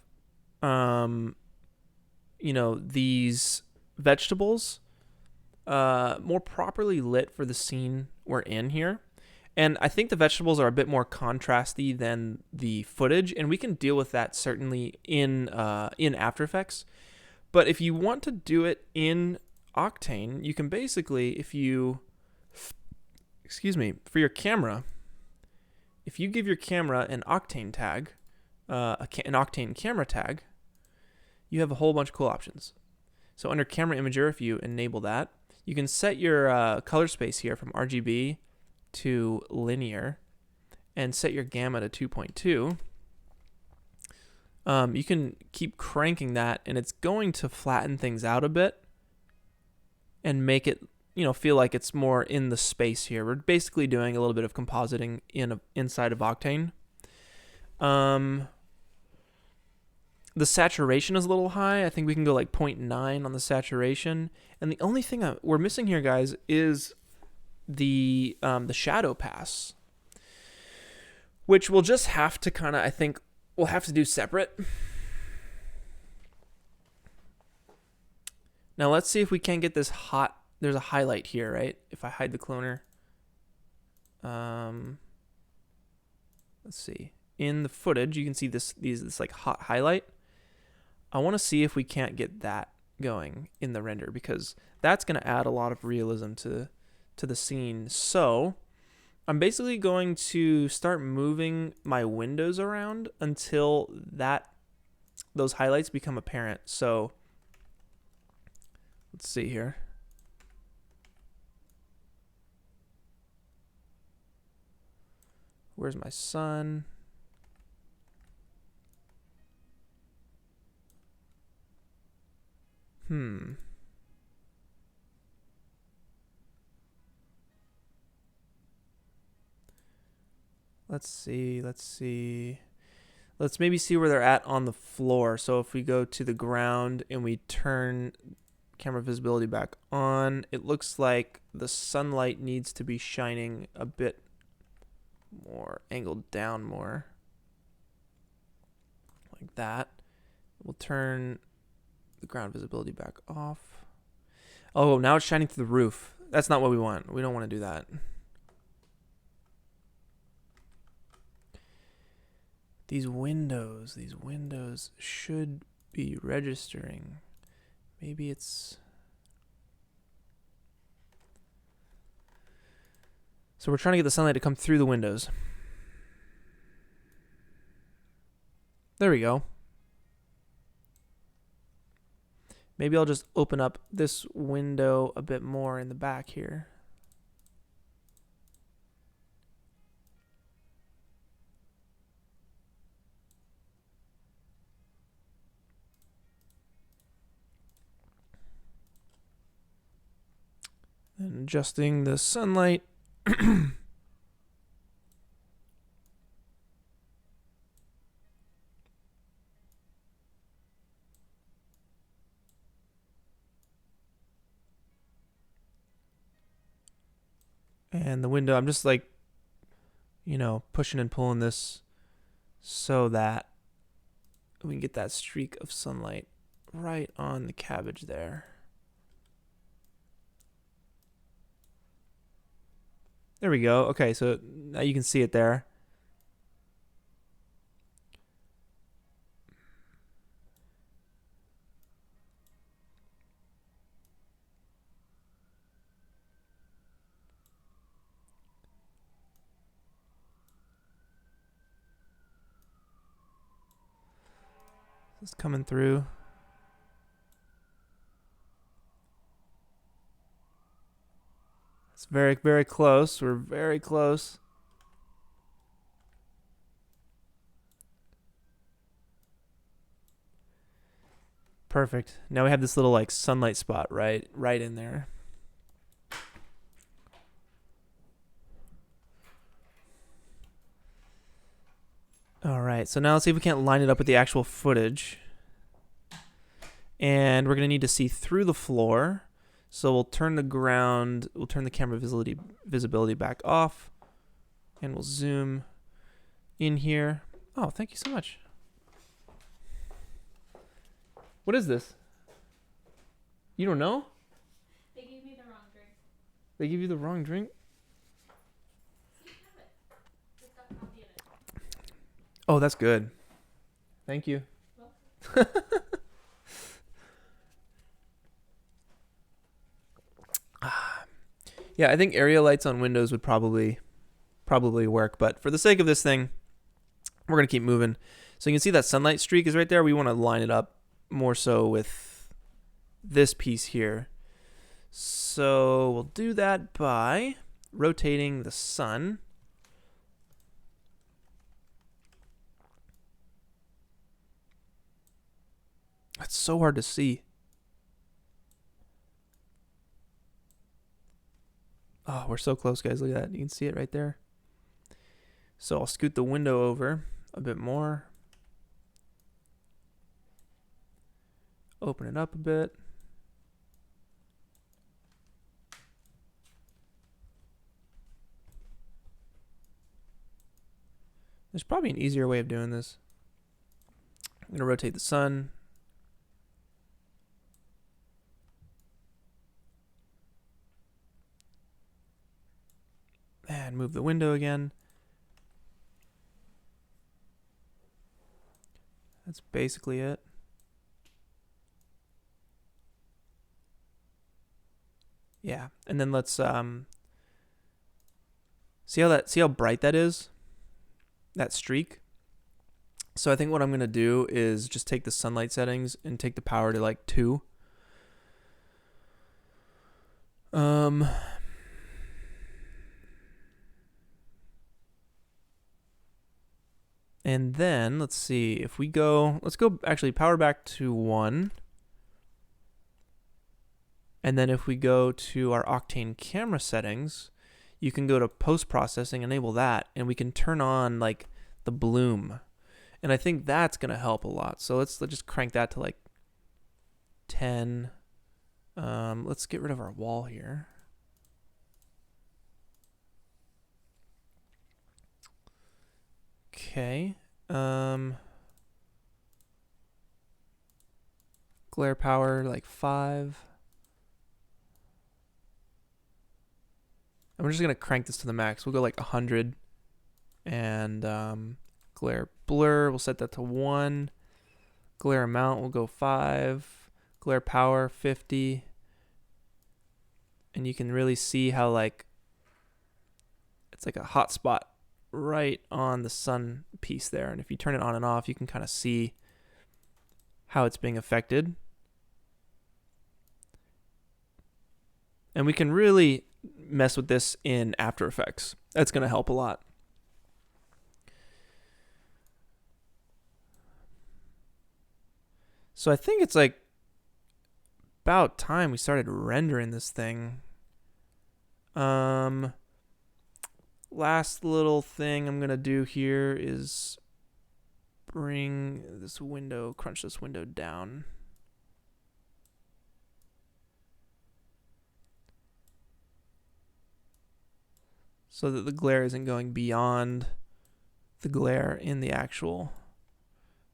these vegetables more properly lit for the scene we're in here. And I think the vegetables are a bit more contrasty than the footage, and we can deal with that certainly in After Effects. But if you want to do it in Octane, you can basically, for your camera, if you give your camera an Octane tag, an Octane camera tag, you have a whole bunch of cool options. So under Camera Imager, if you enable that, you can set your color space here from RGB to linear and set your gamma to 2.2. You can keep cranking that, and it's going to flatten things out a bit and make it, feel like it's more in the space here. We're basically doing a little bit of compositing inside of Octane. The saturation is a little high. I think we can go like 0.9 on the saturation. And the only thing we're missing here, guys, is the shadow pass, which we'll just have to kind of, I think, we'll have to do separate. Now let's see if we can get this hot. There's a highlight here, right? If I hide the cloner. Let's see. In the footage, you can see this like hot highlight. I want to see if we can't get that going in the render, because that's going to add a lot of realism to the scene. So I'm basically going to start moving my windows around until those highlights become apparent. So let's see here. Where's my sun? Let's see. Let's maybe see where they're at on the floor. So if we go to the ground and we turn camera visibility back on, it looks like the sunlight needs to be shining a bit more, angled down more. Like that. We'll turn the ground visibility back off. Oh, now it's shining through the roof. That's not what we want. We don't want to do that. These windows should be registering. Maybe it's... So we're trying to get the sunlight to come through the windows. There we go. Maybe I'll just open up this window a bit more in the back here. And adjusting the sunlight. And the window, I'm just like, pushing and pulling this so that we can get that streak of sunlight right on the cabbage there. There we go. Okay, so now you can see it there. It's coming through. It's very, very close. We're very close. Perfect. Now we have this little like sunlight spot right in there. All right, so now let's see if we can't line it up with the actual footage. And we're gonna need to see through the floor. So we'll turn the camera visibility back off, and we'll zoom in here. Oh, thank you so much. What is this? You don't know? They gave me the wrong drink. They give you the wrong drink? You have it. It's got coffee in it. Oh, that's good. Thank you. Yeah, I think area lights on windows would probably work, but for the sake of this thing, we're going to keep moving. So you can see that sunlight streak is right there. We want to line it up more so with this piece here. So we'll do that by rotating the sun. That's so hard to see. Oh, we're so close, guys. Look at that. You can see it right there. So I'll scoot the window over a bit more. Open it up a bit. There's probably an easier way of doing this. I'm going to rotate the sun. And move the window again. That's basically it. Yeah, and then let's see how bright that is? That streak. So I think what I'm going to do is just take the sunlight settings and take the power to like 2. And then let's see if we go, let's go actually power back to 1. And then if we go to our Octane camera settings, you can go to post-processing, enable that, and we can turn on like the bloom. And I think that's going to help a lot. So let's just crank that to like 10. Let's get rid of our wall here. Okay. Glare power like 5. And we're just going to crank this to the max. We'll go like 100. And glare blur, we'll set that to 1. Glare amount, we'll go 5. Glare power, 50. And you can really see how like it's like a hot spot right on the sun piece there. And if you turn it on and off, you can kind of see how it's being affected. And we can really mess with this in After Effects. That's going to help a lot. So I think it's like about time we started rendering this thing. Last little thing I'm going to do here is bring this window, crunch this window down. So that the glare isn't going beyond the glare in the actual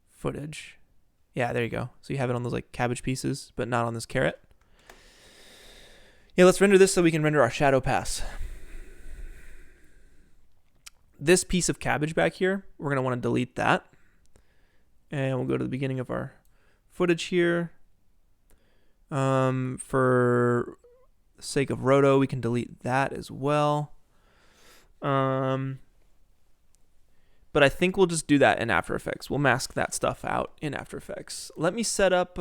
footage. Yeah, there you go. So you have it on those like cabbage pieces, but not on this carrot. Yeah, let's render this so we can render our shadow pass. This piece of cabbage back here, we're going to want to delete that. And we'll go to the beginning of our footage here. For the sake of roto, we can delete that as well. But I think we'll just do that in After Effects. We'll mask that stuff out in After Effects. Let me set up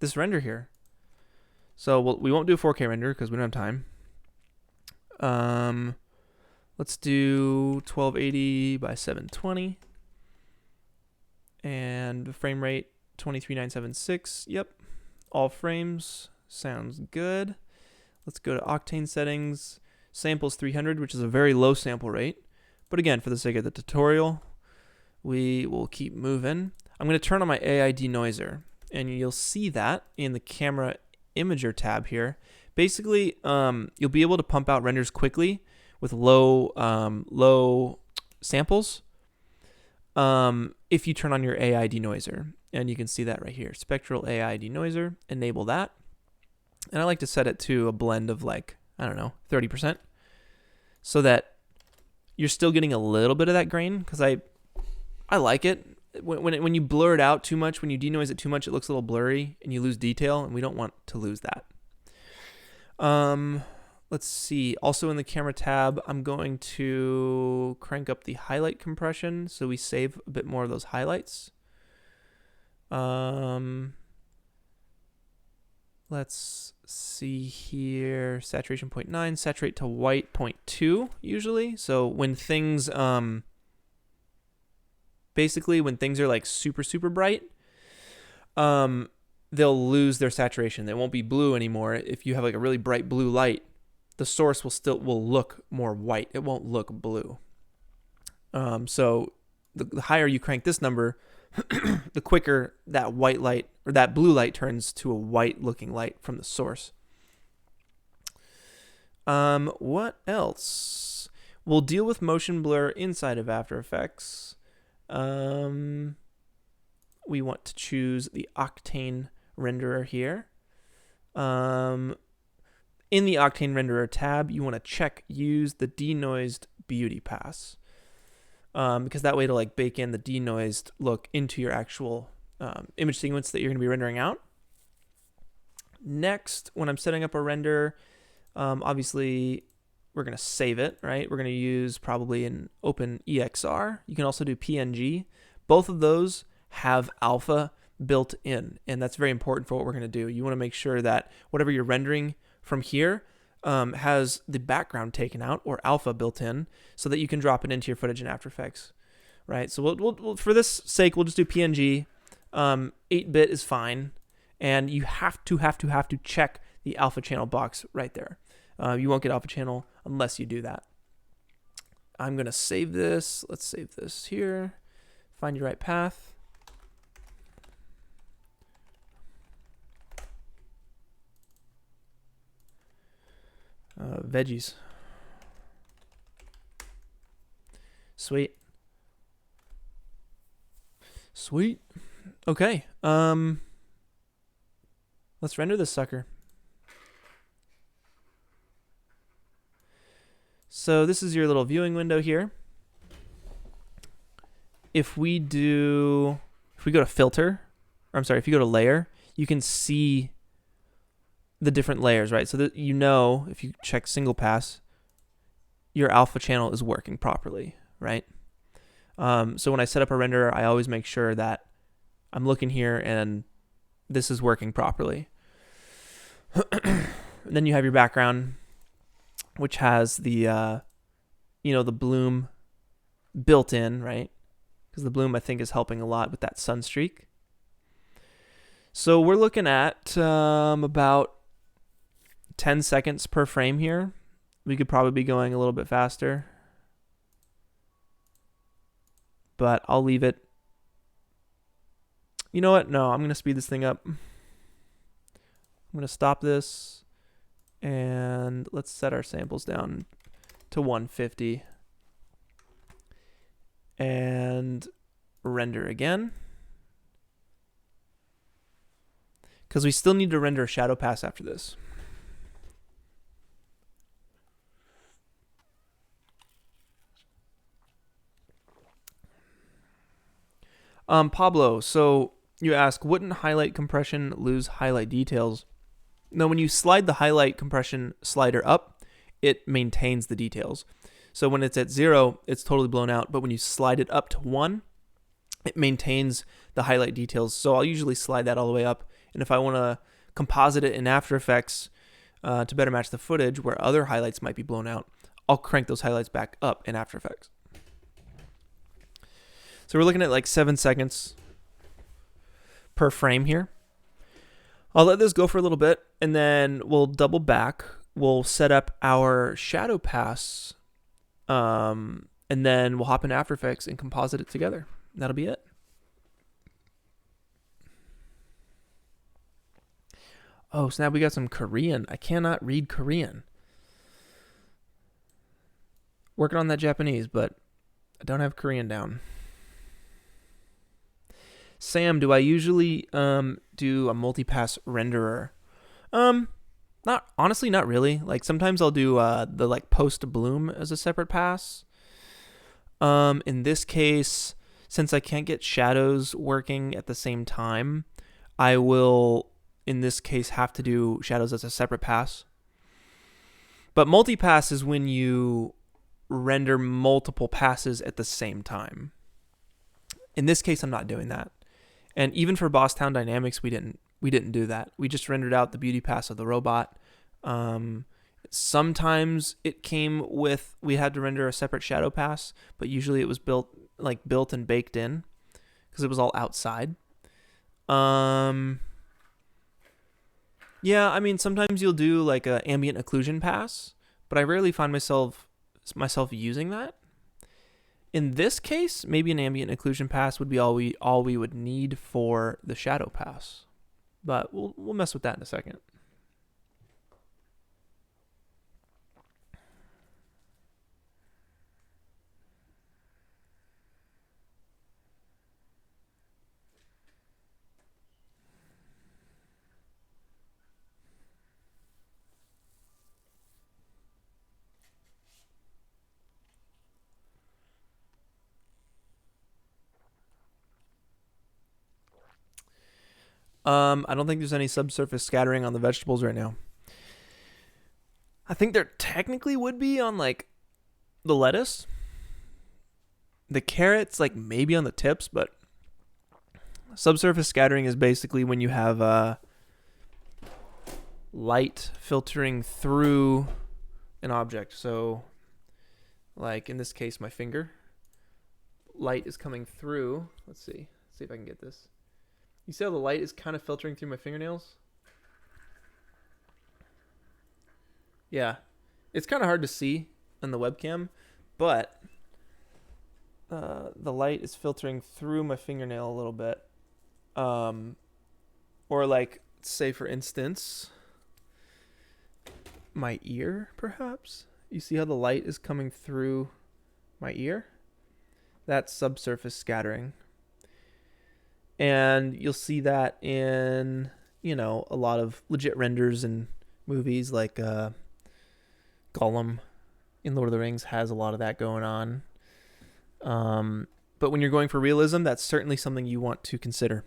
this render here. So we won't do a 4K render because we don't have time. Let's do 1280 by 720. And the frame rate 23976. Yep. All frames. Sounds good. Let's go to Octane settings. Samples 300, which is a very low sample rate. But again, for the sake of the tutorial, we will keep moving. I'm going to turn on my AI denoiser, and you'll see that in the camera imager tab here. Basically, you'll be able to pump out renders quickly with low samples if you turn on your AI denoiser. And you can see that right here. Spectral AI denoiser, enable that. And I like to set it to a blend of like, I don't know, 30%. So that you're still getting a little bit of that grain, because I like it. When you blur it out too much, when you denoise it too much, it looks a little blurry and you lose detail, and we don't want to lose that. Let's see. Also in the camera tab, I'm going to crank up the highlight compression so we save a bit more of those highlights. Let's see here. Saturation 0.9, saturate to white 0.2 usually. So when things, basically when things are like super, super bright, they'll lose their saturation. They won't be blue anymore. If you have like a really bright blue light, the source will look more white. It won't look blue. So the higher you crank this number, the quicker that white light or that blue light turns to a white looking light from the source. What else? We'll deal with motion blur inside of After Effects. We want to choose the Octane renderer here. In the Octane renderer tab, you want to use the denoised beauty pass. Because that way it'll like bake in the denoised look into your actual image sequence that you're going to be rendering out. Next, when I'm setting up a render, obviously we're going to save it, right? We're going to use probably an OpenEXR. You can also do PNG. Both of those have alpha built in, and that's very important for what we're going to do. You want to make sure that whatever you're rendering from here has the background taken out or alpha built in so that you can drop it into your footage in After Effects, right? So we'll for this sake, we'll just do PNG. 8-bit is fine, and you have to check the alpha channel box right there. You won't get alpha channel unless you do that. I'm going to save this. Let's save this here. Find your right path. Veggies. Sweet. Okay. Let's render this sucker. So this is your little viewing window here. If we go to filter, or I'm sorry, if you go to layer, you can see the different layers, right? So that you know, if you check single pass, your alpha channel is working properly, right? So when I set up a renderer, I always make sure that I'm looking here and this is working properly. And then you have your background, which has the, the bloom built in, right? Because the bloom, I think, is helping a lot with that sun streak. So we're looking at about 10 seconds per frame here. We could probably be going a little bit faster, but I'll leave it. You know what? No, I'm going to speed this thing up. I'm going to stop this, and let's set our samples down to 150 and render again, because we still need to render a shadow pass after this. Pablo, so you ask, wouldn't highlight compression lose highlight details? No, when you slide the highlight compression slider up, it maintains the details. So when it's at 0, it's totally blown out. But when you slide it up to 1, it maintains the highlight details. So I'll usually slide that all the way up. And if I want to composite it in After Effects to better match the footage where other highlights might be blown out, I'll crank those highlights back up in After Effects. So we're looking at like 7 seconds per frame here. I'll let this go for a little bit, and then we'll double back. We'll set up our shadow pass, and then we'll hop into After Effects and composite it together. That'll be it. Oh, snap, we got some Korean. I cannot read Korean. Working on that Japanese, but I don't have Korean down. Sam, do I usually do a multipass renderer? Not really. Like sometimes I'll do the like post bloom as a separate pass. In this case, since I can't get shadows working at the same time, I will in this case have to do shadows as a separate pass. But multipass is when you render multiple passes at the same time. In this case, I'm not doing that. And even for Boss Town Dynamics, we didn't do that. We just rendered out the beauty pass of the robot. Sometimes it came with, we had to render a separate shadow pass, but usually it was built and baked in because it was all outside. Yeah, I mean, sometimes you'll do like a ambient occlusion pass, but I rarely find myself using that. In this case, maybe an ambient occlusion pass would be all we would need for the shadow pass. But we'll mess with that in a second. I don't think there's any subsurface scattering on the vegetables right now. I think there technically would be on like the lettuce. The carrots, like maybe on the tips, but subsurface scattering is basically when you have light filtering through an object. So like in this case, my finger, light is coming through. Let's see if I can get this. You see how the light is kind of filtering through my fingernails? Yeah. It's kind of hard to see on the webcam, but the light is filtering through my fingernail a little bit. Or like, say for instance, my ear, perhaps? You see how the light is coming through my ear? That's subsurface scattering. And you'll see that in, a lot of legit renders in movies like Gollum in Lord of the Rings has a lot of that going on. But when you're going for realism, that's certainly something you want to consider.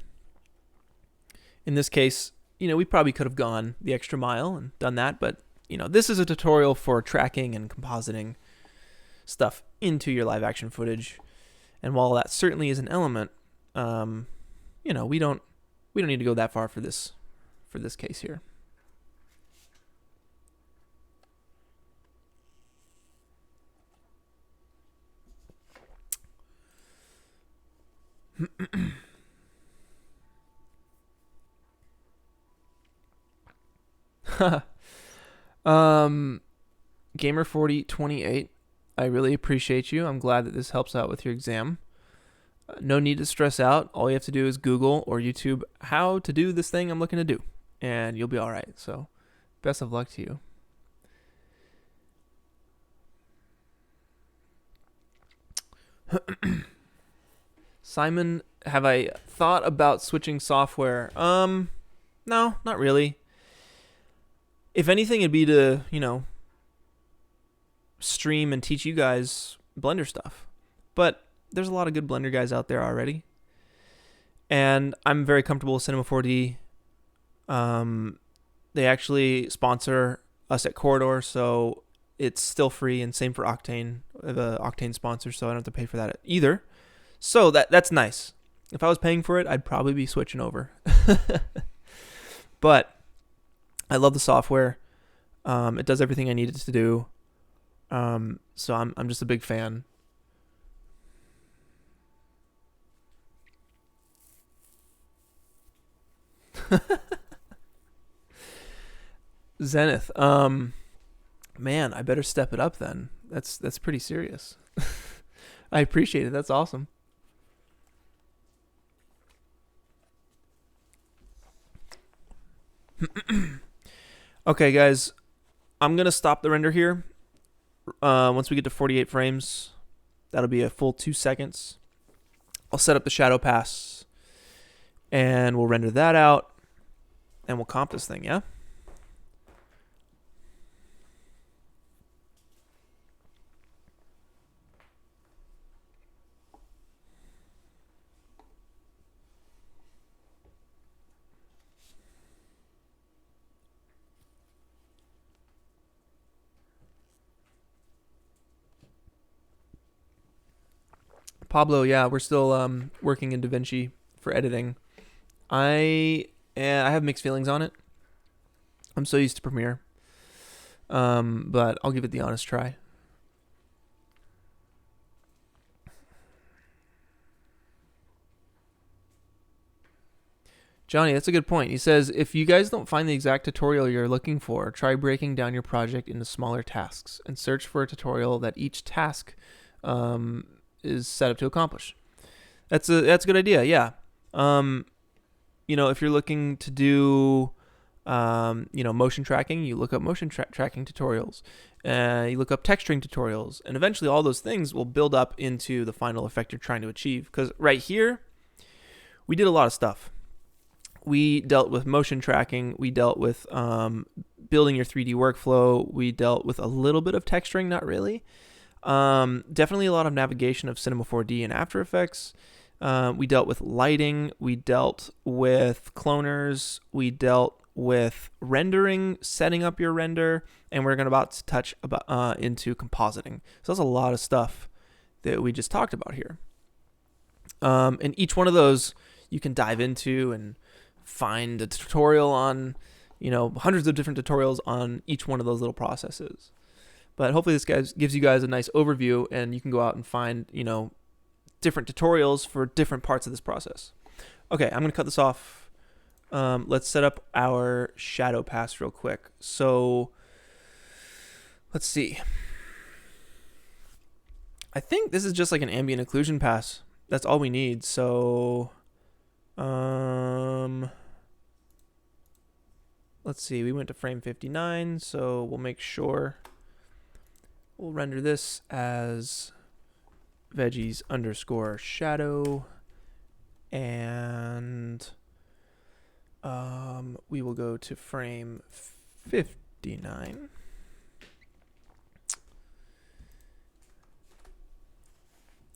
In this case, we probably could have gone the extra mile and done that, but, this is a tutorial for tracking and compositing stuff into your live action footage. And while that certainly is an element, we don't need to go that far for this case here. Gamer4028, I really appreciate you. I'm glad that this helps out with your exam. No need to stress out. All you have to do is Google or YouTube how to do this thing I'm looking to do, and you'll be all right. So, best of luck to you. Simon, have I thought about switching software? No, not really. If anything, it'd be to, stream and teach you guys Blender stuff. But there's a lot of good Blender guys out there already. And I'm very comfortable with Cinema 4D. They actually sponsor us at Corridor, so it's still free, and same for Octane. I have an Octane sponsor, so I don't have to pay for that either. So that's nice. If I was paying for it, I'd probably be switching over. But I love the software. It does everything I need it to do. So I'm just a big fan. Zenith. Man, I better step it up then. That's pretty serious. I appreciate it. That's awesome. Okay, guys, I'm gonna stop the render here. Once we get to 48 frames, that'll be a full 2 seconds. I'll set up the shadow pass, and we'll render that out, and we'll comp this thing. Yeah. Pablo, yeah, we're still working in DaVinci for editing. I have mixed feelings on it. I'm so used to Premiere, but I'll give it the honest try. Johnny, that's a good point. He says, if you guys don't find the exact tutorial you're looking for, try breaking down your project into smaller tasks and search for a tutorial that each task is set up to accomplish. That's a good idea. Yeah. If you're looking to do, motion tracking, you look up motion tracking tutorials. You look up texturing tutorials, and eventually all those things will build up into the final effect you're trying to achieve. Because right here, we did a lot of stuff. We dealt with motion tracking. We dealt with building your 3D workflow. We dealt with a little bit of texturing, not really. Definitely a lot of navigation of Cinema 4D and After Effects. We dealt with lighting. We dealt with cloners. We dealt with rendering, setting up your render, and we're about to touch into compositing. So that's a lot of stuff that we just talked about here. And each one of those you can dive into and find a tutorial on, hundreds of different tutorials on each one of those little processes. But hopefully this gives you guys a nice overview, and you can go out and find, different tutorials for different parts of this process. Okay, I'm going to cut this off. Let's set up our shadow pass real quick. So let's see. I think this is just like an ambient occlusion pass. That's all we need. So let's see. We went to frame 59, so we'll make sure we'll render this as veggies _ shadow, and we will go to frame 59.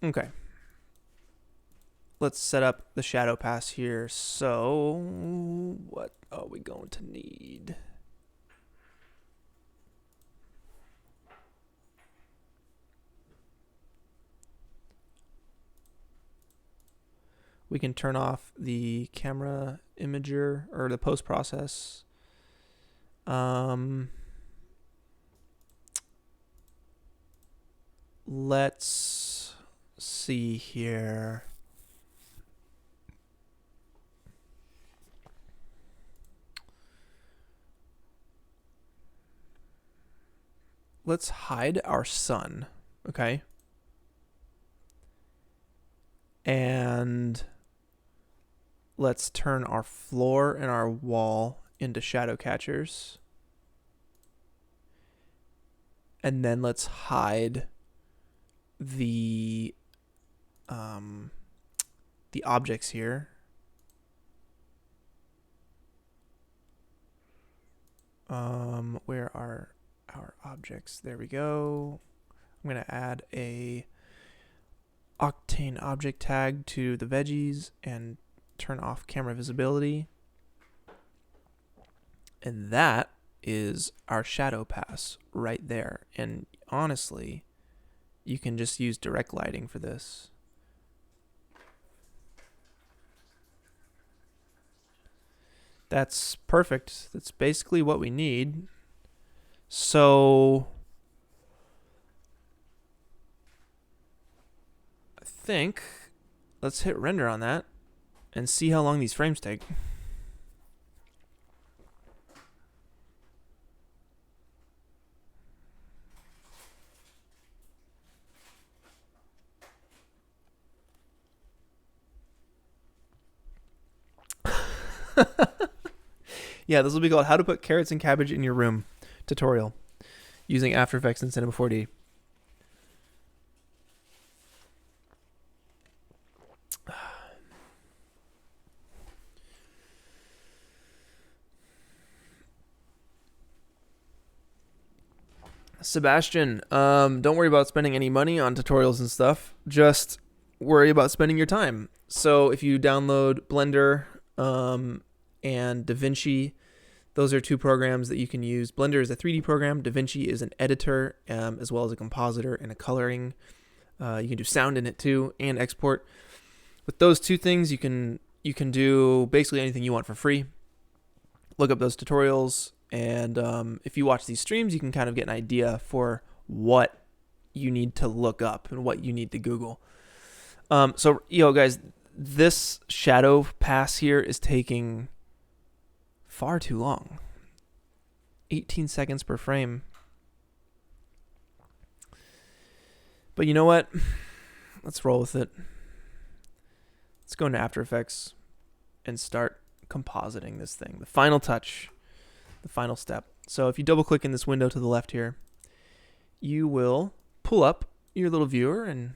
Okay. Let's set up the shadow pass here. So what are we going to need? We can turn off the camera imager or the post process. Let's see here. Let's hide our sun, okay? And let's turn our floor and our wall into shadow catchers. And then let's hide the objects here. Where are our objects? There we go. I'm going to add a octane object tag to the veggies and turn off camera visibility. And that is our shadow pass right there. And honestly, you can just use direct lighting for this. That's perfect. That's basically what we need. So I think let's hit render on that and see how long these frames take. Yeah, this will be called How to Put Carrots and Cabbage in Your Room tutorial using After Effects and Cinema 4D. Sebastian, don't worry about spending any money on tutorials and stuff. Just worry about spending your time. So if you download Blender and DaVinci, those are two programs that you can use. Blender is a 3D program. DaVinci is an editor, as well as a compositor and a coloring. You can do sound in it too and export. With those two things, you can do basically anything you want for free. Look up those tutorials. And if you watch these streams, you can kind of get an idea for what you need to look up and what you need to Google. So, guys, this shadow pass here is taking far too long. 18 seconds per frame. But you know what? Let's roll with it. Let's go into After Effects and start compositing this thing. The final touch. The final step. So if you double click in this window to the left here, you will pull up your little viewer, and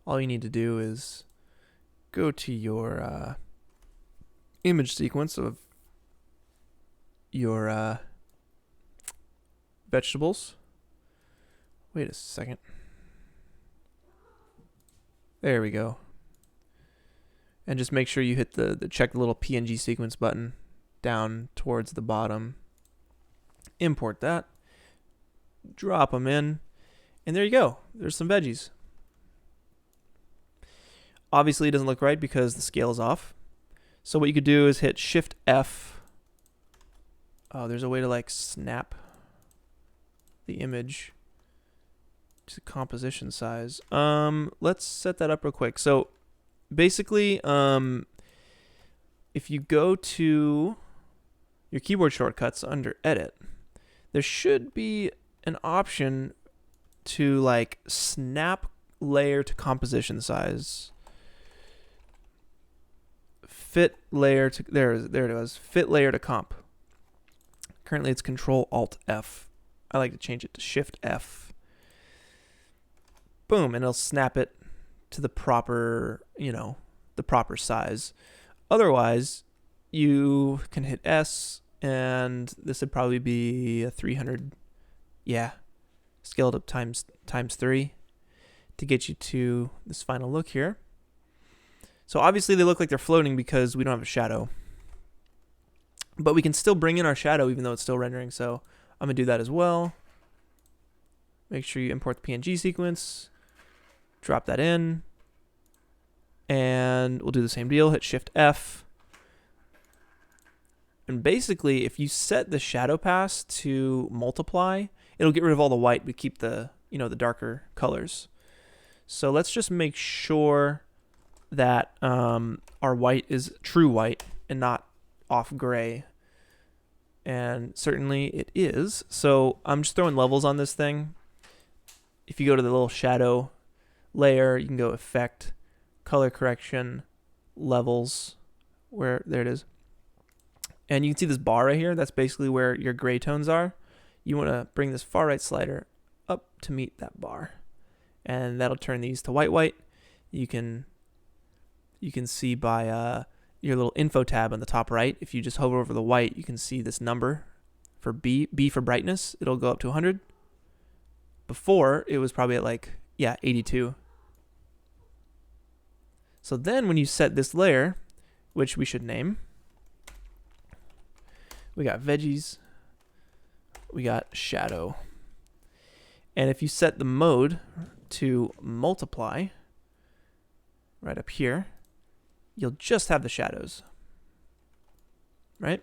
all you need to do is go to your image sequence of your vegetables. Wait a second. There we go. And just make sure you hit the check the little PNG sequence button down towards the bottom. Import that, drop them in, and there you go. There's some veggies. Obviously, it doesn't look right because the scale is off. So what you could do is hit Shift F. Oh, there's a way to like snap the image to composition size. Let's set that up real quick. So basically, if you go to your keyboard shortcuts under Edit, there should be an option to like snap layer to composition size. Fit layer to there it was. Fit layer to comp. Currently it's Control Alt F. I like to change it to Shift F. Boom, and it'll snap it to the proper, the proper size. Otherwise, you can hit S, and this would probably be a 300, scaled up times 3 to get you to this final look here. So obviously they look like they're floating because we don't have a shadow. But we can still bring in our shadow even though it's still rendering, so I'm going to do that as well. Make sure you import the PNG sequence, drop that in, and we'll do the same deal, hit Shift F. And basically, if you set the shadow pass to multiply, it'll get rid of all the white but keep the, the darker colors. So let's just make sure that our white is true white and not off gray. And certainly it is. So I'm just throwing levels on this thing. If you go to the little shadow layer, you can go Effect, Color Correction, Levels, there it is. And you can see this bar right here. That's basically where your gray tones are. You want to bring this far right slider up to meet that bar. And that'll turn these to white. You can see by your little info tab on the top right. If you just hover over the white, you can see this number for B for brightness. It'll go up to 100. Before, it was probably at 82. So then when you set this layer, which we should name, we got veggies, we got shadow. And if you set the mode to multiply right up here, you'll just have the shadows, right?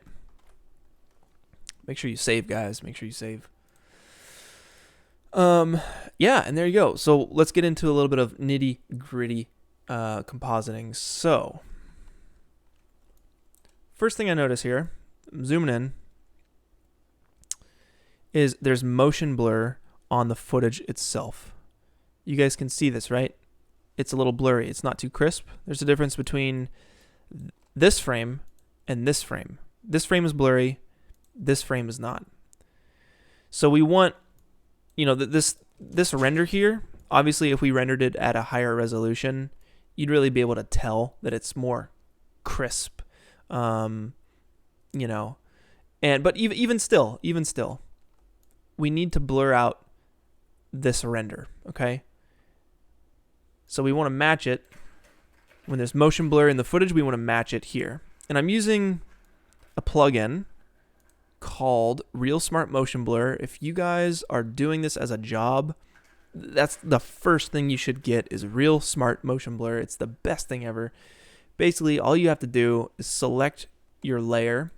Make sure you save, guys. Make sure you save. And there you go. So let's get into a little bit of nitty gritty compositing. So first thing I notice here, I'm zooming in, is there's motion blur on the footage itself. You guys can see this, right? It's a little blurry. It's not too crisp. There's a difference between this frame and this frame. This frame is blurry. This frame is not. So we want, this render here, obviously if we rendered it at a higher resolution, you'd really be able to tell that it's more crisp. But even still, we need to blur out this render, okay? So we want to match it. When there's motion blur in the footage, we want to match it here. And I'm using a plugin called Real Smart Motion Blur. If you guys are doing this as a job, that's the first thing you should get is Real Smart Motion Blur. It's the best thing ever. Basically, all you have to do is select your layer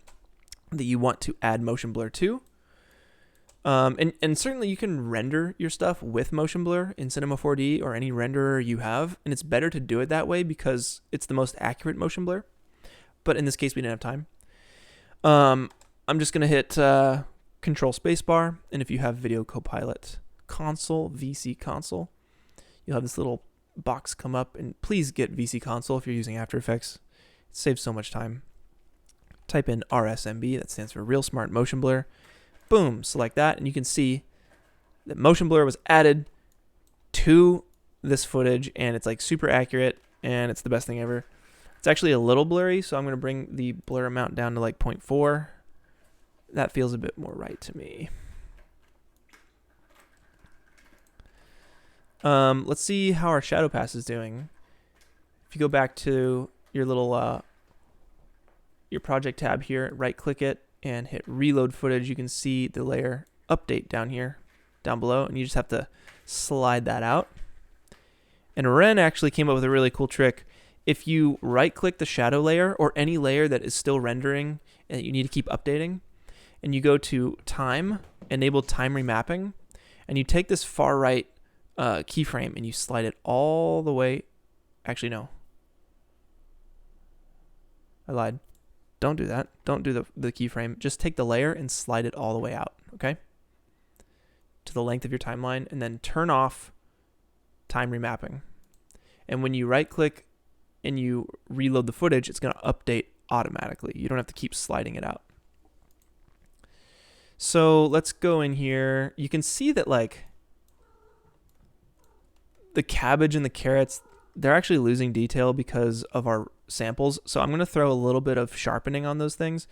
that you want to add motion blur to. And certainly you can render your stuff with motion blur in Cinema 4D or any renderer you have, and it's better to do it that way because it's the most accurate motion blur. But in this case, we didn't have time. I'm just going to hit Control Spacebar, and if you have Video Copilot Console, VC Console, you'll have this little box come up, and please get VC Console if you're using After Effects. It saves so much time. Type in RSMB, that stands for Real Smart Motion Blur. Boom, select that, and you can see that motion blur was added to this footage, and it's like super accurate, and it's the best thing ever. It's actually a little blurry, so I'm going to bring the blur amount down to like 0.4. That feels a bit more right to me. Let's see how our shadow pass is doing. If you go back to your little your project tab here, right click it and hit reload footage, you can see the layer update down here, down below, and you just have to slide that out. And Ren actually came up with a really cool trick. If you right click the shadow layer or any layer that is still rendering and you need to keep updating, and you go to time, enable time remapping, and you take this far right keyframe and you slide it all the way. Actually, no. I lied. Don't do that. Don't do the keyframe. Just take the layer and slide it all the way out, okay? To the length of your timeline, and then turn off time remapping. And when you right click and you reload the footage, it's going to update automatically. You don't have to keep sliding it out. So let's go in here. You can see that like the cabbage and the carrots, they're actually losing detail because of our samples. So I'm going to throw a little bit of sharpening on those things.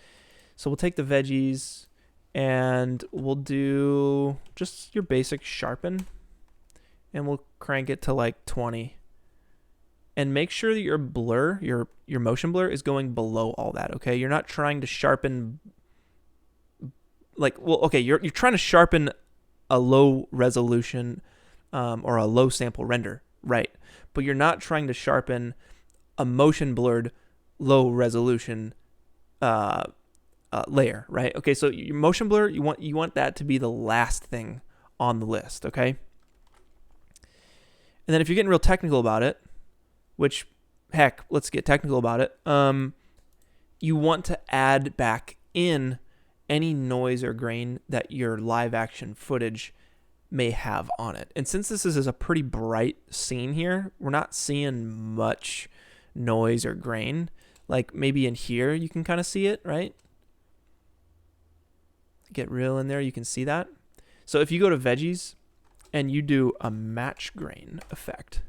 So we'll take the veggies and we'll do just your basic sharpen, and we'll crank it to like 20. And make sure that your blur, your motion blur is going below all that, okay? You're not trying to sharpen you're trying to sharpen a low resolution or a low sample render, right? But you're not trying to sharpen a motion blurred low resolution layer, right? Okay, so your motion blur, you want that to be the last thing on the list, okay? And then if you're getting real technical about it, which heck, let's get technical about it. You want to add back in any noise or grain that your live action footage may have on it. And since this is a pretty bright scene here, we're not seeing much noise or grain. Like maybe in here you can kind of see it, right? Get real in there, you can see that. So if you go to veggies and you do a match grain effect,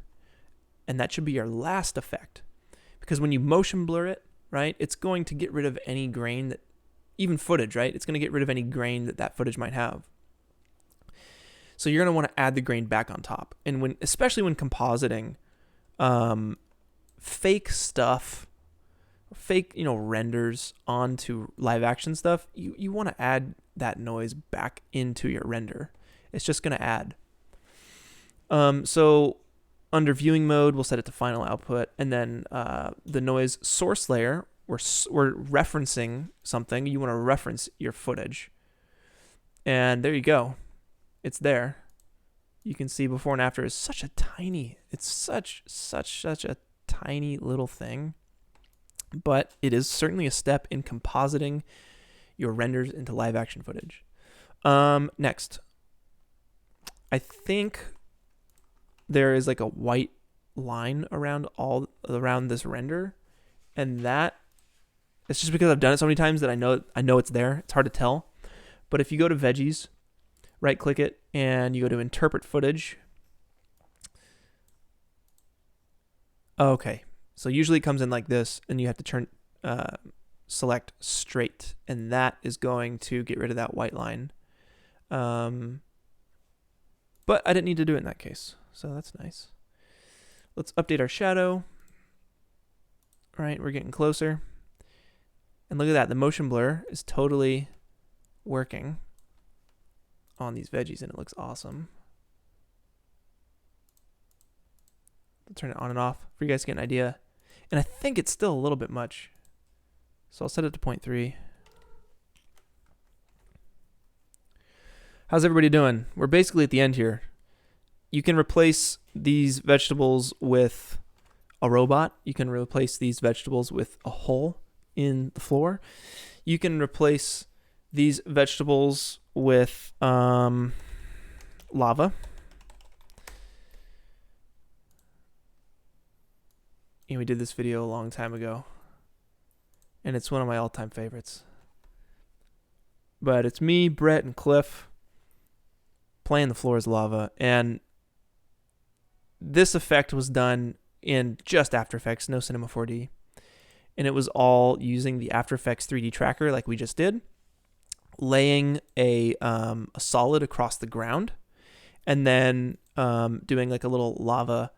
and that should be your last effect, because when you motion blur it, right, it's going to get rid of any grain that, even footage, right? It's going to get rid of any grain that footage might have. So you're going to want to add the grain back on top. And especially when compositing fake stuff, fake, renders onto live action stuff, you want to add that noise back into your render. It's just going to add. So under viewing mode, we'll set it to final output, and then the noise source layer, we're referencing something. You want to reference your footage, and there you go. It's there. You can see before and after is such a tiny. It's such a tiny little thing, but it is certainly a step in compositing your renders into live action footage. Next, I think there is like a white line around this render, and that It's just because I've done it so many times that I know it's there. It's hard to tell. But if you go to veggies, right click it, and you go to interpret footage. Okay, so usually it comes in like this, and you have to select straight, and that is going to get rid of that white line. But I didn't need to do it in that case, so that's nice. Let's update our shadow. All right, we're getting closer. And look at that, the motion blur is totally working on these veggies, and it looks awesome. I'll turn it on and off for you guys to get an idea. And I think it's still a little bit much, so I'll set it to 0.3. How's everybody doing? We're basically at the end here. You can replace these vegetables with a robot. You can replace these vegetables with a hole in the floor. You can replace these vegetables with lava. And we did this video a long time ago, and it's one of my all-time favorites. But it's me, Brett, and Cliff playing the floor as lava, and this effect was done in just After Effects, no Cinema 4D, and it was all using the After Effects 3D tracker like we just did, laying a solid across the ground, and then doing like a little lava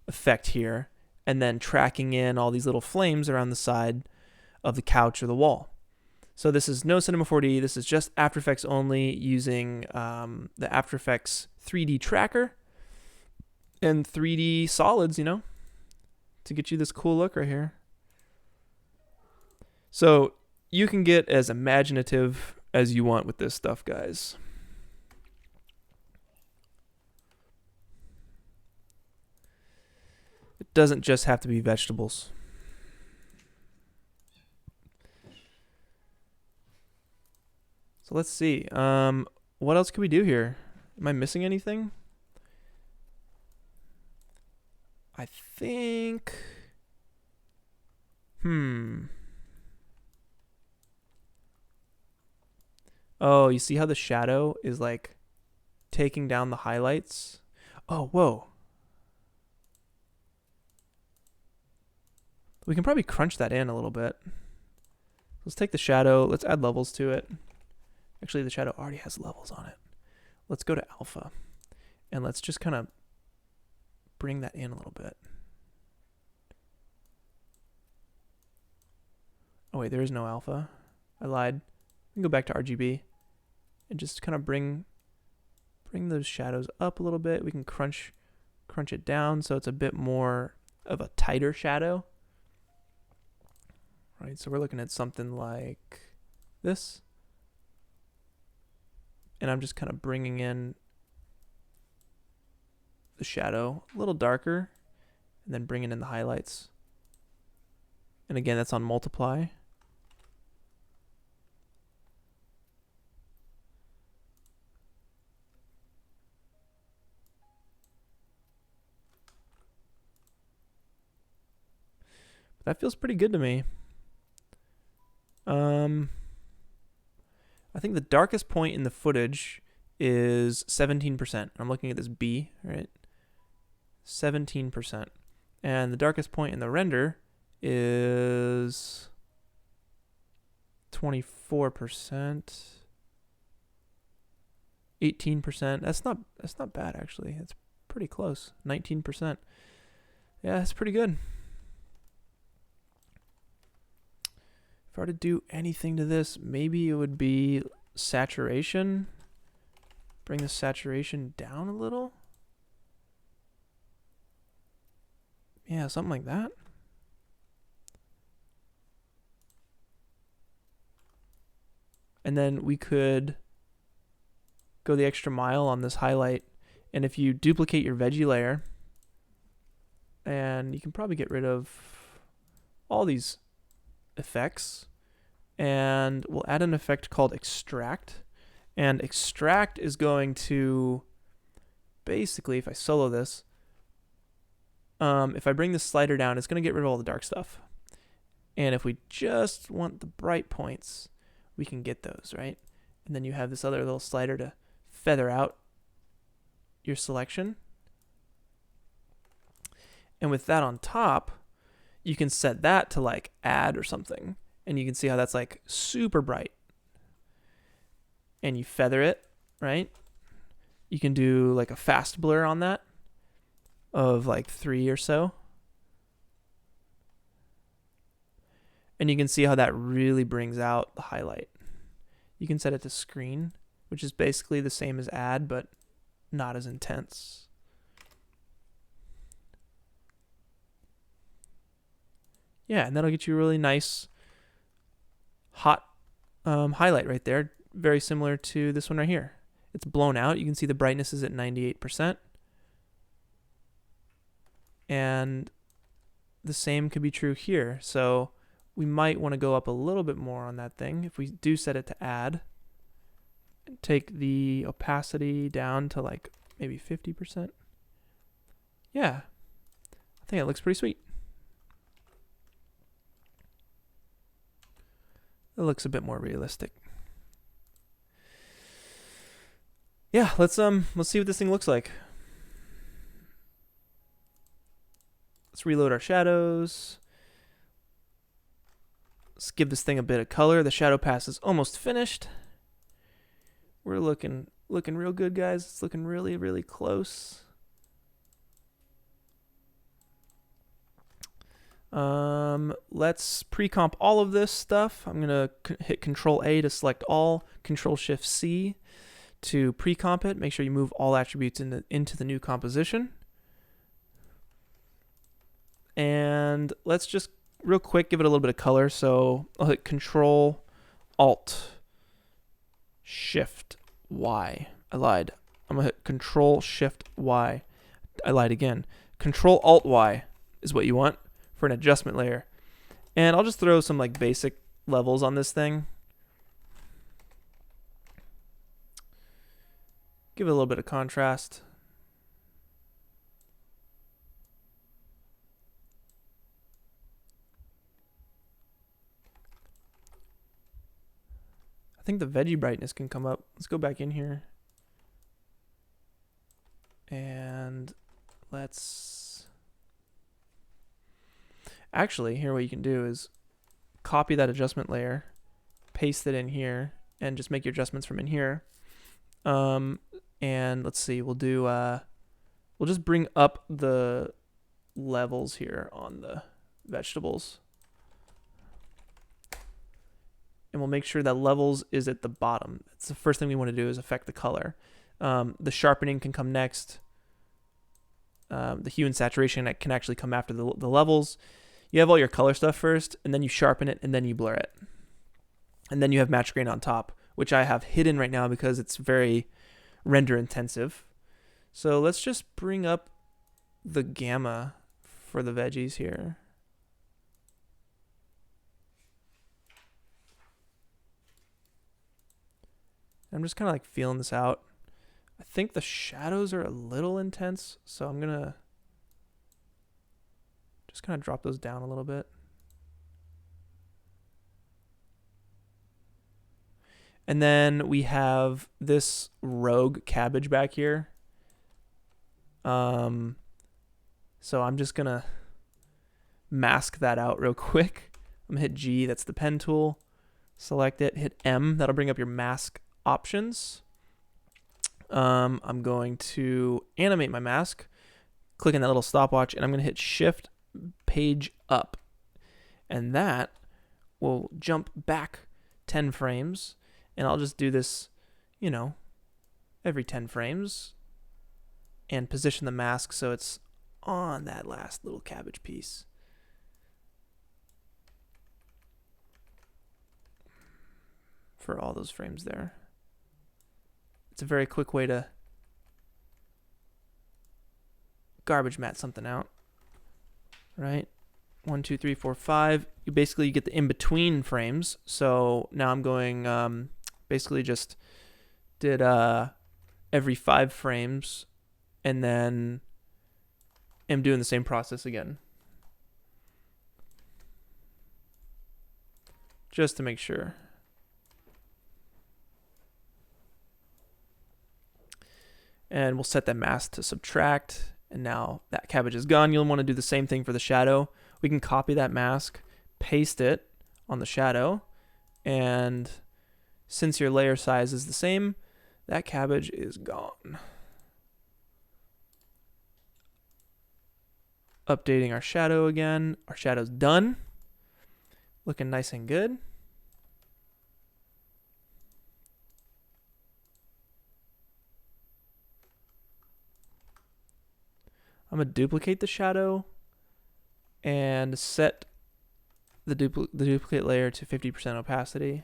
effect here, and then tracking in all these little flames around the side of the couch or the wall. So this is no Cinema 4D. This is just After Effects only, using the After Effects 3D tracker and 3D solids, you know, to get you this cool look right here. So you can get as imaginative as you want with this stuff, guys. It doesn't just have to be vegetables. So let's see. What else can we do here? Am I missing anything? I think... Oh, you see how the shadow is like taking down the highlights? Oh, whoa. We can probably crunch that in a little bit. Let's take the shadow. Let's add levels to it. Actually, the shadow already has levels on it. Let's go to alpha. And let's just kind of bring that in a little bit. Oh, wait, there is no alpha. I lied. We can go back to RGB and just kind of bring those shadows up a little bit. We can crunch it down so it's a bit more of a tighter shadow. Right, so we're looking at something like this. And I'm just kind of bringing in the shadow a little darker and then bringing in the highlights. And again, that's on multiply. That feels pretty good to me. I think the darkest point in the footage is 17%. I'm looking at this B, right? 17%. And the darkest point in the render is 24%. 18%. That's not bad actually. It's pretty close. 19%. Yeah, that's pretty good. If I were to do anything to this, maybe it would be saturation. Bring the saturation down a little. Yeah, something like that. And then we could go the extra mile on this highlight. And if you duplicate your veggie layer, and you can probably get rid of all these effects, and we'll add an effect called extract. And extract is going to basically, if I solo this, if I bring this slider down, it's going to get rid of all the dark stuff. And if we just want the bright points, we can get those, right? And then you have this other little slider to feather out your selection. And with that on top, you can set that to like add or something. And you can see how that's like super bright. And you feather it, right? You can do like a fast blur on that of like 3 or so. And you can see how that really brings out the highlight. You can set it to screen, which is basically the same as add, but not as intense. Yeah, and that'll get you a really nice hot highlight right there. Very similar to this one right here. It's blown out. You can see the brightness is at 98%. And the same could be true here. So we might want to go up a little bit more on that thing. If we do set it to add, take the opacity down to like maybe 50%. Yeah, I think it looks pretty sweet. It looks a bit more realistic. Yeah, let's see what this thing looks like. Let's reload our shadows. Let's give this thing a bit of color. The shadow pass is almost finished. We're looking real good, guys. It's looking really, really close. Let's pre-comp all of this stuff. I'm gonna hit Control A to select all, Control Shift C to pre-comp it. Make sure you move all attributes into the new composition. And let's just real quick give it a little bit of color. So I'll hit Control Alt Shift Y. I lied. I'm gonna hit Control Shift Y. I lied again. Control Alt Y is what you want for an adjustment layer. And I'll just throw some like basic levels on this thing. Give it a little bit of contrast. I think the veggie brightness can come up. Let's go back in here. And let's... Actually, here what you can do is copy that adjustment layer, paste it in here, and just make your adjustments from in here. And let's see, we'll do, we'll just bring up the levels here on the vegetables. And we'll make sure that levels is at the bottom. That's the first thing we want to do is affect the color. The sharpening can come next. The hue and saturation can actually come after the levels. You have all your color stuff first, and then you sharpen it, and then you blur it. And then you have match grain on top, which I have hidden right now because it's very render intensive. So let's just bring up the gamma for the veggies here. I'm just kind of like feeling this out. I think the shadows are a little intense, so I'm gonna just kind of drop those down a little bit. And then we have this rogue cabbage back here. So I'm just gonna mask that out real quick. I'm gonna hit G, that's the pen tool. Select it, hit M, that'll bring up your mask options. I'm going to animate my mask, click on that little stopwatch, and I'm going to hit Shift Page Up. And that will jump back 10 frames. And I'll just do this, you know, every 10 frames. And position the mask so it's on that last little cabbage piece. For all those frames there. It's a very quick way to garbage mat something out, right? 1, 2, 3, 4, 5. You basically get the in-between frames. So now I'm going, basically just did every 5 frames, and then am doing the same process again. just to make sure. And we'll set that mask to subtract. And now that cabbage is gone. You'll want to do the same thing for the shadow. We can copy that mask, paste it on the shadow. And since your layer size is the same, that cabbage is gone. Updating our shadow again. Our shadow's done. Looking nice and good. I'm going to duplicate the shadow and set the duplicate layer to 50% opacity.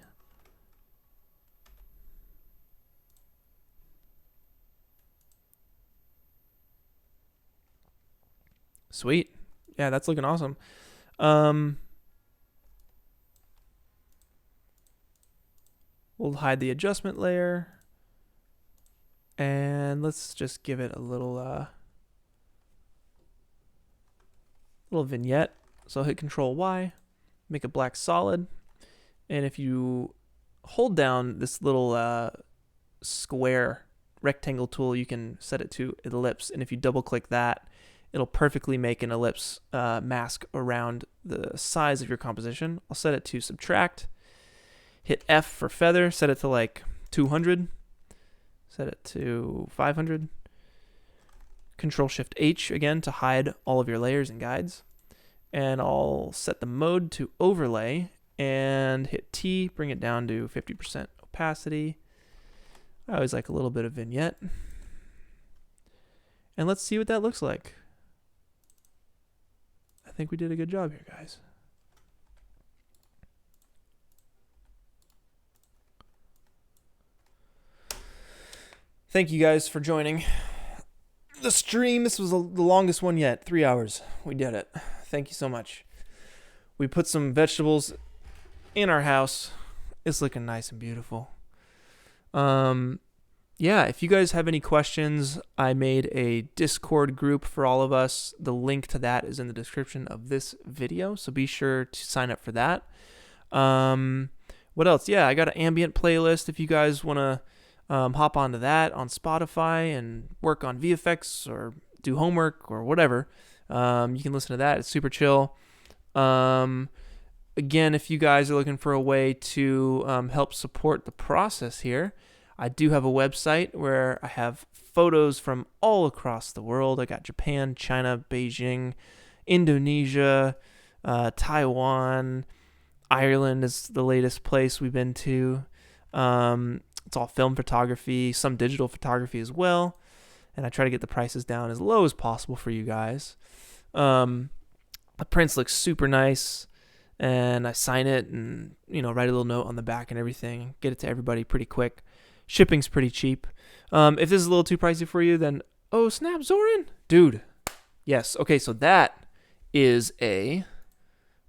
Sweet. Yeah, that's looking awesome. We'll hide the adjustment layer. And let's just give it a little vignette. So I'll hit Control Y, make a black solid. And if you hold down this little square rectangle tool, you can set it to ellipse. And if you double click that, it'll perfectly make an ellipse mask around the size of your composition. I'll set it to subtract. Hit F for feather, set it to like 200. Set it to 500. Control-Shift-H again to hide all of your layers and guides. And I'll set the mode to overlay and hit T, bring it down to 50% opacity. I always like a little bit of vignette. And let's see what that looks like. I think we did a good job here, guys. Thank you guys for joining the stream. This was the longest one yet. 3 hours. We did it. Thank you so much. We put some vegetables in our house. It's looking nice and beautiful. Yeah, if you guys have any questions, I made a Discord group for all of us. The link to that is in the description of this video, so be sure to sign up for that. What else? Yeah, I got an ambient playlist if you guys want to hop onto that on Spotify and work on VFX or do homework or whatever. You can listen to that. It's super chill. Again, if you guys are looking for a way to help support the process here, I do have a website where I have photos from all across the world. I got Japan, China, Beijing, Indonesia, Taiwan, Ireland is the latest place we've been to. It's all film photography, some digital photography as well. And I try to get the prices down as low as possible for you guys. The prints look super nice. And I sign it and, write a little note on the back and everything. Get it to everybody pretty quick. Shipping's pretty cheap. If this is a little too pricey for you, then, oh, snap, Zoran. Dude. Yes. Okay, so that is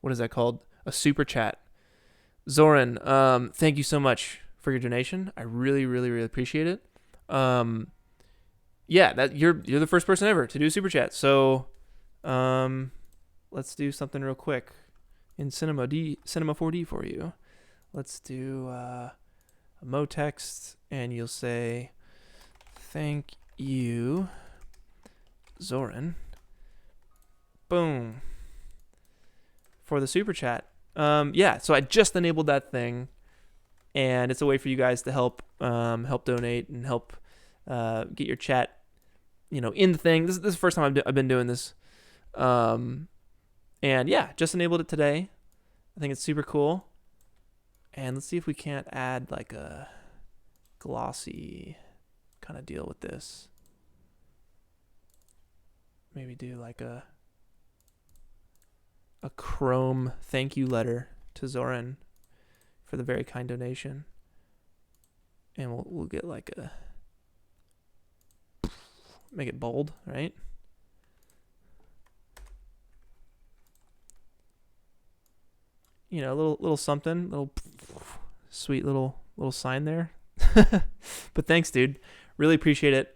what is that called? A super chat. Zoran, thank you so much for your donation. I really, really, really appreciate it. Yeah, that you're the first person ever to do a super chat. So, let's do something real quick in Cinema 4D for you. Let's do a motext, and you'll say, "Thank you, Zoran." Boom. For the super chat. Yeah, so I just enabled that thing. And it's a way for you guys to help donate and help get your chat, in the thing. This is the first time I've been doing this. And yeah, just enabled it today. I think it's super cool. And let's see if we can't add like a glossy kind of deal with this. Maybe do like a Chrome thank you letter to Zoran for the very kind donation. And we'll get like make it bold, right? A little something, little sweet little sign there. But thanks, dude. Really appreciate it.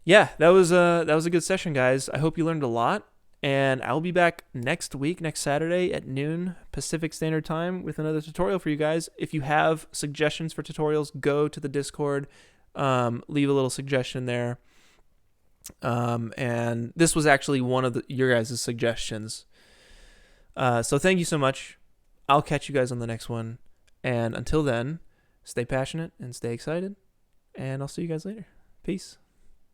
Yeah, that was a good session, guys. I hope you learned a lot. And I'll be back next Saturday at noon Pacific Standard Time with another tutorial for you guys. If you have suggestions for tutorials, go to the Discord, leave a little suggestion there. And this was actually one of your guys' suggestions. So thank you so much. I'll catch you guys on the next one. And until then, stay passionate and stay excited. And I'll see you guys later. Peace.